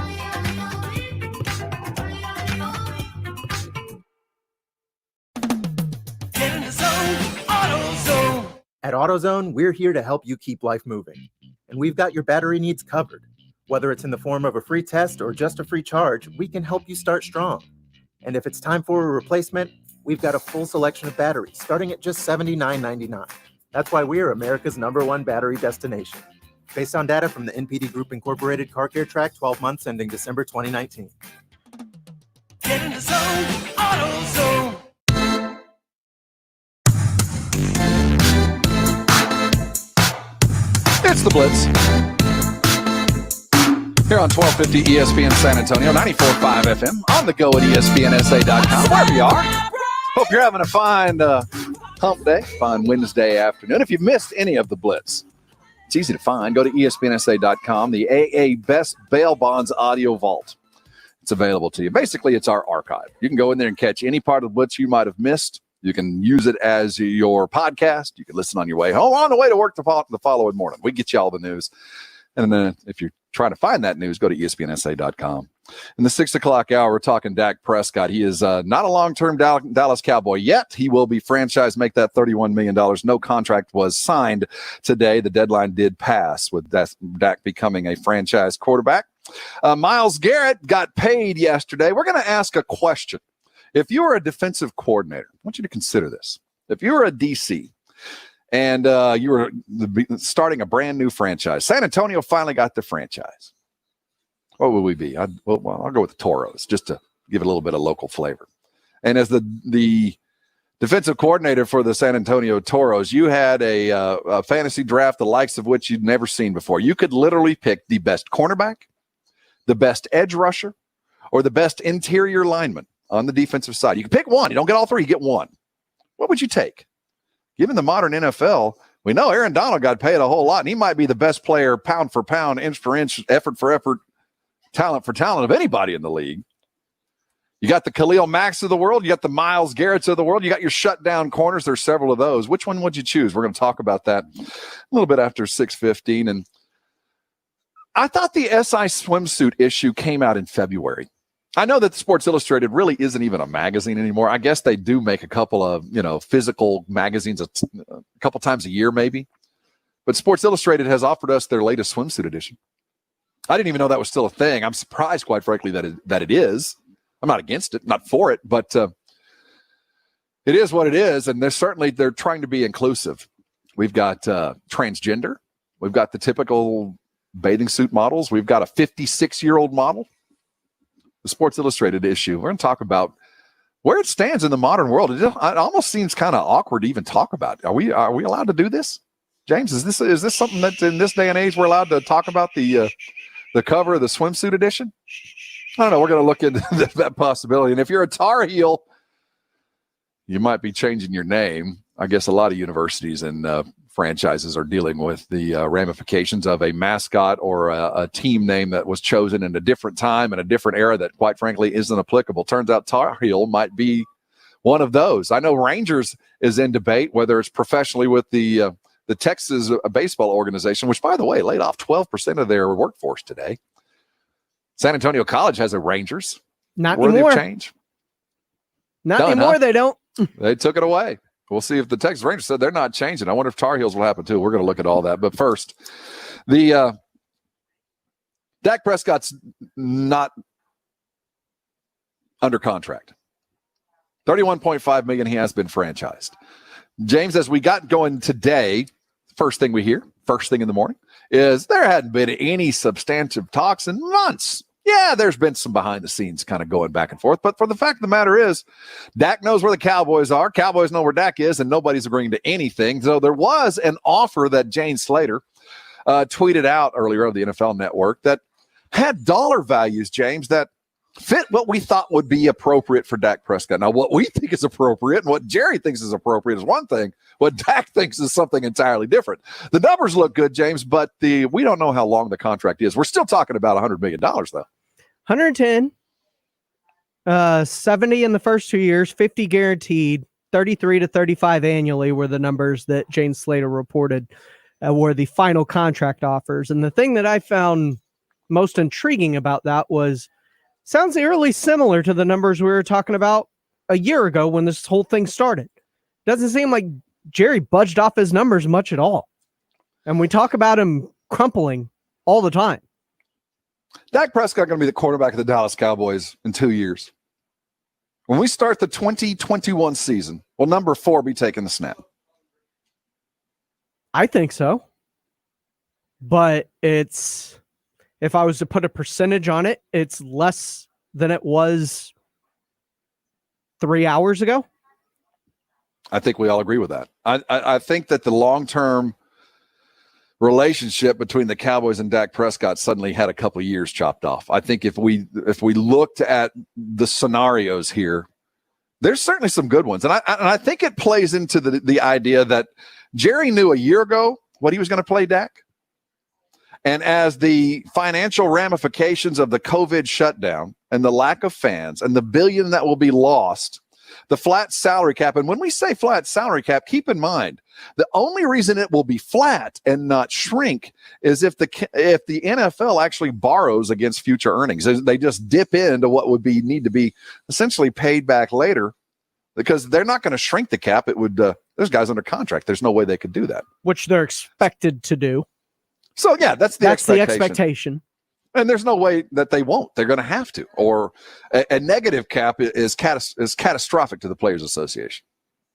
At AutoZone, we're here to help you keep life moving. And we've got your battery needs covered. Whether it's in the form of a free test or just a free charge, we can help you start strong. And if it's time for a replacement, we've got a full selection of batteries starting at just $79.99. That's why we're America's #1 battery destination. Based on data from the NPD Group Incorporated Car Care Track, 12 months ending December 2019. Get in the zone, AutoZone. It's the Blitz. Here on 1250 ESPN San Antonio, 94.5 FM, on the go at ESPNSA.com, wherever you are. Hope you're having a fine hump day, fine Wednesday afternoon. If you've missed any of the Blitz, it's easy to find. Go to ESPNSA.com, the AA Best Bail Bonds Audio Vault. It's available to you. Basically, it's our archive. You can go in there and catch any part of the Blitz you might have missed. You can use it as your podcast. You can listen on your way home, on the way to work the following morning. We get you all the news. And then if you're trying to find that news, go to ESPNSA.com. In the 6 o'clock hour, we're talking Dak Prescott. He is not a long-term Dallas Cowboy yet. He will be franchised, make that $31 million. No contract was signed today. The deadline did pass with Dak becoming a franchise quarterback. Myles Garrett got paid yesterday. We're going to ask a question. If you were a defensive coordinator, I want you to consider this. If you were a DC, and you were starting a brand new franchise. San Antonio finally got the franchise. What would we be? I'll go with the Toros just to give it a little bit of local flavor. And as the defensive coordinator for the San Antonio Toros, you had a fantasy draft the likes of which you'd never seen before. You could literally pick the best cornerback, the best edge rusher, or the best interior lineman on the defensive side. You can pick one. You don't get all three. You get one. What would you take? Given the modern NFL, we know Aaron Donald got paid a whole lot, and he might be the best player pound for pound, inch for inch, effort for effort, talent for talent of anybody in the league. You got the Khalil Macks of the world. You got the Myles Garretts of the world. You got your shutdown corners. There's several of those. Which one would you choose? We're going to talk about that a little bit after 6:15. And I thought the SI swimsuit issue came out in February. I know that Sports Illustrated really isn't even a magazine anymore. I guess they do make a couple of, physical magazines a couple times a year maybe. But Sports Illustrated has offered us their latest swimsuit edition. I didn't even know that was still a thing. I'm surprised, quite frankly, that it is. I'm not against it, not for it, but it is what it is. And they're trying to be inclusive. We've got transgender. We've got the typical bathing suit models. We've got a 56-year-old model. The Sports Illustrated issue. We're going to talk about where it stands in the modern world. It almost seems kind of awkward to even talk about. Are we allowed to do this, James? Is this something that in this day and age we're allowed to talk about the cover of the swimsuit edition? I don't know. We're going to look into that possibility. And if you're a Tar Heel, you might be changing your name. I guess a lot of universities and franchises are dealing with the ramifications of a mascot or a team name that was chosen in a different time and a different era that, quite frankly, isn't applicable. Turns out Tar Heel might be one of those. I know Rangers is in debate, whether it's professionally with the Texas baseball organization, which, by the way, laid off 12% of their workforce today. San Antonio College has a Rangers. Not Worthy anymore. of change. Not Done, anymore. huh? They don't. They took it away. We'll see if the Texas Rangers said they're not changing. I wonder if Tar Heels will happen too. We're going to look at all that. But first, the Dak Prescott's not under contract. $31.5 million. He has been franchised. James, as we got going today, first thing we hear, first thing in the morning, is there hadn't been any substantive talks in months. Yeah, there's been some behind the scenes kind of going back and forth. But for the fact of the matter is, Dak knows where the Cowboys are. Cowboys know where Dak is, and nobody's agreeing to anything. So there was an offer that Jane Slater tweeted out earlier of the NFL Network that had dollar values, James, that fit what we thought would be appropriate for Dak Prescott. Now, what we think is appropriate and what Jerry thinks is appropriate is one thing. What Dak thinks is something entirely different. The numbers look good, James, but we don't know how long the contract is. We're still talking about $100 million, though. 110, 70 in the first 2 years, 50 guaranteed, 33 to 35 annually were the numbers that Jane Slater reported were the final contract offers. And the thing that I found most intriguing about that was sounds eerily similar to the numbers we were talking about a year ago when this whole thing started. Doesn't seem like Jerry budged off his numbers much at all. And we talk about him crumpling all the time. Dak Prescott going to be the quarterback of the Dallas Cowboys in 2 years. When we start the 2021 season, will number 4 be taking the snap? I think so. But it's, if I was to put a percentage on it, it's less than it was 3 hours ago. I think we all agree with that. I think that the long-term relationship between the Cowboys and Dak Prescott suddenly had a couple of years chopped off. I think if we looked at the scenarios here, there's certainly some good ones. And I think it plays into the idea that Jerry knew a year ago what he was going to play Dak. And as the financial ramifications of the COVID shutdown and the lack of fans and the $1 billion that will be lost, the flat salary cap, and when we say flat salary cap, keep in mind, the only reason it will be flat and not shrink is if the NFL actually borrows against future earnings. They just dip into what would need to be essentially paid back later, because they're not going to shrink the cap. It would. There's guys under contract. There's no way they could do that, which they're expected to do. So yeah, that's the expectation. And there's no way that they won't. They're going to have to. Or a negative cap is catastrophic to the Players Association.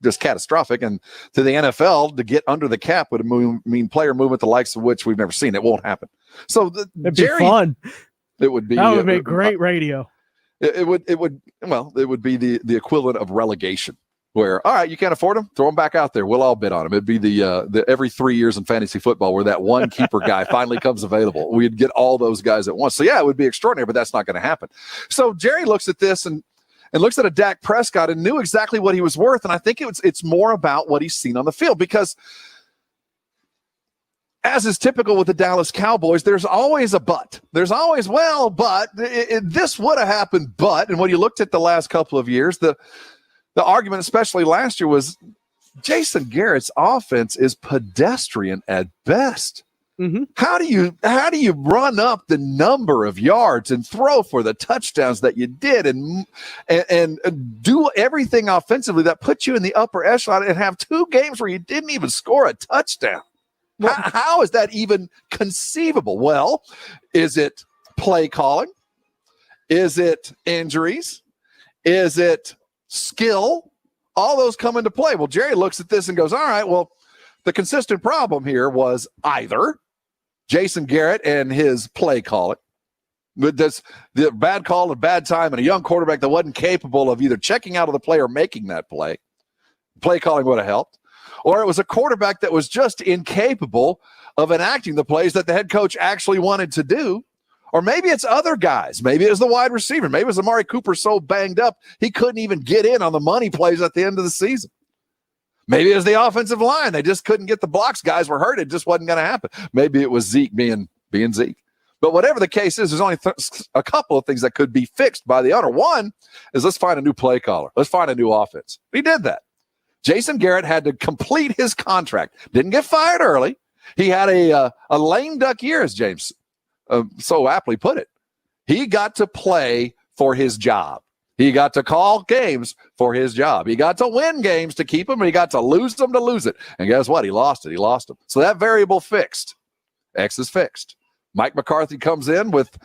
Just catastrophic. And to the NFL, to get under the cap would mean player movement the likes of which we've never seen. It won't happen. So it'd be fun. It would be. That would be great radio. It would be the equivalent of relegation. Where, all right, you can't afford them, throw them back out there. We'll all bid on them. It'd be the every 3 years in fantasy football where that one keeper guy finally comes available. We'd get all those guys at once. So, yeah, it would be extraordinary, but that's not going to happen. So Jerry looks at this and looks at a Dak Prescott and knew exactly what he was worth, and I think it's more about what he's seen on the field, because as is typical with the Dallas Cowboys, there's always a but. There's always, but this would have happened, but. And when you looked at the last couple of years, the argument, especially last year, was Jason Garrett's offense is pedestrian at best. Mm-hmm. How do you run up the number of yards and throw for the touchdowns that you did and do everything offensively that puts you in the upper echelon and have 2 games where you didn't even score a touchdown? How is that even conceivable? Well, is it play calling? Is it injuries? Is it skill? All those come into play. Well, Jerry looks at this and goes, all right, well, the consistent problem here was either Jason Garrett and his play calling, with this the bad call at bad time and a young quarterback that wasn't capable of either checking out of the play or making that play. Play calling would have helped. Or it was a quarterback that was just incapable of enacting the plays that the head coach actually wanted to do. Or maybe it's other guys. Maybe it was the wide receiver. Maybe it was Amari Cooper so banged up he couldn't even get in on the money plays at the end of the season. Maybe it was the offensive line. They just couldn't get the blocks. Guys were hurt. It just wasn't going to happen. Maybe it was Zeke being Zeke. But whatever the case is, there's only a couple of things that could be fixed by the owner. One is, let's find a new play caller. Let's find a new offense. He did that. Jason Garrett had to complete his contract. Didn't get fired early. He had a lame duck year, as James so aptly put it. He got to play for his job. He got to call games for his job. He got to win games to keep them, and he got to lose them to lose it. And guess what? He lost it. He lost them. So that variable fixed. X is fixed. Mike McCarthy comes in with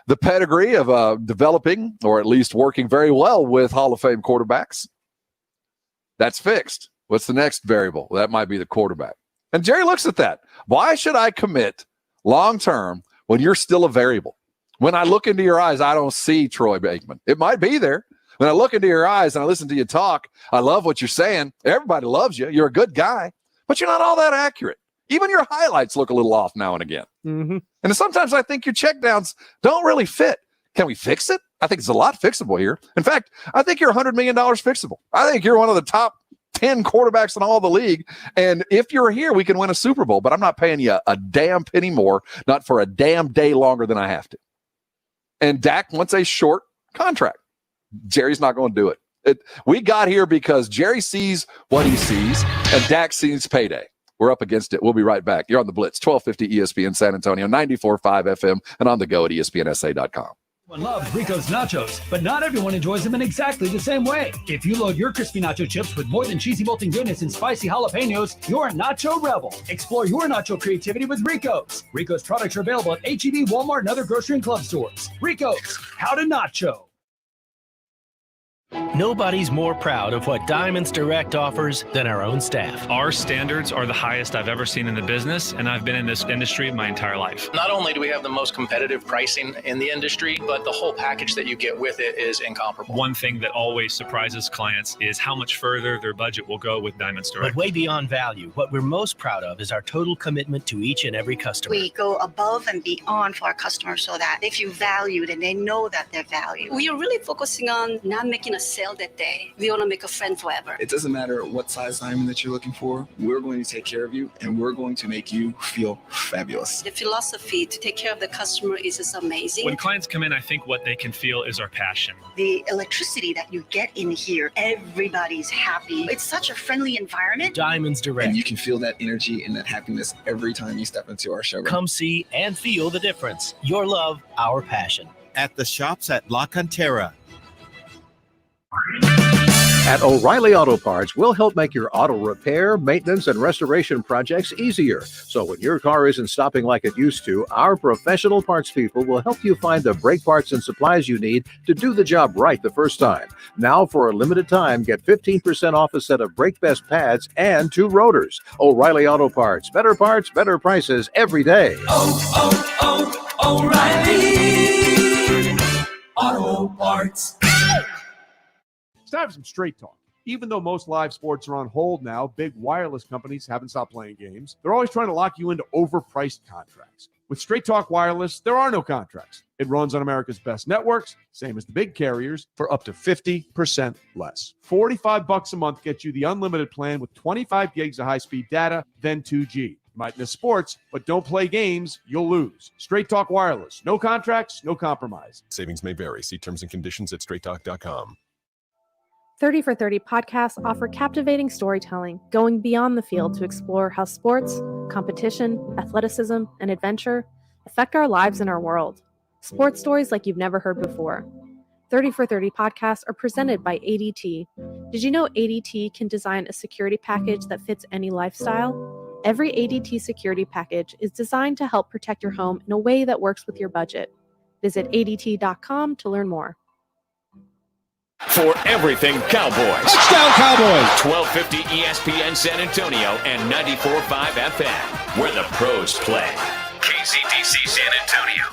the pedigree of developing, or at least working very well with Hall of Fame quarterbacks. That's fixed. What's the next variable? Well, that might be the quarterback. And Jerry looks at that. Why should I commit long-term when you're still a variable? When I look into your eyes, I don't see Troy Aikman. It might be there. When I look into your eyes and I listen to you talk, I love what you're saying. Everybody loves you. You're a good guy, but you're not all that accurate. Even your highlights look a little off now and again. Mm-hmm. And sometimes I think your checkdowns don't really fit. Can we fix it? I think it's a lot fixable here. In fact, I think you're $100 million fixable. I think you're one of the top 10 quarterbacks in all the league. And if you're here, we can win a Super Bowl, but I'm not paying you a damn penny more, not for a damn day longer than I have to. And Dak wants a short contract. Jerry's not going to do it. We got here because Jerry sees what he sees and Dak sees payday. We're up against it. We'll be right back. You're on the Blitz, 1250 ESPN San Antonio, 94.5 FM, and on the go at ESPNSA.com. Everyone loves Rico's nachos, but not everyone enjoys them in exactly the same way. If you load your crispy nacho chips with more than cheesy molten goodness and spicy jalapenos, you're a nacho rebel. Explore your nacho creativity with Rico's. Rico's products are available at H-E-B, Walmart, and other grocery and club stores. Rico's, how to nacho. Nobody's more proud of what Diamonds Direct offers than our own staff. Our standards are the highest I've ever seen in the business, and I've been in this industry my entire life. Not only do we have the most competitive pricing in the industry, but the whole package that you get with it is incomparable. One thing that always surprises clients is how much further their budget will go with Diamonds Direct. But way beyond value, what we're most proud of is our total commitment to each and every customer. We go above and beyond for our customers so that they feel valued and they know that they're valued. We are really focusing on not making a sale that day. We want to make a friend forever. It doesn't matter what size diamond that you're looking for. We're going to take care of you, and we're going to make you feel fabulous. The philosophy to take care of the customer is just amazing. When clients come in, I think what they can feel is our passion. The electricity that you get in here, everybody's happy. It's such a friendly environment. Diamonds Direct. And you can feel that energy and that happiness every time you step into our showroom. Come see and feel the difference. Your love, our passion. At the shops at La Cantera. At O'Reilly Auto Parts, we'll help make your auto repair, maintenance, and restoration projects easier. So when your car isn't stopping like it used to, our professional parts people will help you find the brake parts and supplies you need to do the job right the first time. Now, for a limited time, get 15% off a set of Brake Best pads and 2 rotors. O'Reilly Auto Parts. Better parts, better prices every day. O'Reilly Auto Parts. It's time for some straight talk. Even though most live sports are on hold now, big wireless companies haven't stopped playing games. They're always trying to lock you into overpriced contracts. With Straight Talk Wireless, there are no contracts. It runs on America's best networks, same as the big carriers, for up to 50% less. $45 a month gets you the unlimited plan with 25 gigs of high-speed data, then 2G. You might miss sports, but don't play games, you'll lose. Straight Talk Wireless. No contracts, no compromise. Savings may vary. See terms and conditions at straighttalk.com. 30 for 30 podcasts offer captivating storytelling, going beyond the field to explore how sports, competition, athleticism, and adventure affect our lives and our world. Sports stories like you've never heard before. 30 for 30 podcasts are presented by ADT. Did you know ADT can design a security package that fits any lifestyle? Every ADT security package is designed to help protect your home in a way that works with your budget. Visit ADT.com to learn more. For everything Cowboys. Touchdown Cowboys! 1250 ESPN San Antonio and 94.5 FM, where the pros play. KZDC San Antonio.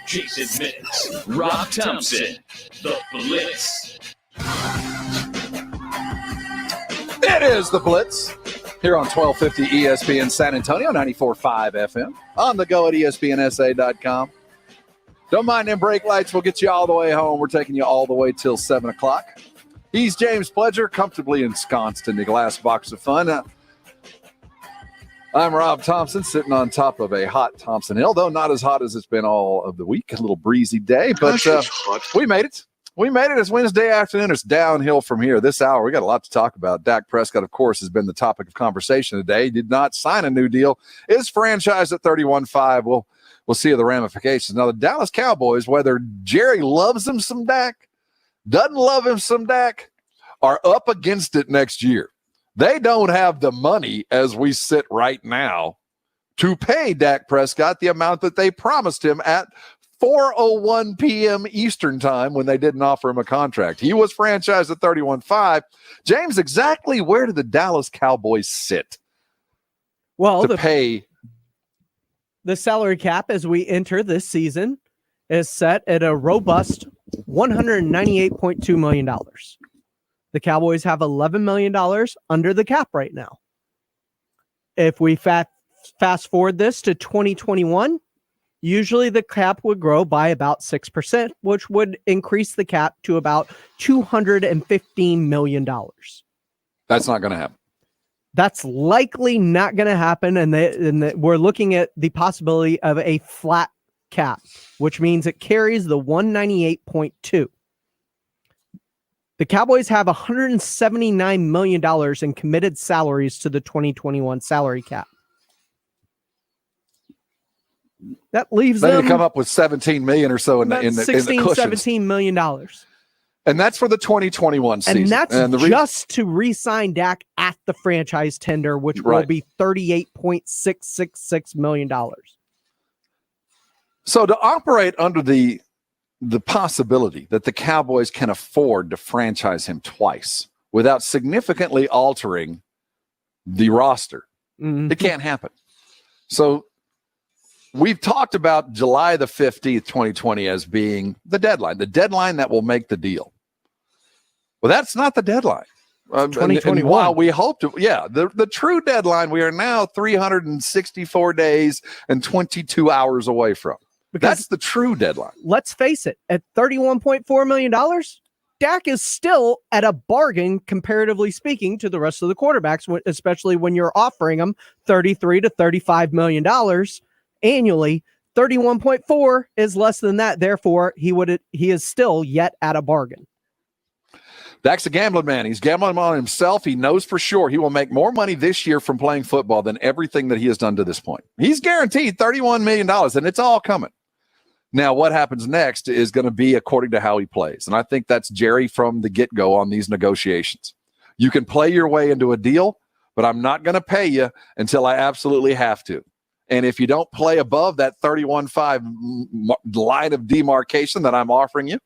Jason Minix, Rob Thompson, the Blitz. It is the Blitz here on 1250 ESPN San Antonio, 94.5 FM, on the go at ESPNSA.com. Don't mind them brake lights. We'll get you all the way home. We're taking you all the way till 7 o'clock. He's James Pledger, comfortably ensconced in the glass box of fun. I'm Rob Thompson, sitting on top of a hot Thompson Hill, though not as hot as it's been all of the week. A little breezy day, but we made it. We made it. It's Wednesday afternoon. It's downhill from here. This hour, we got a lot to talk about. Dak Prescott, of course, has been the topic of conversation today. He did not sign a new deal. Is franchised at 31-5. We'll see the ramifications. Now, the Dallas Cowboys, whether Jerry loves him some Dak, doesn't love him some Dak, are up against it next year. They don't have the money as we sit right now to pay Dak Prescott the amount that they promised him at 4:01 p.m. Eastern time when they didn't offer him a contract. He was franchised at 31.5. James, exactly where did the Dallas Cowboys sit? Well, pay the salary cap as we enter this season is set at a robust $198.2 million. The Cowboys have $11 million under the cap right now. If we fast forward this to 2021, usually the cap would grow by about 6%, which would increase the cap to about $215 million. That's not going to happen. That's likely not going to happen, and we're looking at the possibility of a flat cap, which means it carries the 198.2. The Cowboys have $179 million in committed salaries to the 2021 salary cap. That leaves them to come up with $17 million or so in the cushions. $17 million. And that's for the 2021 season. And that's just to re-sign Dak at the franchise tender, which will be $38.666 million. So to operate under the possibility that the Cowboys can afford to franchise him twice without significantly altering the roster, it can't happen. So we've talked about July the 15th, 2020 as being the deadline that will make the deal. Well, that's not the deadline. 2021. And while we hope to, the true deadline, we are now 364 days and 22 hours away from. Because that's the true deadline. Let's face it, at $31.4 million, Dak is still at a bargain, comparatively speaking, to the rest of the quarterbacks, especially when you're offering them $33 to $35 million annually. 31.4 is less than that. Therefore, he is still yet at a bargain. Dak's a gambling man. He's gambling on himself. He knows for sure he will make more money this year from playing football than everything that he has done to this point. He's guaranteed $31 million, and it's all coming. Now, what happens next is going to be according to how he plays. And I think that's Jerry from the get-go on these negotiations. You can play your way into a deal, but I'm not going to pay you until I absolutely have to. And if you don't play above that 31.5 line of demarcation that I'm offering you,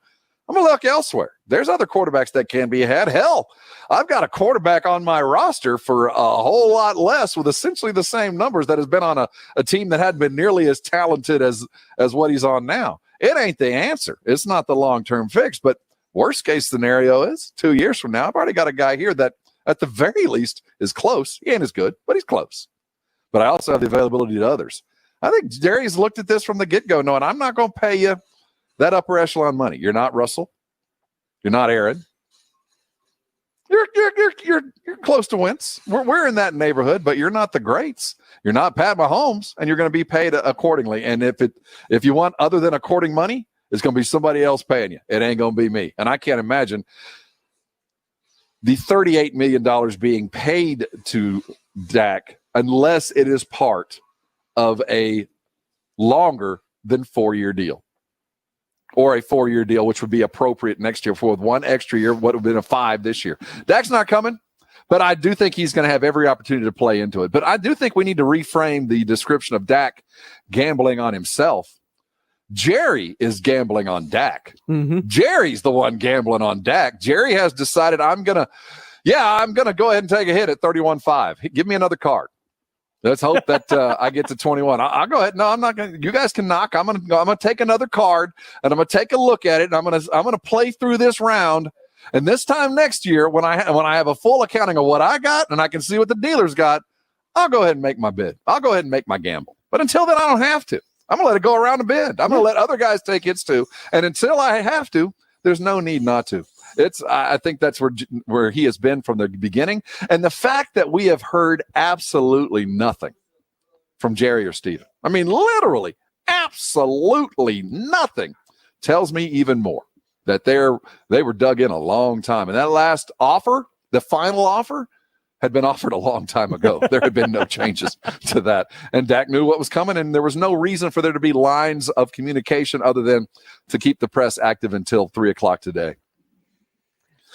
I'm going to look elsewhere. There's other quarterbacks that can be had. Hell, I've got a quarterback on my roster for a whole lot less with essentially the same numbers that has been on a team that hadn't been nearly as talented as what he's on now. It ain't the answer. It's not the long-term fix, but worst case scenario is 2 years from now, I've already got a guy here that at the very least is close. He ain't as good, but he's close. But I also have the availability to others. I think Jerry's looked at this from the get-go knowing I'm not going to pay you that upper echelon money. You're not Russell. You're not Aaron. You're close to Wentz. We're in that neighborhood, but you're not the greats. You're not Pat Mahomes, and you're going to be paid accordingly. And if you want other than according money, it's going to be somebody else paying you. It ain't going to be me. And I can't imagine the $38 million being paid to Dak unless it is part of a longer than 4-year deal. Or a 4-year deal, which would be appropriate next year for 1 extra year, what would have been a 5 this year. Dak's not coming, but I do think he's going to have every opportunity to play into it. But I do think we need to reframe the description of Dak gambling on himself. Jerry is gambling on Dak. Jerry's the one gambling on Dak. Jerry has decided I'm going to go ahead and take a hit at 31.5. Give me another card. Let's hope that I get to 21. I'll go ahead. No, I'm not going to. You guys can knock. I'm going to take another card, and I'm going to take a look at it, and I'm going to play through this round. And this time next year, when I have a full accounting of what I got and I can see what the dealers got, I'll go ahead and make my bid. I'll go ahead and make my gamble. But until then, I don't have to. I'm going to let it go around the bend. I'm going to let other guys take hits too. And until I have to, there's no need not to. I think that's where he has been from the beginning. And the fact that we have heard absolutely nothing from Jerry or Steven, I mean, literally absolutely nothing, tells me even more that they were dug in a long time. And that last offer, the final offer, had been offered a long time ago. There had been no changes to that. And Dak knew what was coming, and there was no reason for there to be lines of communication other than to keep the press active until 3:00 today.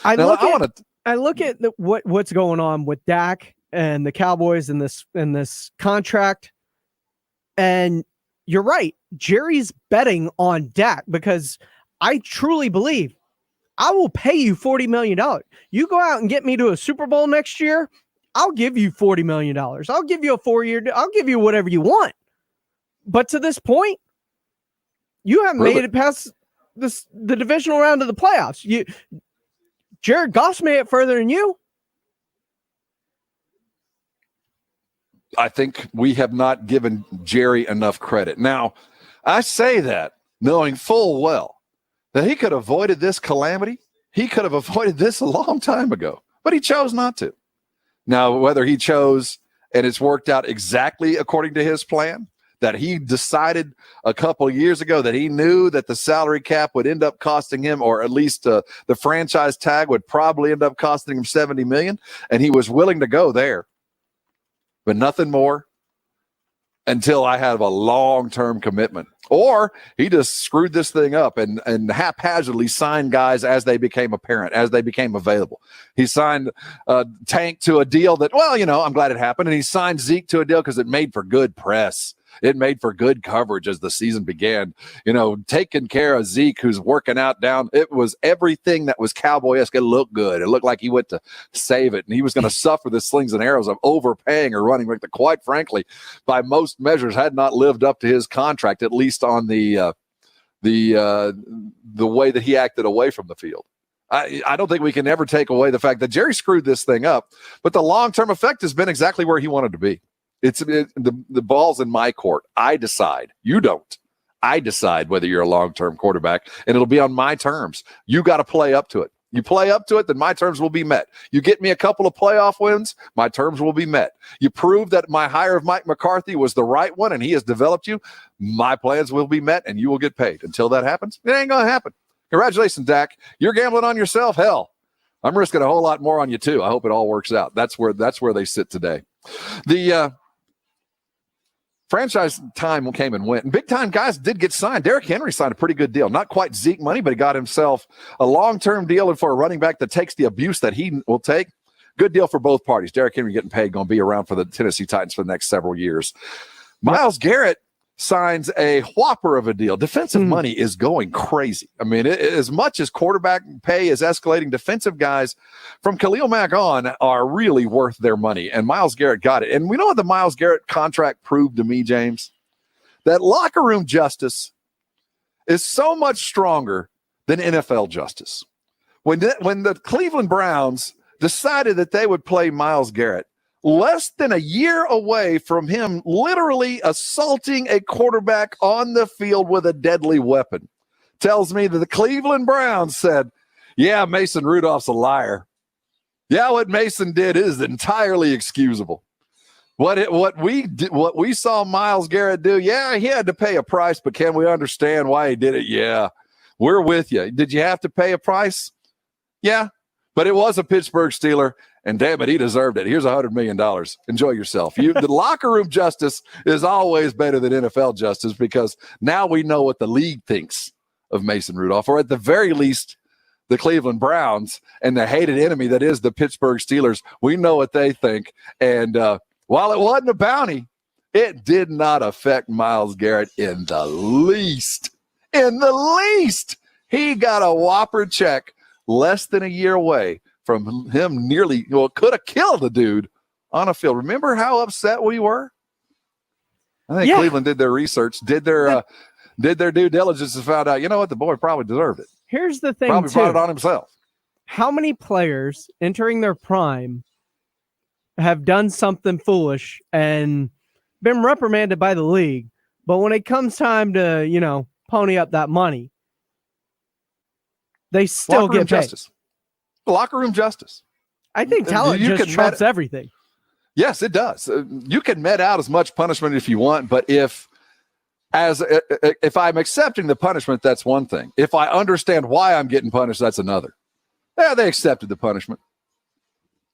I look at what's going on with Dak and the Cowboys in this contract, and you're right. Jerry's betting on Dak because I truly believe I will pay you $40 million. You go out and get me to a Super Bowl next year, I'll give you $40 million. I'll give you a 4-year, I'll give you whatever you want. But to this point, you haven't made it past the divisional round of the playoffs. Jared Goff's made it further than you. I think we have not given Jerry enough credit. Now, I say that knowing full well that he could have avoided this calamity. He could have avoided this a long time ago, but he chose not to. Now, whether he chose and it's worked out exactly according to his plan, that he decided a couple of years ago that he knew that the salary cap would end up costing him, or at least the franchise tag would probably end up costing him $70 million, and he was willing to go there, but nothing more until I have a long-term commitment. Or he just screwed this thing up and haphazardly signed guys as they became apparent, as they became available. He signed Tank to a deal that, well, I'm glad it happened. And he signed Zeke to a deal because it made for good press. It made for good coverage as the season began. Taking care of Zeke, who's working out down. It was everything that was Cowboy-esque. It looked good. It looked like he went to save it, and he was going to suffer the slings and arrows of overpaying or running back that, quite frankly, by most measures, had not lived up to his contract, at least on the way that he acted away from the field. I don't think we can ever take away the fact that Jerry screwed this thing up, but the long-term effect has been exactly where he wanted to be. The ball's in my court. I decide. You don't. I decide whether you're a long-term quarterback, and it'll be on my terms. You got to play up to it. You play up to it, then my terms will be met. You get me a couple of playoff wins, my terms will be met. You prove that my hire of Mike McCarthy was the right one and he has developed you, my plans will be met and you will get paid. Until that happens, it ain't going to happen. Congratulations, Dak. You're gambling on yourself. Hell, I'm risking a whole lot more on you too. I hope it all works out. That's where they sit today. The franchise time came and went, and big-time guys did get signed. Derrick Henry signed a pretty good deal. Not quite Zeke money, but he got himself a long-term deal, and for a running back that takes the abuse that he will take, good deal for both parties. Derrick Henry getting paid, going to be around for the Tennessee Titans for the next several years. Myles Garrett signs a whopper of a deal. Defensive money is going crazy. I mean, as much as quarterback pay is escalating, defensive guys from Khalil Mack on are really worth their money, and Myles Garrett got it. And we know what the Myles Garrett contract proved to me, James? That locker room justice is so much stronger than NFL justice. When the Cleveland Browns decided that they would play Myles Garrett, less than a year away from him literally assaulting a quarterback on the field with a deadly weapon, tells me that the Cleveland Browns said, yeah, Mason Rudolph's a liar. Yeah, what Mason did is entirely excusable. What we saw Myles Garrett do, yeah, he had to pay a price, but can we understand why he did it? Yeah, we're with you. Did you have to pay a price? Yeah, but it was a Pittsburgh Steeler. And damn it, he deserved it. Here's $100 million. Enjoy yourself. The locker room justice is always better than NFL justice, because now we know what the league thinks of Mason Rudolph, or at the very least, the Cleveland Browns and the hated enemy that is the Pittsburgh Steelers. We know what they think. And while it wasn't a bounty, it did not affect Myles Garrett in the least. In the least. He got a whopper check less than a year away from him could have killed the dude on a field. Remember how upset we were? I think Cleveland did their research, did their due diligence, and found out, the boy probably deserved it. Here's the thing, probably brought it on himself. How many players entering their prime have done something foolish and been reprimanded by the league, but when it comes time to, pony up that money, they still get paid? Justice. Locker room justice. I think talent just trumps everything. Yes, it does. You can met out as much punishment if you want, but if I'm accepting the punishment, that's one thing. If I understand why I'm getting punished, that's another. Yeah, they accepted the punishment,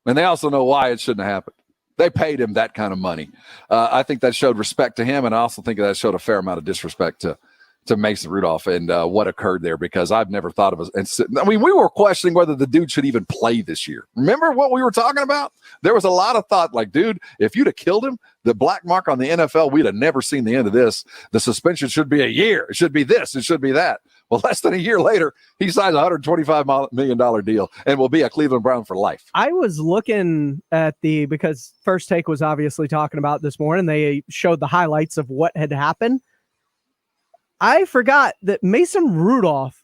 and they also know why it shouldn't have happened. They paid him that kind of money. I think that showed respect to him, and I also think that showed a fair amount of disrespect to to Mason Rudolph and what occurred there, because I've never thought of it. I mean, we were questioning whether the dude should even play this year. Remember what we were talking about? There was a lot of thought like, dude, if you'd have killed him, the black mark on the NFL, we'd have never seen the end of this. The suspension should be a year. It should be this. It should be that. Well, less than a year later, he signs a $125 million deal and will be a Cleveland Brown for life. I was looking at because First Take was obviously talking about this morning. They showed the highlights of what had happened. I forgot that Mason Rudolph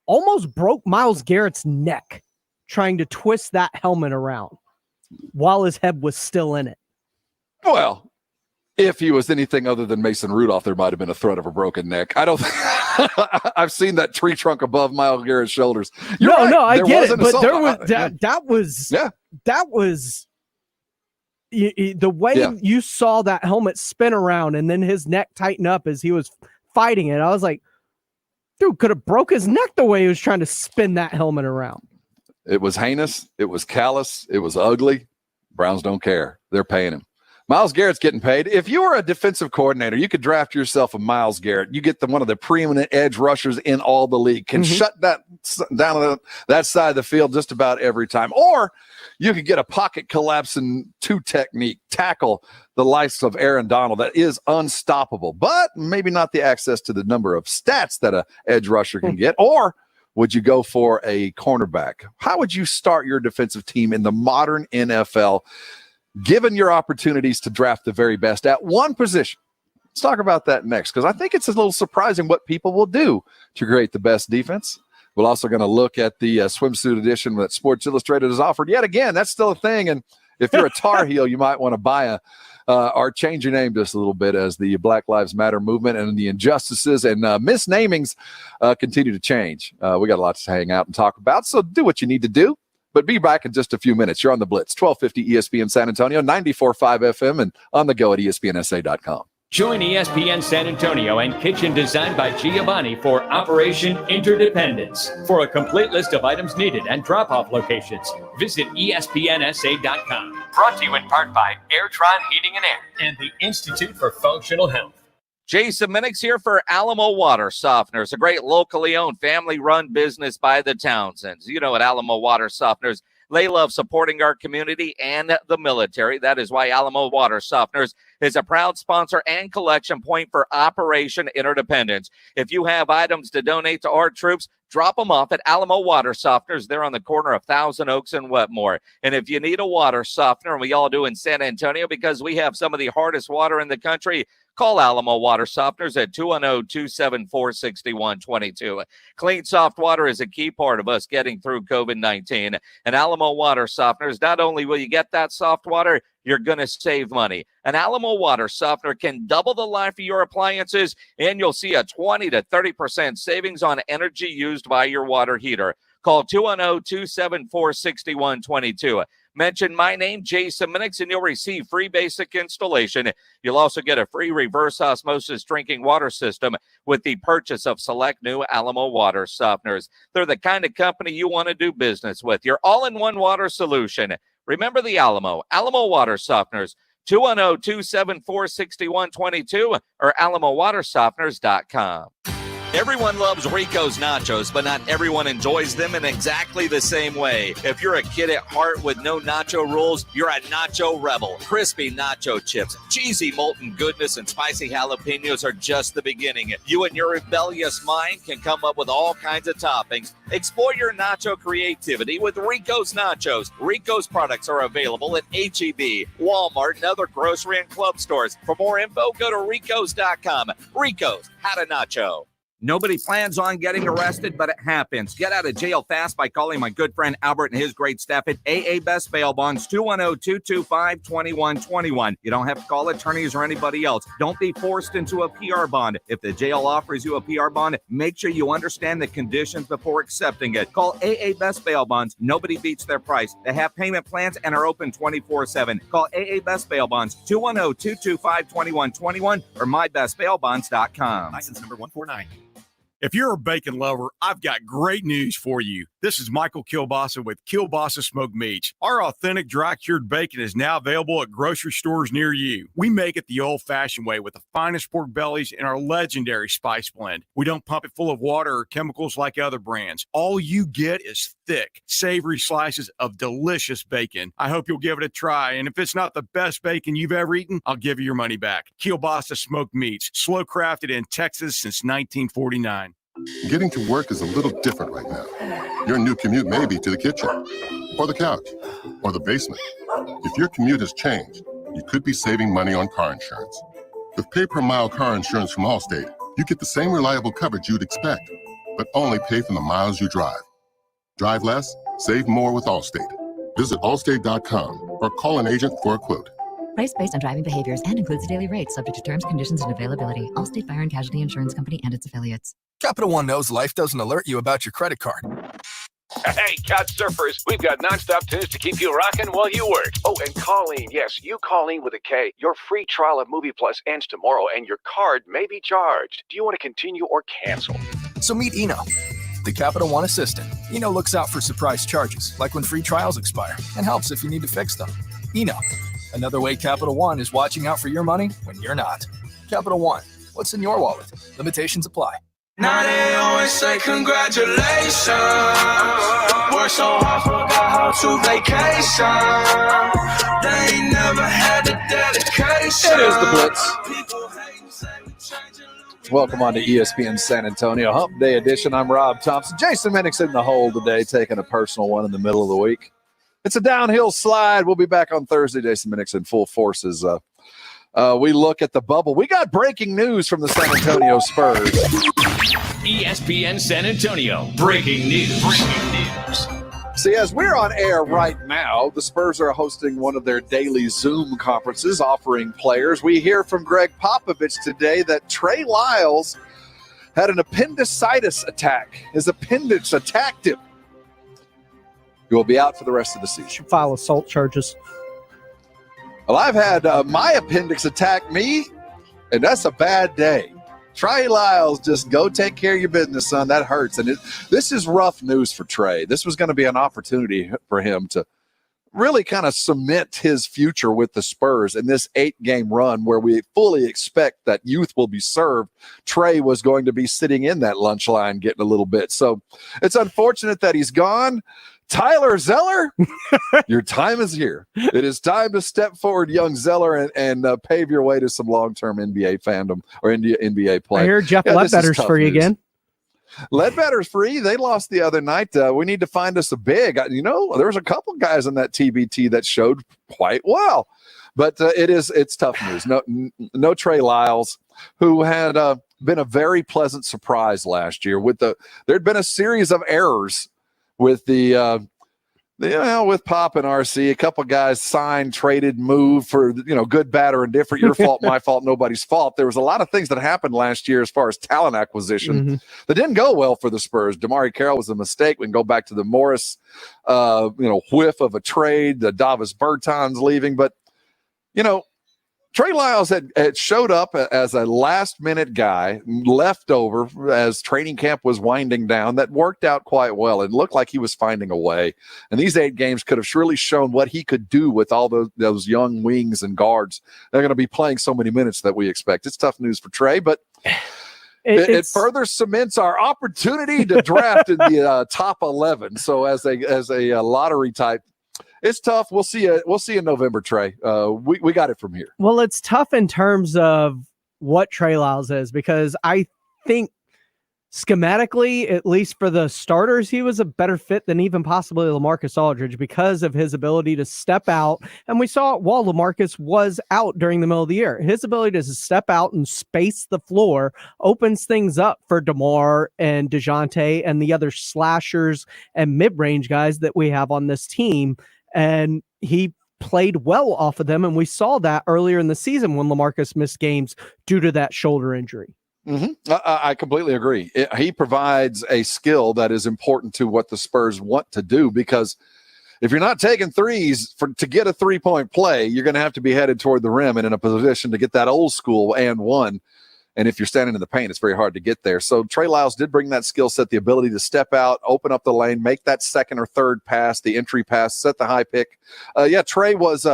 almost broke Myles Garrett's neck trying to twist that helmet around while his head was still in it. Well, if he was anything other than Mason Rudolph, there might have been a threat of a broken neck. I don't I've seen that tree trunk above Myles Garrett's shoulders. I get it, but there was that was the way you saw that helmet spin around and then his neck tighten up as he was fighting it. I was like, dude could have broke his neck the way he was trying to spin that helmet around. It was heinous. It was callous. It was ugly. Browns don't care. They're paying him. Myles Garrett's getting paid. If you were a defensive coordinator, you could draft yourself a Myles Garrett. You get one of the preeminent edge rushers in all the league. Can shut that down that side of the field just about every time. Or you could get a pocket collapsing two technique, tackle the likes of Aaron Donald that is unstoppable, but maybe not the access to the number of stats that a edge rusher can get. Or would you go for a cornerback? How would you start your defensive team in the modern NFL, given your opportunities to draft the very best at one position? Let's talk about that next, because I think it's a little surprising what people will do to create the best defense. We're also going to look at the swimsuit edition that Sports Illustrated has offered. Yet again, that's still a thing. And if you're a Tar Heel, you might want to buy or change your name just a little bit as the Black Lives Matter movement and the injustices and misnamings continue to change. We got a lot to hang out and talk about, so do what you need to do. But be back in just a few minutes. You're on the Blitz, 1250 ESPN San Antonio, 94.5 FM, and on the go at ESPNSA.com. Join ESPN San Antonio and Kitchen Designed by Giovanni for Operation Interdependence. For a complete list of items needed and drop-off locations, visit ESPNSA.com. Brought to you in part by Airtron Heating and Air and the Institute for Functional Health. Jason Minix here for Alamo Water Softeners, a great locally owned, family-run business by the Townsends. You know, at Alamo Water Softeners, they love supporting our community and the military. That is why Alamo Water Softeners is a proud sponsor and collection point for Operation Interdependence. If you have items to donate to our troops, drop them off at Alamo Water Softeners. They're on the corner of Thousand Oaks and Wetmore. And if you need a water softener, and we all do in San Antonio because we have some of the hardest water in the country, call Alamo Water Softeners at 210-274-6122. Clean, soft water is a key part of us getting through COVID-19. And Alamo Water Softeners, not only will you get that soft water, you're going to save money. An Alamo Water Softener can double the life of your appliances, and you'll see a 20 to 30% savings on energy used by your water heater. Call 210-274-6122. Mention my name, Jason Minix, and you'll receive free basic installation. You'll also get a free reverse osmosis drinking water system with the purchase of select new Alamo Water Softeners. They're the kind of company you want to do business with. Your all-in-one water solution. Remember the Alamo Water Softeners, 210-274-6122 or alamowatersofteners.com. Everyone loves Rico's nachos, but not everyone enjoys them in exactly the same way. If you're a kid at heart with no nacho rules, you're a nacho rebel. Crispy nacho chips, cheesy molten goodness, and spicy jalapenos are just the beginning. You and your rebellious mind can come up with all kinds of toppings. Explore your nacho creativity with Rico's Nachos. Rico's products are available at H-E-B, Walmart, and other grocery and club stores. For more info, go to ricos.com. Rico's, how to nacho. Nobody plans on getting arrested, but it happens. Get out of jail fast by calling my good friend Albert and his great staff at AA Best Bail Bonds, 210-225-2121. You don't have to call attorneys or anybody else. Don't be forced into a PR bond. If the jail offers you a PR bond, make sure you understand the conditions before accepting it. Call AA Best Bail Bonds. Nobody beats their price. They have payment plans and are open 24/7. Call AA Best Bail Bonds, 210-225-2121 or mybestbailbonds.com. License number 149. If you're a bacon lover, I've got great news for you. This is Michael Kilbasa with Kilbasa Smoked Meats. Our authentic dry-cured bacon is now available at grocery stores near you. We make it the old-fashioned way with the finest pork bellies and our legendary spice blend. We don't pump it full of water or chemicals like other brands. All you get is thick, savory slices of delicious bacon. I hope you'll give it a try, and if it's not the best bacon you've ever eaten, I'll give you your money back. Kilbasa Smoked Meats, slow-crafted in Texas since 1949. Getting to work is a little different right now. Your new commute may be to the kitchen, or the couch, or the basement. If your commute has changed, you could be saving money on car insurance. With pay-per-mile car insurance from Allstate, you get the same reliable coverage you'd expect, but only pay for the miles you drive. Drive less, save more with Allstate. Visit allstate.com or call an agent for a quote. Price based on driving behaviors and includes a daily rate subject to terms, conditions, and availability. Allstate Fire and Casualty Insurance Company and its affiliates. Capital One knows life doesn't alert you about your credit card. Hey, couch surfers, we've got nonstop tunes to keep you rocking while you work. Oh, and Colleen, yes, you Colleen with a K. Your free trial of Movie Plus ends tomorrow, and your card may be charged. Do you want to continue or cancel? So meet Eno, the Capital One assistant. Eno looks out for surprise charges, like when free trials expire, and helps if you need to fix them. Eno, another way Capital One is watching out for your money when you're not. Capital One, what's in your wallet? Limitations apply. Now they always say congratulations. Work so hard, forgot how to vacation. They ain't never had the dedication. It is the Blitz. Welcome on to ESPN San Antonio Hump Day Edition. I'm Rob Thompson. Jason Minnick's in the hole today, taking a personal one in the middle of the week. It's a downhill slide. We'll be back on Thursday. Jason Minnick's in full force as we look at the bubble. We got breaking news from the San Antonio Spurs. ESPN San Antonio. Breaking news. See, as we're on air right now, the Spurs are hosting one of their daily Zoom conferences offering players. We hear from Greg Popovich today that Trey Lyles had an appendicitis attack. His appendix attacked him. He will be out for the rest of the season. Should file assault charges. Well, I've had my appendix attack me, and that's a bad day. Trey Lyles, just go take care of your business, son. That hurts. And this is rough news for Trey. This was going to be an opportunity for him to really kind of cement his future with the Spurs in this 8-game run where we fully expect that youth will be served. Trey was going to be sitting in that lunch line getting a little bit. So it's unfortunate that he's gone. Tyler Zeller, your time is here. It is time to step forward, young Zeller, and pave your way to some long-term NBA fandom or NBA play. I hear Jeff Ledbetter's free again. Ledbetter's free. They lost the other night. We need to find us a big. You know, there was a couple guys in that TBT that showed quite well. But it's tough news. No Trey Lyles, who had been a very pleasant surprise last year. There'd been a series of errors with with Pop and RC, a couple guys signed, traded, moved for, good, bad, or indifferent. Your fault, my fault, nobody's fault. There was a lot of things that happened last year as far as talent acquisition that didn't go well for the Spurs. Damari Carroll was a mistake. We can go back to the Morris, whiff of a trade, the Davis Bertans leaving. But, Trey Lyles had showed up as a last-minute guy, left over as training camp was winding down. That worked out quite well. It looked like he was finding a way. And these 8 games could have surely shown what he could do with all those young wings and guards. They're going to be playing so many minutes that we expect. It's tough news for Trey, but it further cements our opportunity to draft in the top 11. So as a lottery type, it's tough. We'll see you in November, Trey. We got it from here. Well, it's tough in terms of what Trey Lyles is, because I think schematically, at least for the starters, he was a better fit than even possibly LaMarcus Aldridge because of his ability to step out. And we saw it while LaMarcus was out during the middle of the year. His ability to step out and space the floor opens things up for DeMar and DeJounte and the other slashers and mid-range guys that we have on this team. And he played well off of them, and we saw that earlier in the season when LaMarcus missed games due to that shoulder injury. I completely agree. He provides a skill that is important to what the Spurs want to do, because if you're not taking threes to get a three-point play, you're going to have to be headed toward the rim and in a position to get that old school and one. And if you're standing in the paint, it's very hard to get there. So Trey Lyles did bring that skill set, the ability to step out, open up the lane, make that second or third pass, the entry pass, set the high pick. Trey was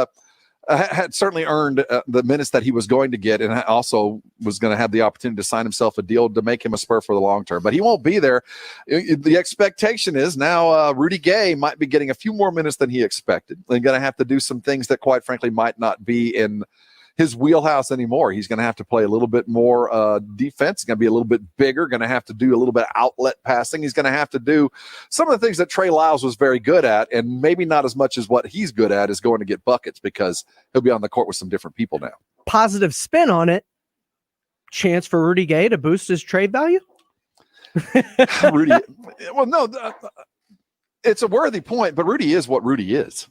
had certainly earned the minutes that he was going to get, and also was going to have the opportunity to sign himself a deal to make him a Spur for the long term. But he won't be there. The expectation is now Rudy Gay might be getting a few more minutes than he expected. They're going to have to do some things that, quite frankly, might not be in his wheelhouse anymore. He's going to have to play a little bit more defense. He's going to be a little bit bigger, going to have to do a little bit of outlet passing. He's going to have to do some of the things that Trey Lyles was very good at, and maybe not as much as what he's good at is going to get buckets, because he'll be on the court with some different people now. Positive spin on it. Chance for Rudy Gay to boost his trade value? Rudy, well, no, it's a worthy point, but Rudy is what Rudy is.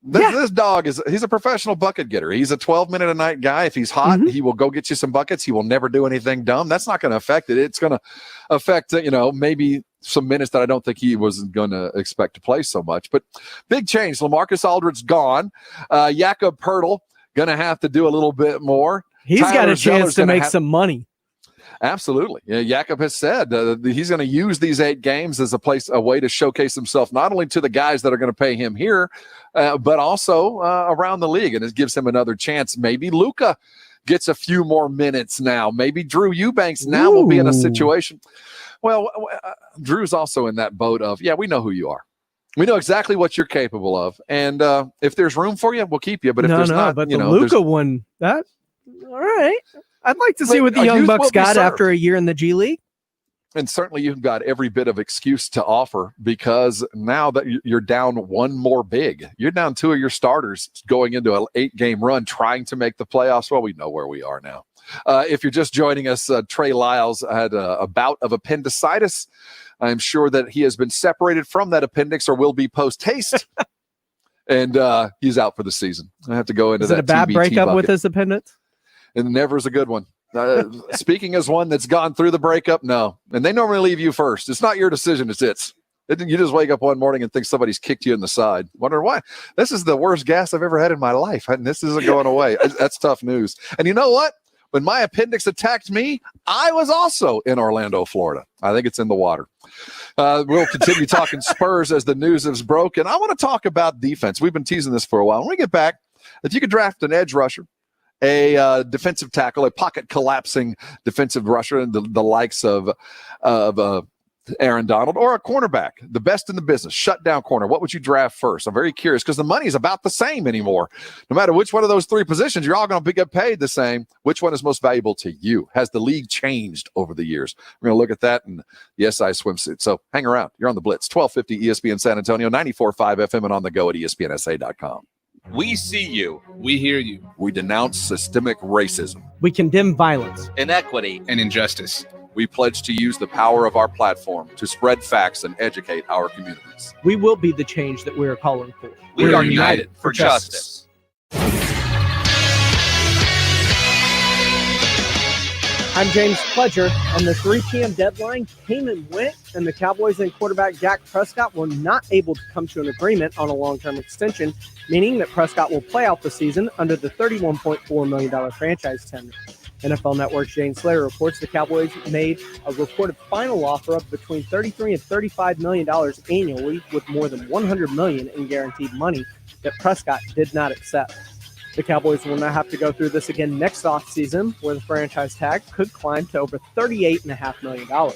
This dog he's a professional bucket getter. He's a 12-minute-a-night guy. If he's hot, he will go get you some buckets. He will never do anything dumb. That's not going to affect it. It's going to affect, maybe some minutes that I don't think he was going to expect to play so much. But big change. LaMarcus Aldridge's gone. Jakob Poeltl going to have to do a little bit more. He's got a chance to make some money. Absolutely. Jakob has said he's going to use these 8 games as a way to showcase himself, not only to the guys that are going to pay him here, but also around the league. And it gives him another chance. Maybe Luka gets a few more minutes now. Maybe Drew Eubanks now will be in a situation. Well, Drew's also in that boat of, we know who you are. We know exactly what you're capable of. And if there's room for you, we'll keep you. But if there's not, but the Luka one, all right. I'd like to see what the Young Bucks got after a year in the G League. And certainly you've got every bit of excuse to offer, because now that you're down one more big, you're down 2 of your starters going into an 8-game run trying to make the playoffs. Well, we know where we are now. If you're just joining us, Trey Lyles had a bout of appendicitis. I'm sure that he has been separated from that appendix, or will be post-haste. And he's out for the season. I have to go into that. Is it a bad TBT breakup bucket with his appendix? And never is a good one. Speaking as one that's gone through the breakup, no. And they normally leave you first. It's not your decision. You just wake up one morning and think somebody's kicked you in the side. Wonder why. This is the worst gas I've ever had in my life, and this isn't going away. That's tough news. And you know what? When my appendix attacked me, I was also in Orlando, Florida. I think it's in the water. We'll continue talking Spurs as the news is broken. I want to talk about defense. We've been teasing this for a while. When we get back, if you could draft an edge rusher, a defensive tackle, a pocket collapsing defensive rusher, and the likes of Aaron Donald, or a cornerback, the best in the business, shutdown corner, what would you draft first? I'm very curious, because the money is about the same anymore. No matter which one of those 3 positions, you're all going to get paid the same. Which one is most valuable to you? Has the league changed over the years? We're going to look at that in the SI swimsuit. So hang around. You're on the Blitz, 1250 ESPN San Antonio, 94.5 FM, and on the go at ESPNSA.com. We see you. We hear you. We denounce systemic racism. We condemn violence, inequity, and injustice. We pledge to use the power of our platform to spread facts and educate our communities. We will be the change that we are calling for. We are united for justice. I'm James Pledger, and the 3 p.m. deadline came and went, and the Cowboys and quarterback Dak Prescott were not able to come to an agreement on a long-term extension, meaning that Prescott will play out the season under the $31.4 million franchise tender. NFL Network's Jane Slater reports the Cowboys made a reported final offer of between $33 and $35 million annually, with more than $100 million in guaranteed money that Prescott did not accept. The Cowboys will now have to go through this again next offseason, where the franchise tag could climb to over $38.5 million.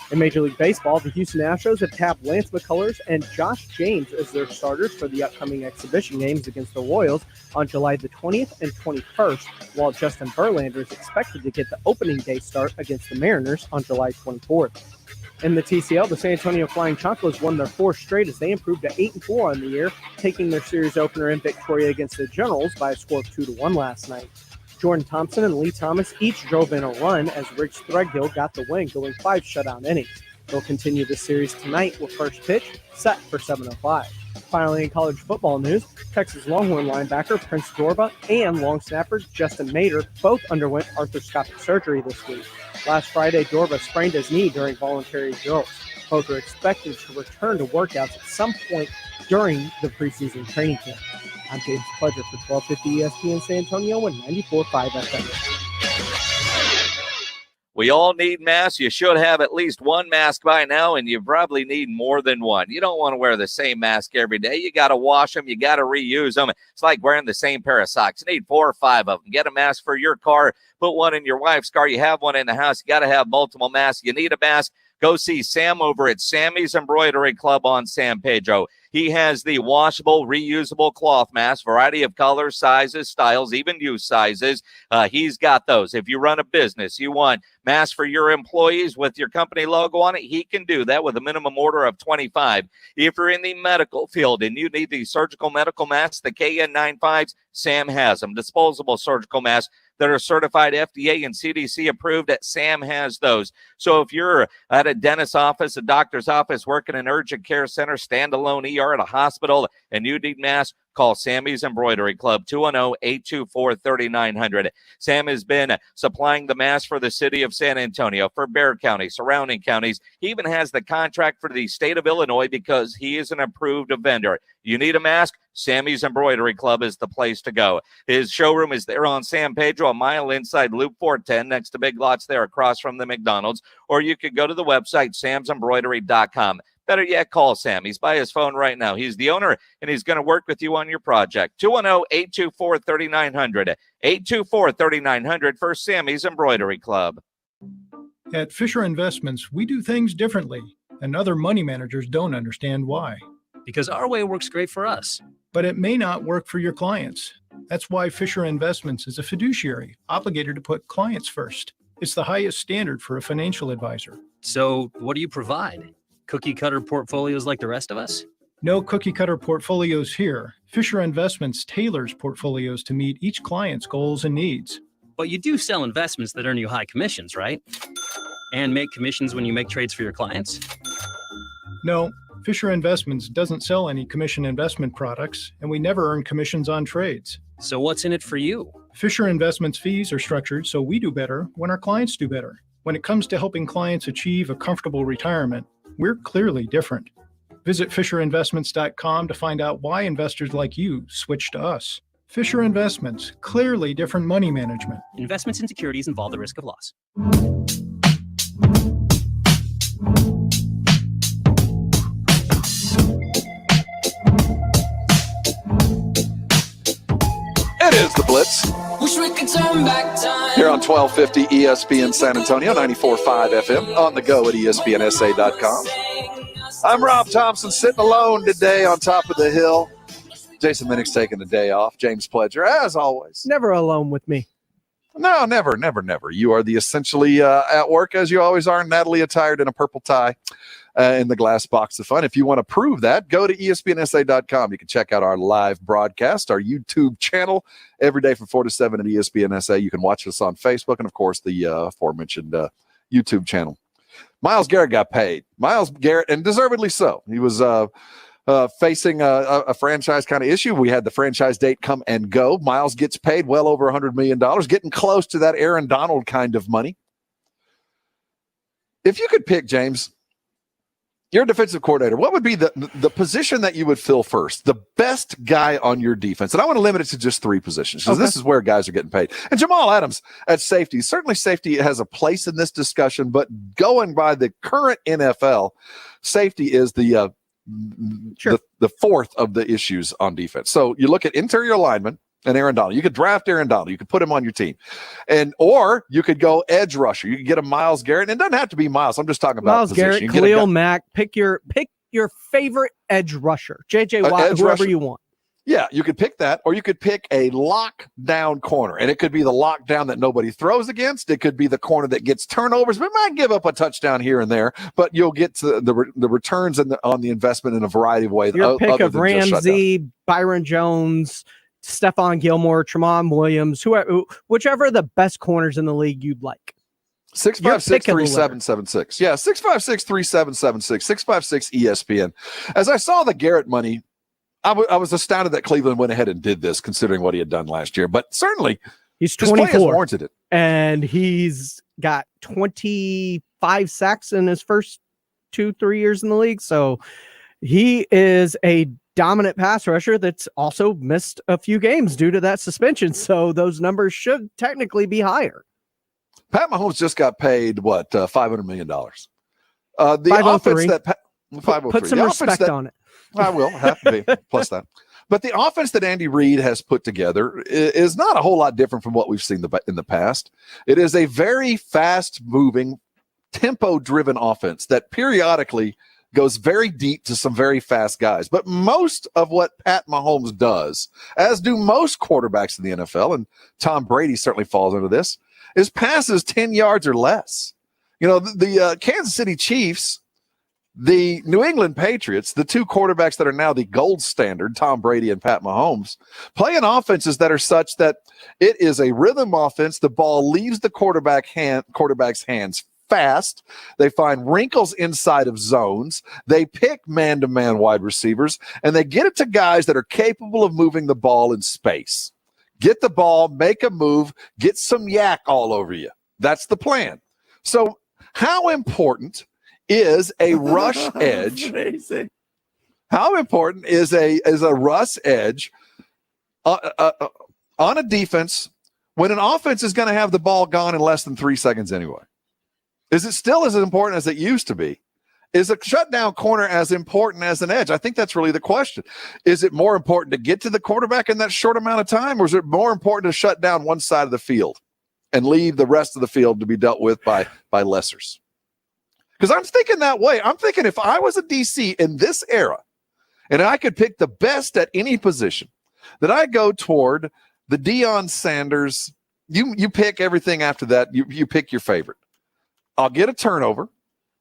In Major League Baseball, the Houston Astros have tapped Lance McCullers and Josh James as their starters for the upcoming exhibition games against the Royals on July the 20th and 21st, while Justin Verlander is expected to get the opening day start against the Mariners on July 24th. In the TCL, the San Antonio Flying Chocolates won their 4th straight as they improved to 8-4 on the year, taking their series opener in Victoria against the Generals by a score of 2-1 last night. Jordan Thompson and Lee Thomas each drove in a run as Riggs Threadgill got the win, going 5 shutout innings. They'll continue the series tonight with first pitch set for 7:05. Finally, in college football news, Texas Longhorn linebacker Prince Dorba and long snapper Justin Mater both underwent arthroscopic surgery this week. Last Friday, Dorba sprained his knee during voluntary drills. Both are expected to return to workouts at some point during the preseason training camp. I'm James Pledger for 1250 ESPN San Antonio and 94.5 FM. We all need masks. You should have at least one mask by now, and you probably need more than one. You don't want to wear the same mask every day. You got to wash them. You got to reuse them. It's like wearing the same pair of socks. You need 4 or 5 of them. Get a mask for your car. Put one in your wife's car. You have one in the house. You got to have multiple masks. You need a mask. Go see Sam over at Sammy's Embroidery Club on San Pedro. He has the washable, reusable cloth mask, variety of colors, sizes, styles, even youth sizes. He's got those. If you run a business, you want masks for your employees with your company logo on it, he can do that with a minimum order of 25. If you're in the medical field and you need the surgical medical masks, the KN95s, Sam has them. Disposable surgical masks that are certified FDA and CDC approved, that Sam has those. So if you're at a dentist's office, a doctor's office, working in an urgent care center, standalone ER at a hospital, and you need masks, call Sammy's Embroidery Club, 210-824-3900. Sam has been supplying the masks for the city of San Antonio, for Bexar County, surrounding counties. He even has the contract for the state of Illinois because he is an approved vendor. You need a mask? Sammy's Embroidery Club is the place to go. His showroom is there on San Pedro, a mile inside Loop 410, next to Big Lots there across from the McDonald's. Or you could go to the website, samsembroidery.com. Better yet, call Sam. He's by his phone right now. He's the owner, and he's going to work with you on your project. 210-824-3900. 824-3900 for Sammy's Embroidery Club. At Fisher Investments, we do things differently, and other money managers don't understand why. Because our way works great for us. But it may not work for your clients. That's why Fisher Investments is a fiduciary, obligated to put clients first. It's the highest standard for a financial advisor. So what do you provide? Cookie cutter portfolios like the rest of us? No cookie cutter portfolios here. Fisher Investments tailors portfolios to meet each client's goals and needs. But you do sell investments that earn you high commissions, right? And make commissions when you make trades for your clients? No, Fisher Investments doesn't sell any commission investment products, and we never earn commissions on trades. So what's in it for you? Fisher Investments fees are structured so we do better when our clients do better. When it comes to helping clients achieve a comfortable retirement, we're clearly different. Visit FisherInvestments.com to find out why investors like you switch to us. Fisher Investments, clearly different money management. Investments in securities involve the risk of loss. It is the Blitz. Wish we could turn back time. Here on 1250 ESPN San Antonio, 94.5 FM, on the go at ESPNSA.com. I'm Rob Thompson, sitting alone today on top of the hill. Jason Minnick's taking the day off. James Pledger, as always. Never alone with me. No, never. You are the essentially at work, as you always are, Natalie attired in a purple tie in the glass box of fun. If you want to prove that, go to ESPNSA.com. You can check out our live broadcast, our YouTube channel, every day from 4 to 7 at ESPNSA. You can watch us on Facebook and, of course, the aforementioned YouTube channel. Myles Garrett got paid. Myles Garrett, and deservedly so. He was facing a franchise kind of issue. We had the franchise date come and go. Myles gets paid well over $100 million, getting close to that Aaron Donald kind of money. If you could pick, James, you're a defensive coordinator, what would be the position that you would fill first? The best guy on your defense. And I want to limit it to just 3 positions because This is where guys are getting paid. And Jamal Adams at safety. Certainly safety has a place in this discussion, but going by the current NFL, safety is the fourth of the issues on defense. So you look at interior linemen and Aaron Donald. You could draft Aaron Donald. You could put him on your team. Or you could go edge rusher. You could get a Myles Garrett. And it doesn't have to be Myles. I'm just talking about Myles Garrett, Khalil Mack. Pick your favorite edge rusher. J.J. Watt, whoever rusher. You want. Yeah, you could pick that, or you could pick a lockdown corner, and it could be the lockdown that nobody throws against. It could be the corner that gets turnovers, but might give up a touchdown here and there. But you'll get to the returns on the investment in a variety of ways. Your pick of Ramsey, Byron Jones, Stephon Gilmore, Tramon Williams, whichever the best corners in the league you'd like. 656-3776. Yeah, 656-3776. 656 ESPN. As I saw the Garrett money, I was astounded that Cleveland went ahead and did this, considering what he had done last year. But certainly, he's 24, warranted it, and he's got 25 sacks in his first 2-3 years in the league. So he is a dominant pass rusher that's also missed a few games due to that suspension. So those numbers should technically be higher. Pat Mahomes just got paid what $500 million. The 503. offense that 503. Put some respect on it. I will have to be plus that. But the offense that Andy Reid has put together is not a whole lot different from what we've seen in the past. It is a very fast-moving, tempo-driven offense that periodically goes very deep to some very fast guys. But most of what Pat Mahomes does, as do most quarterbacks in the NFL, and Tom Brady certainly falls into this, is passes 10 yards or less. You know, the Kansas City Chiefs, the New England Patriots, the two quarterbacks that are now the gold standard, Tom Brady and Pat Mahomes, playing offenses that are such that it is a rhythm offense. The ball leaves the quarterback's hands fast. They find wrinkles inside of zones. They pick man-to-man wide receivers, and they get it to guys that are capable of moving the ball in space. Get the ball, make a move, get some yak all over you. That's the plan. So how important is a rush edge? How important is a rush edge on a defense when an offense is going to have the ball gone in less than 3 seconds anyway? Is it still as important as it used to be? Is a shutdown corner as important as an edge? I think that's really the question. Is it more important to get to the quarterback in that short amount of time, or is it more important to shut down one side of the field and leave the rest of the field to be dealt with by lessers? Because I'm thinking that way. I'm thinking if I was a DC in this era and I could pick the best at any position, that I go toward the Deion Sanders. You pick everything after that. You pick your favorite. I'll get a turnover.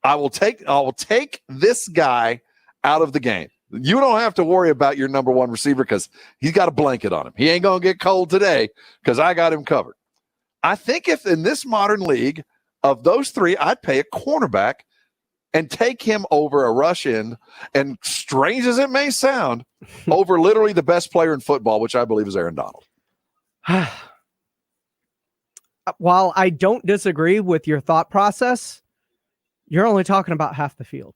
I will take this guy out of the game. You don't have to worry about your number one receiver because he's got a blanket on him. He ain't going to get cold today because I got him covered. I think if in this modern league of those three, I'd pay a cornerback and take him over a rush in, and strange as it may sound, over literally the best player in football, which I believe is Aaron Donald. While I don't disagree with your thought process, you're only talking about half the field.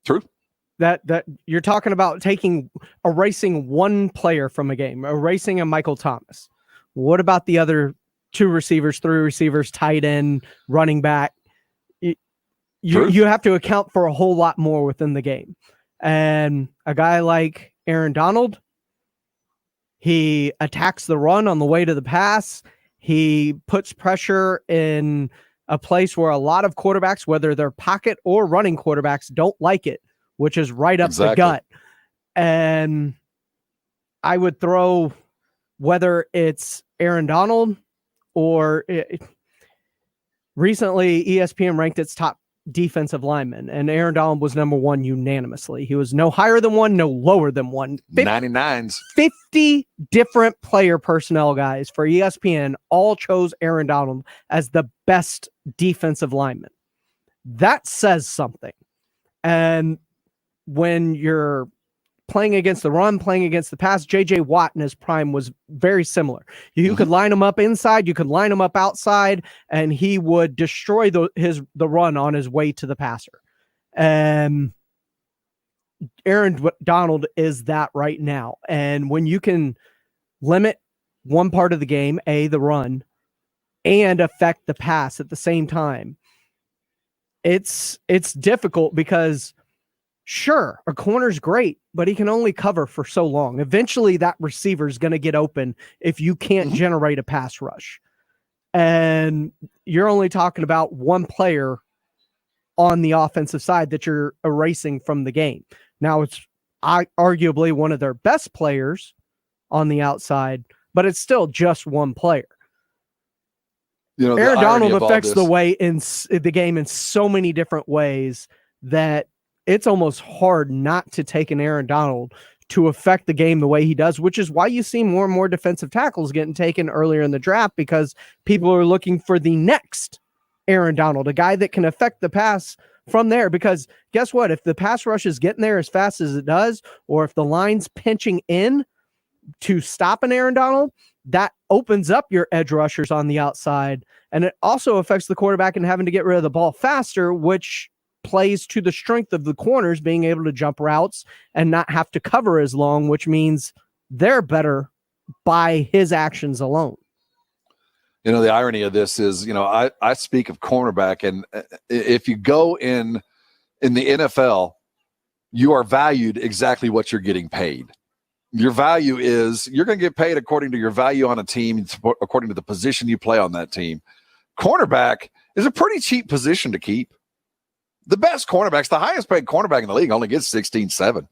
True. That you're talking about erasing one player from a game, erasing a Michael Thomas. What about the other two receivers, three receivers, tight end, running back? You have to account for a whole lot more within the game. And a guy like Aaron Donald, he attacks the run on the way to the pass. He puts pressure in a place where a lot of quarterbacks, whether they're pocket or running quarterbacks, don't like it, which is right up the gut. And I would throw, whether it's Aaron Donald or recently ESPN ranked its top defensive lineman, and Aaron Donald was number one unanimously. He was no higher than one, no lower than one. 99s. 50 different player personnel guys for ESPN all chose Aaron Donald as the best defensive lineman. That says something. And when you're playing against the run, playing against the pass, J.J. Watt in his prime was very similar. You could line him up inside, you could line him up outside, and he would destroy the run on his way to the passer. And Aaron Donald is that right now. And when you can limit one part of the game, the run, and affect the pass at the same time, it's difficult because sure, a corner's great, but he can only cover for so long. Eventually, that receiver is going to get open if you can't generate a pass rush. And you're only talking about one player on the offensive side that you're erasing from the game. Now, it's arguably one of their best players on the outside, but it's still just one player. Aaron Donald affects the game in so many different ways that it's almost hard not to take an Aaron Donald to affect the game the way he does, which is why you see more and more defensive tackles getting taken earlier in the draft, because people are looking for the next Aaron Donald, a guy that can affect the pass from there. Because guess what? If the pass rush is getting there as fast as it does, or if the line's pinching in to stop an Aaron Donald, that opens up your edge rushers on the outside. And it also affects the quarterback in having to get rid of the ball faster, which plays to the strength of the corners being able to jump routes and not have to cover as long, which means they're better by his actions alone. the irony of this is, I speak of cornerback, and if you go in the NFL, you are valued exactly what you're getting paid. Your value is you're going to get paid according to your value on a team, according to the position you play on that team. Cornerback is a pretty cheap position to keep. The best cornerbacks, the highest paid cornerback in the league only gets 16.7.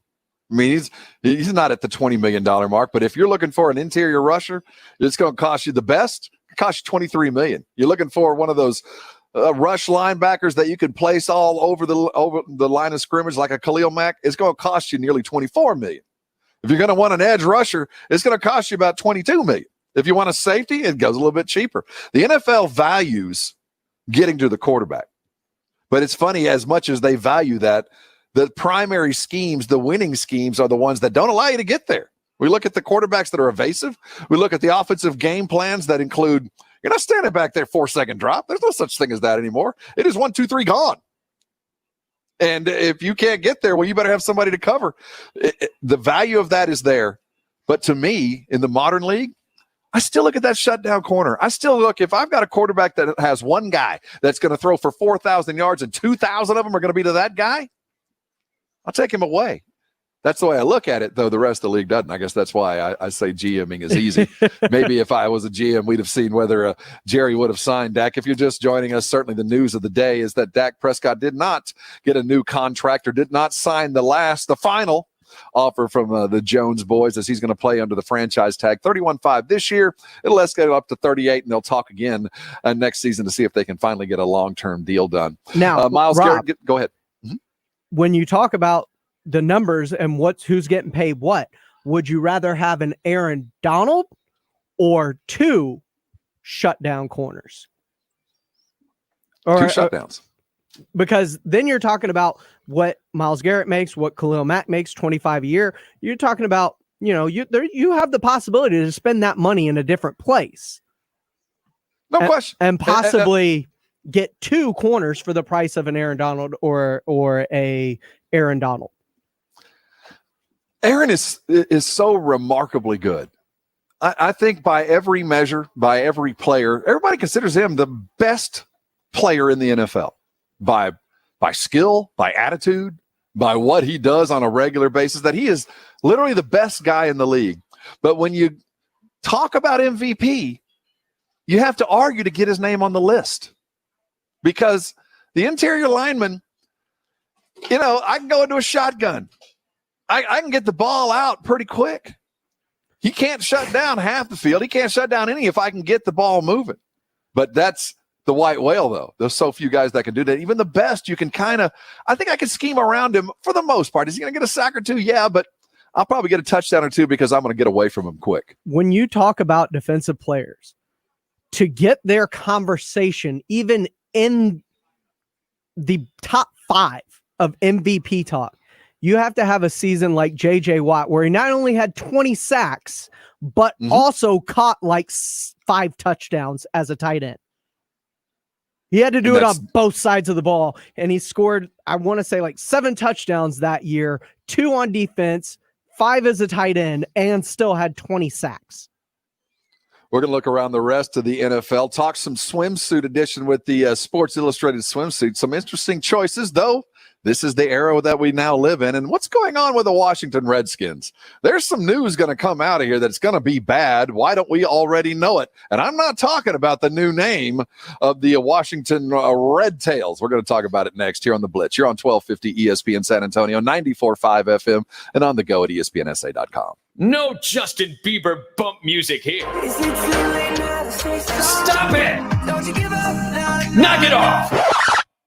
I mean, he's not at the $20 million mark, but if you're looking for an interior rusher, it's going to cost you the best. It costs you $23 million. You're looking for one of those rush linebackers that you can place all over the line of scrimmage like a Khalil Mack. It's going to cost you nearly $24 million. If you're going to want an edge rusher, it's going to cost you about $22 million. If you want a safety, it goes a little bit cheaper. The NFL values getting to the quarterback. But it's funny, as much as they value that, the primary schemes, the winning schemes, are the ones that don't allow you to get there. We look at the quarterbacks that are evasive. We look at the offensive game plans that include, you're not standing back there 4-second drop. There's no such thing as that anymore. It is 1, 2, 3 gone. And if you can't get there, well, you better have somebody to cover. The value of that is there. But to me, in the modern league, I still look at that shutdown corner. I still look, if I've got a quarterback that has one guy that's going to throw for 4,000 yards and 2,000 of them are going to be to that guy, I'll take him away. That's the way I look at it, though the rest of the league doesn't. I guess that's why I say GMing is easy. Maybe if I was a GM, we'd have seen whether Jerry would have signed Dak. If you're just joining us, certainly the news of the day is that Dak Prescott did not get a new contract or did not sign the final offer from the Jones boys, as he's going to play under the franchise tag. 31.5 this year. It'll escalate up to 38, and they'll talk again next season to see if they can finally get a long-term deal done. Now, Miles Rob, Garrett, go ahead. When you talk about the numbers and who's getting paid what, would you rather have an Aaron Donald or 2 shutdown corners? Or 2 shutdowns. Because then you're talking about what Myles Garrett makes, what Khalil Mack makes, 25 a year. You're talking about, you have the possibility to spend that money in a different place. No question. And possibly get 2 corners for the price of an Aaron Donald or a Aaron Donald. Aaron is so remarkably good. I think by every measure, by every player, everybody considers him the best player in the NFL by skill, by attitude, by what he does on a regular basis, that he is literally the best guy in the league. But when you talk about MVP, you have to argue to get his name on the list, because the interior lineman, I can go into a shotgun. I can get the ball out pretty quick. He can't shut down half the field. He can't shut down any if I can get the ball moving. But that's the white whale, though. There's so few guys that can do that. Even the best, you can I think I can scheme around him for the most part. Is he going to get a sack or 2? Yeah, but I'll probably get a touchdown or 2 because I'm going to get away from him quick. When you talk about defensive players, to get their conversation even in the top 5 of MVP talk, you have to have a season like J.J. Watt, where he not only had 20 sacks, but also caught like 5 touchdowns as a tight end. He had to do it on both sides of the ball, and he scored, I want to say, like 7 touchdowns that year, 2 on defense, 5 as a tight end, and still had 20 sacks. We're going to look around the rest of the NFL, talk some swimsuit edition with the Sports Illustrated swimsuit. Some interesting choices, though. This is the era that we now live in. And what's going on with the Washington Redskins? There's some news going to come out of here that's going to be bad. Why don't we already know it? And I'm not talking about the new name of the Washington Red Tails. We're going to talk about it next here on The Blitz. You're on 1250 ESPN San Antonio, 94.5 FM, and on the go at ESPNSA.com. No Justin Bieber bump music here. Stop it! Knock it off!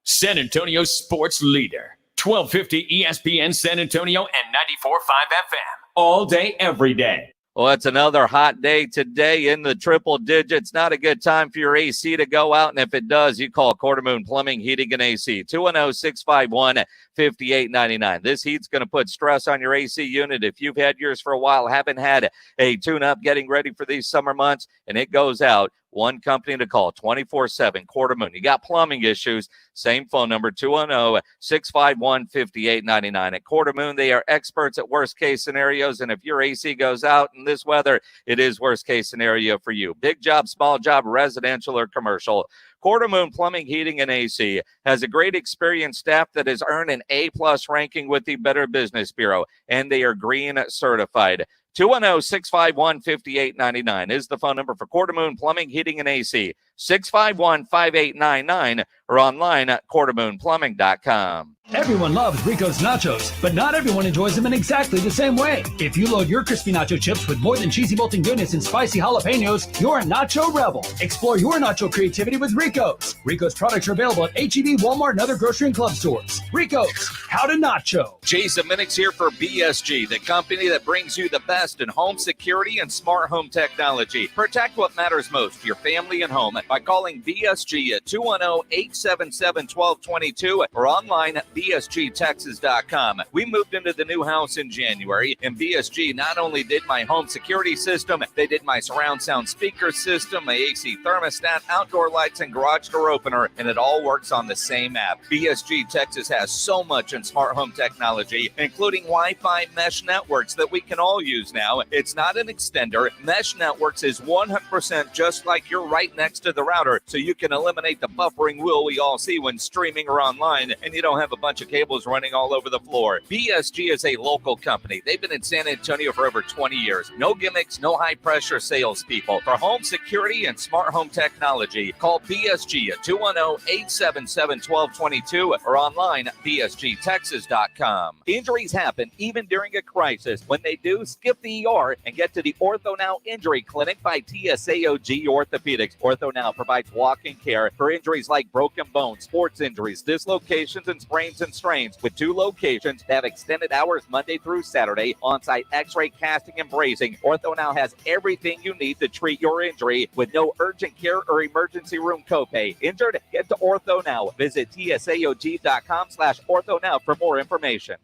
San Antonio sports leader, 1250 ESPN San Antonio and 94.5 FM. All day, every day. Well, it's another hot day today in the triple digits. Not a good time for your AC to go out, and if it does, you call Quarter Moon Plumbing, Heating, and AC, 210-651-5899. This heat's going to put stress on your AC unit. If you've had yours for a while, haven't had a tune-up getting ready for these summer months, and it goes out, One company to call 24/7, Quarter Moon. You got plumbing issues, same phone number, 210-651-5899. At Quarter Moon, they are experts at worst case scenarios, and if your AC goes out in this weather, it is worst case scenario for you. Big job, small job, residential or commercial. Quarter Moon Plumbing, Heating, and AC has a great experienced staff that has earned an A-plus ranking with the Better Business Bureau, and they are green certified. 210-651-5899 is the phone number for Quarter Moon Plumbing, Heating, and AC. 651-5899 or online at quartermoonplumbing.com. Everyone loves Rico's nachos, but not everyone enjoys them in exactly the same way. If you load your crispy nacho chips with more than cheesy molten goodness and spicy jalapenos, you're a nacho rebel. Explore your nacho creativity with Rico's. Rico's products are available at H-E-B, Walmart, and other grocery and club stores. Rico's, how to nacho. Jason Minix here for BSG, the company that brings you the best in home security and smart home technology. Protect what matters most, your family and home, by calling BSG at 210-877-1222 or online at BSGTexas.com. We moved into the new house in January, and BSG not only did my home security system, they did my surround sound speaker system, my AC thermostat, outdoor lights, and garage door opener, and it all works on the same app. BSG Texas has so much in smart home technology, including Wi-Fi mesh networks that we can all use now. It's not an extender. Mesh networks is 100% just like you're right next to the router, so you can eliminate the buffering wheel we all see when streaming or online, and you don't have a bunch of cables running all over the floor. BSG is a local company. They've been in San Antonio for over 20 years. No gimmicks, no high-pressure salespeople. For home security and smart home technology, call BSG at 210-877-1222 or online at BSGTexas.com. Injuries happen even during a crisis. When they do, skip the ER and get to the Ortho Now Injury Clinic by TSAOG Orthopedics. Ortho Now provides walk-in care for injuries like broken bones, sports injuries, dislocations, and sprains and strains. With 2 locations that have extended hours Monday through Saturday, on-site x-ray, casting, and bracing, Ortho Now has everything you need to treat your injury with no urgent care or emergency room copay. Injured? Get to Ortho Now. Visit TSAOG.com/Ortho Now for more information.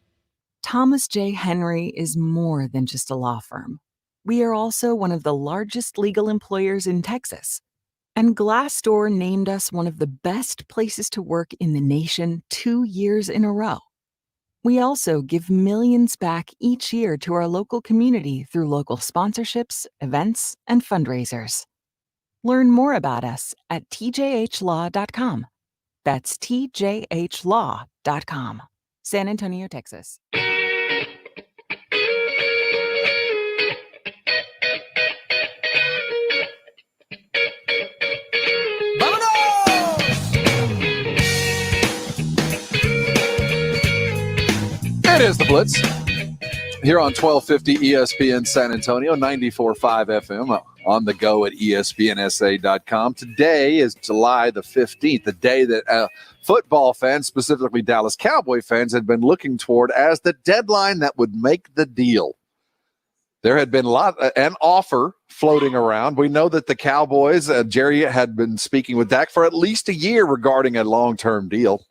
Thomas J. Henry is more than just a law firm. We are also one of the largest legal employers in Texas. And Glassdoor named us one of the best places to work in the nation 2 years in a row. We also give millions back each year to our local community through local sponsorships, events, and fundraisers. Learn more about us at tjhlaw.com. That's tjhlaw.com. San Antonio, Texas. It is the Blitz here on 1250 ESPN San Antonio, 94.5 FM, on the go at ESPNSA.com. Today is July the 15th, the day that football fans, specifically Dallas Cowboy fans, had been looking toward as the deadline that would make the deal. There had been an offer floating around. We know that the Cowboys, Jerry had been speaking with Dak for at least a year regarding a long-term deal.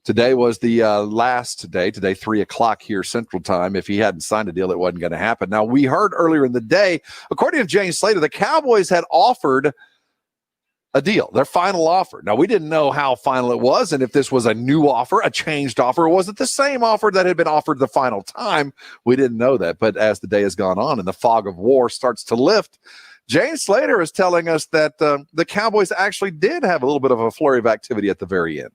Today was the last day, today 3 o'clock here Central Time. If he hadn't signed a deal, it wasn't going to happen. Now, we heard earlier in the day, according to James Slater, the Cowboys had offered a deal, their final offer. Now, we didn't know how final it was and if this was a new offer, a changed offer, or was it the same offer that had been offered the final time? We didn't know that. But as the day has gone on and the fog of war starts to lift, James Slater is telling us that the Cowboys actually did have a little bit of a flurry of activity at the very end.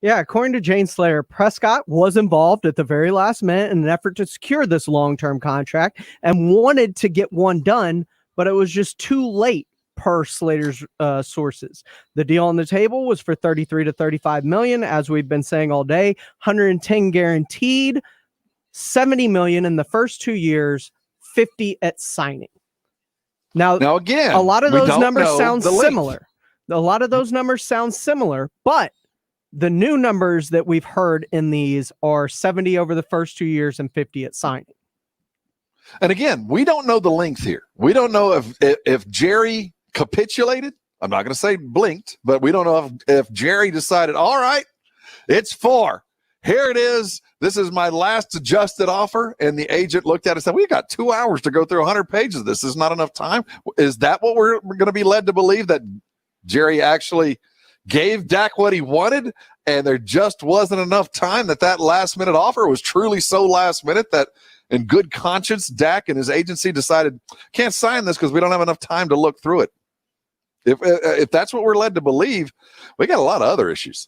Yeah, according to James Slater, Prescott was involved at the very last minute in an effort to secure this long-term contract and wanted to get one done, but it was just too late per Slater's sources. The deal on the table was for $33 to $35 million, as we've been saying all day, 110 guaranteed, $70 million in the first 2 years, 50 at signing. Now again, a lot of those numbers sound similar. A lot of those numbers sound similar, but the new numbers that we've heard in these are 70 over the first 2 years and 50 at signing. And again, we don't know the length here. We don't know if Jerry capitulated. I'm not going to say blinked, but we don't know if Jerry decided, all right, it's 4. here it is. This is my last adjusted offer. And the agent looked at it and said, we got 2 hours to go through 100 pages of this. This is not enough time. Is that what we're going to be led to believe, that Jerry actually gave Dak what he wanted and there just wasn't enough time, that last minute offer was truly so last minute that in good conscience, Dak and his agency decided, can't sign this because we don't have enough time to look through it. If that's what we're led to believe, we got a lot of other issues.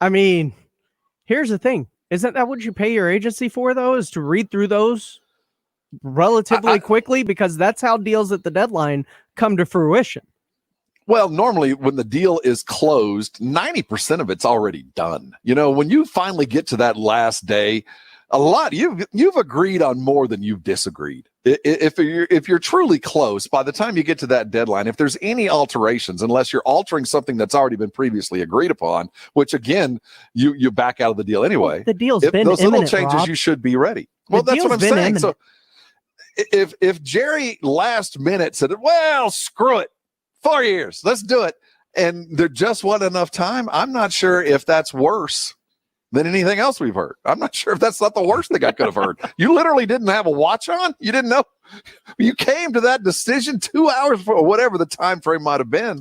I mean, here's the thing. Isn't that what you pay your agency for, though, is to read through those relatively quickly? Because that's how deals at the deadline come to fruition. Well, normally when the deal is closed, 90% of it's already done. When you finally get to that last day, you've agreed on more than you've disagreed. If you're truly close, by the time you get to that deadline, if there's any alterations, unless you're altering something that's already been previously agreed upon, which again, you back out of the deal anyway. The deal's been those imminent, little changes, Rob. You should be ready. Well, that's what I'm saying. Imminent. So if Jerry last minute said, well, screw it, 4 years, let's do it, and there just wasn't enough time, I'm not sure if that's worse than anything else we've heard. I'm not sure if that's not the worst thing I could have heard. You literally didn't have a watch on. You didn't know. You came to that decision 2 hours for whatever the time frame might have been.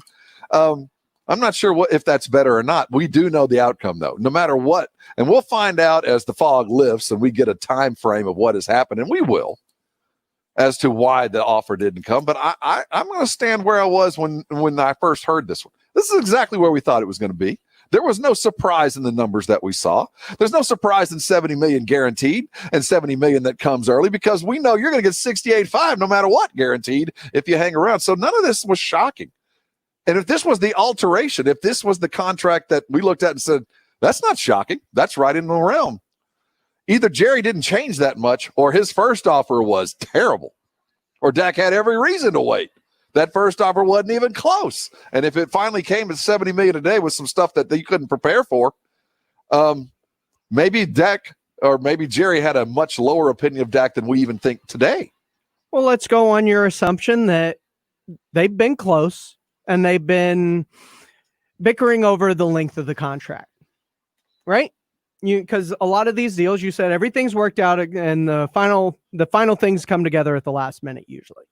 I'm not sure if that's better or not. We do know the outcome, though, no matter what. And we'll find out as the fog lifts and we get a time frame of what has happened, and we will, as to why the offer didn't come. But I'm going to stand where I was when I first heard this one. This is exactly where we thought it was going to be. There was no surprise in the numbers that we saw. There's no surprise in $70 million guaranteed and $70 million that comes early, because we know you're going to get 68.5 no matter what, guaranteed, if you hang around. So none of this was shocking. And if this was the alteration, if this was the contract that we looked at and said, that's not shocking, that's right in the realm. Either Jerry didn't change that much, or his first offer was terrible, or Dak had every reason to wait. That first offer wasn't even close. And if it finally came at $70 million a day with some stuff that you couldn't prepare for, maybe Dak or maybe Jerry had a much lower opinion of Dak than we even think today. Well, let's go on your assumption that they've been close and they've been bickering over the length of the contract, right? Because a lot of these deals, you said everything's worked out and the final things come together at the last minute usually.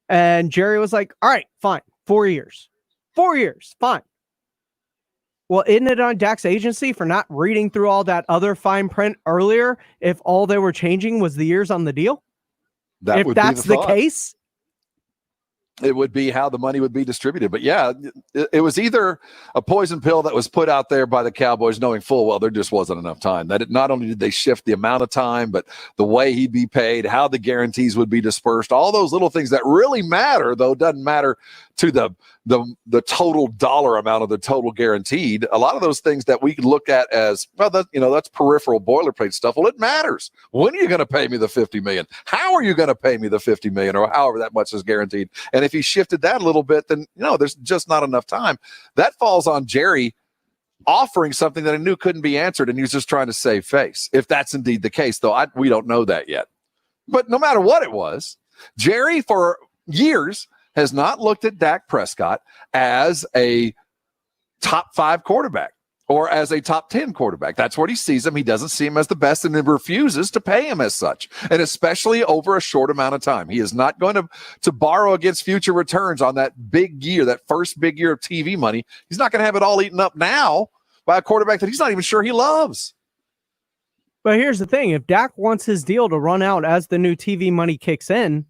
And Jerry was like, all right, fine. 4 years. 4 years. Fine. Well, isn't it on Dak's agency for not reading through all that other fine print earlier if all they were changing was the years on the deal? If that's the case? It would be how the money would be distributed. But yeah, it was either a poison pill that was put out there by the Cowboys knowing full well there just wasn't enough time. That not only did they shift the amount of time, but the way he'd be paid, how the guarantees would be dispersed, all those little things that really matter, though, doesn't matter to the total dollar amount of the total guaranteed. A lot of those things that we look at as, well, that's peripheral boilerplate stuff. Well, it matters. When are you going to pay me the $50 million? How are you going to pay me the $50 million, or however that much is guaranteed? And if he shifted that a little bit, then there's just not enough time. That falls on Jerry offering something that I knew couldn't be answered, and he was just trying to save face. If that's indeed the case, though, we don't know that yet. But no matter what it was, Jerry for years has not looked at Dak Prescott as a top 5 quarterback or as a top 10 quarterback. That's what he sees him. He doesn't see him as the best, and he refuses to pay him as such, and especially over a short amount of time. He is not going to borrow against future returns on that big year, that first big year of TV money. He's not going to have it all eaten up now by a quarterback that he's not even sure he loves. But here's the thing. If Dak wants his deal to run out as the new TV money kicks in,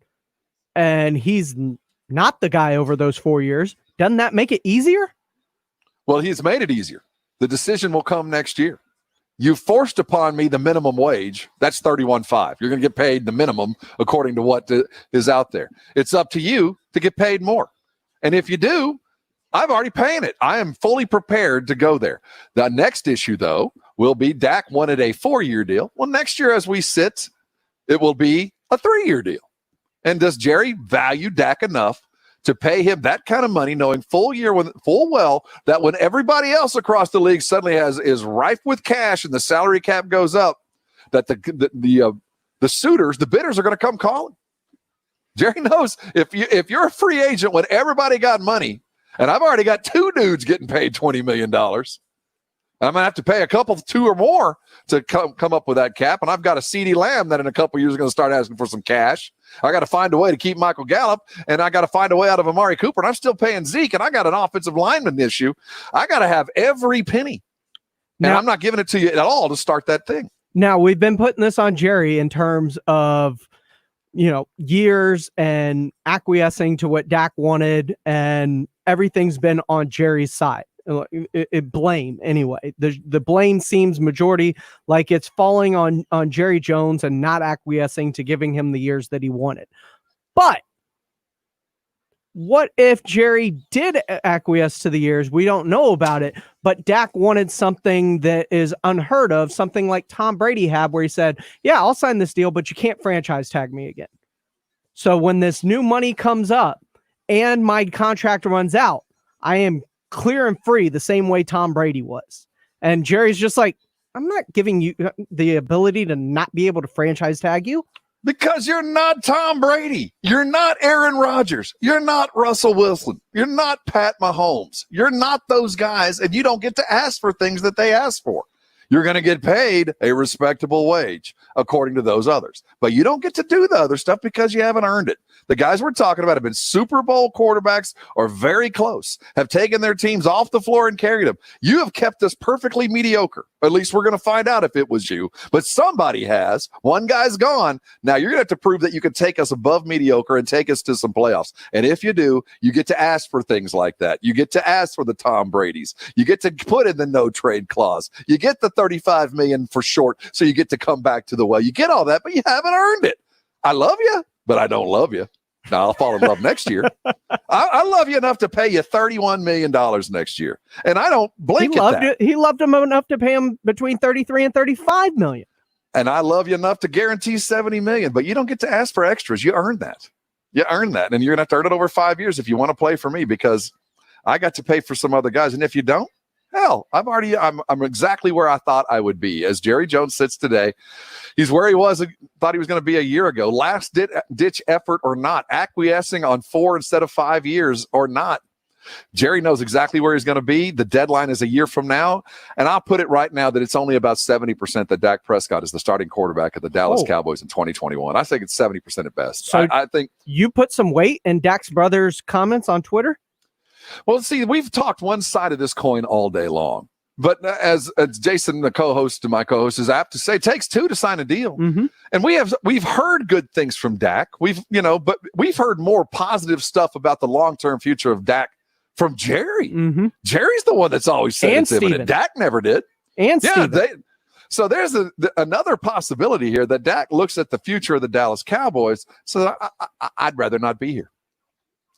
and he's not the guy over those 4 years, doesn't that make it easier? Well, he's made it easier. The decision will come next year. You forced upon me the minimum wage. That's $31.5. You're going to get paid the minimum according to what is out there. It's up to you to get paid more. And if you do, I've already paid it. I am fully prepared to go there. The next issue, though, will be Dak wanted a 4-year deal. Well, next year as we sit, it will be a 3-year deal. And does Jerry value Dak enough to pay him that kind of money, knowing full well that when everybody else across the league suddenly is rife with cash and the salary cap goes up, that the suitors, the bidders, are going to come calling? Jerry knows if you're a free agent when everybody got money And I've already got 2 dudes getting paid $20 million. I'm going to have to pay a couple, 2 or more to come up with that cap. And I've got a CeeDee Lamb that in a couple years is going to start asking for some cash. I got to find a way to keep Michael Gallup, and I got to find a way out of Amari Cooper. And I'm still paying Zeke, and I got an offensive lineman issue. I got to have every penny. And I'm not giving it to you at all to start that thing. Now, we've been putting this on Jerry in terms of, years and acquiescing to what Dak wanted, and everything's been on Jerry's side. Blame anyway. The blame seems majority like it's falling on Jerry Jones and not acquiescing to giving him the years that he wanted. But what if Jerry did acquiesce to the years? We don't know about it, but Dak wanted something that is unheard of, something like Tom Brady had, where he said, yeah, I'll sign this deal, but you can't franchise tag me again. So when this new money comes up and my contract runs out, I am clear and free the same way Tom Brady was. And Jerry's just like, I'm not giving you the ability to not be able to franchise tag you. Because you're not Tom Brady. You're not Aaron Rodgers. You're not Russell Wilson. You're not Pat Mahomes. You're not those guys, and you don't get to ask for things that they ask for. You're going to get paid a respectable wage, according to those others. But you don't get to do the other stuff because you haven't earned it. The guys we're talking about have been Super Bowl quarterbacks or very close, have taken their teams off the floor and carried them. You have kept us perfectly mediocre. At least we're going to find out if it was you. But somebody has. One guy's gone. Now you're going to have to prove that you can take us above mediocre and take us to some playoffs. And if you do, you get to ask for things like that. You get to ask for the Tom Bradys. You get to put in the no trade clause. You get the $35 million for short, so you get to come back to the well. You get all that, but you haven't earned it. I love you, but I don't love you. Now I'll fall in love next year. I love you enough to pay you $31 million next year. And I don't blink at that. He loved him enough to pay him between $33 and $35 million. And I love you enough to guarantee $70 million, but you don't get to ask for extras. You earned that. You earned that. And you're going to have to earn it over 5 years if you want to play for me, because I got to pay for some other guys. And if you don't, hell, I'm exactly where I thought I would be. As Jerry Jones sits today, he's where he was, thought he was going to be a year ago. Last ditch effort or not, acquiescing on 4 instead of 5 years or not. Jerry knows exactly where he's going to be. The deadline is a year from now. And I'll put it right now that it's only about 70% that Dak Prescott is the starting quarterback of the Dallas Cowboys in 2021. I think it's 70% at best. So I think you put some weight in Dak's brother's comments on Twitter? Well, see, we've talked one side of this coin all day long. But as Jason, the co-host, my co-host, is apt to say, it takes 2 to sign a deal. Mm-hmm. And we've heard good things from Dak. But we've heard more positive stuff about the long-term future of Dak from Jerry. Mm-hmm. Jerry's the one that's always said it's imminent. Dak never did. And Steven. So there's another possibility here that Dak looks at the future of the Dallas Cowboys. So I'd rather not be here.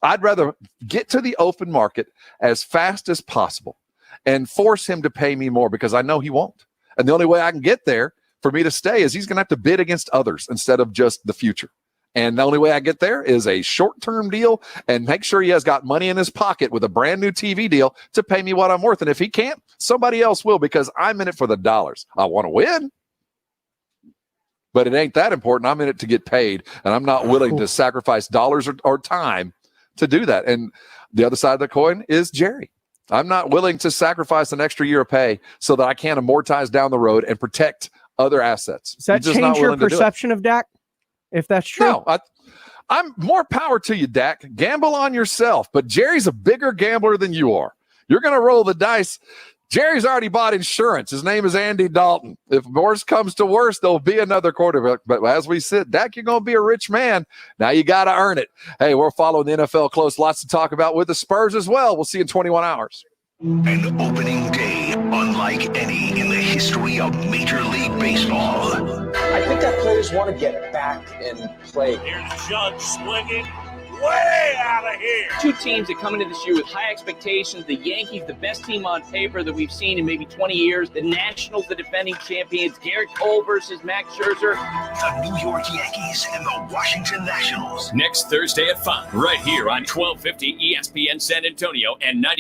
I'd rather get to the open market as fast as possible and force him to pay me more, because I know he won't. And the only way I can get there for me to stay is he's going to have to bid against others instead of just the future. And the only way I get there is a short-term deal and make sure he has got money in his pocket with a brand new TV deal to pay me what I'm worth. And if he can't, somebody else will, because I'm in it for the dollars. I want to win, but it ain't that important. I'm in it to get paid, and I'm not willing to sacrifice dollars or time to do that. And the other side of the coin is Jerry. I'm not willing to sacrifice an extra year of pay so that I can amortize down the road and protect other assets. Does that change your perception of Dak, if that's true? No, I'm more power to you, Dak. Gamble on yourself, but Jerry's a bigger gambler than you are. You're going to roll the dice. Jerry's already bought insurance. His name is Andy Dalton. If worse comes to worse, there'll be another quarterback. But as we sit, Dak, you're going to be a rich man. Now you got to earn it. Hey, we're following the NFL close. Lots to talk about with the Spurs as well. We'll see you in 21 hours. An opening day unlike any in the history of Major League Baseball. I think that players want to get back and play. Here's Judge swinging. Way out of here. 2 teams that come into this year with high expectations. The Yankees, the best team on paper that we've seen in maybe 20 years. The Nationals, the defending champions. Garrett Cole versus Max Scherzer. The New York Yankees and the Washington Nationals. Next Thursday at 5, right here on 1250 ESPN San Antonio and 95.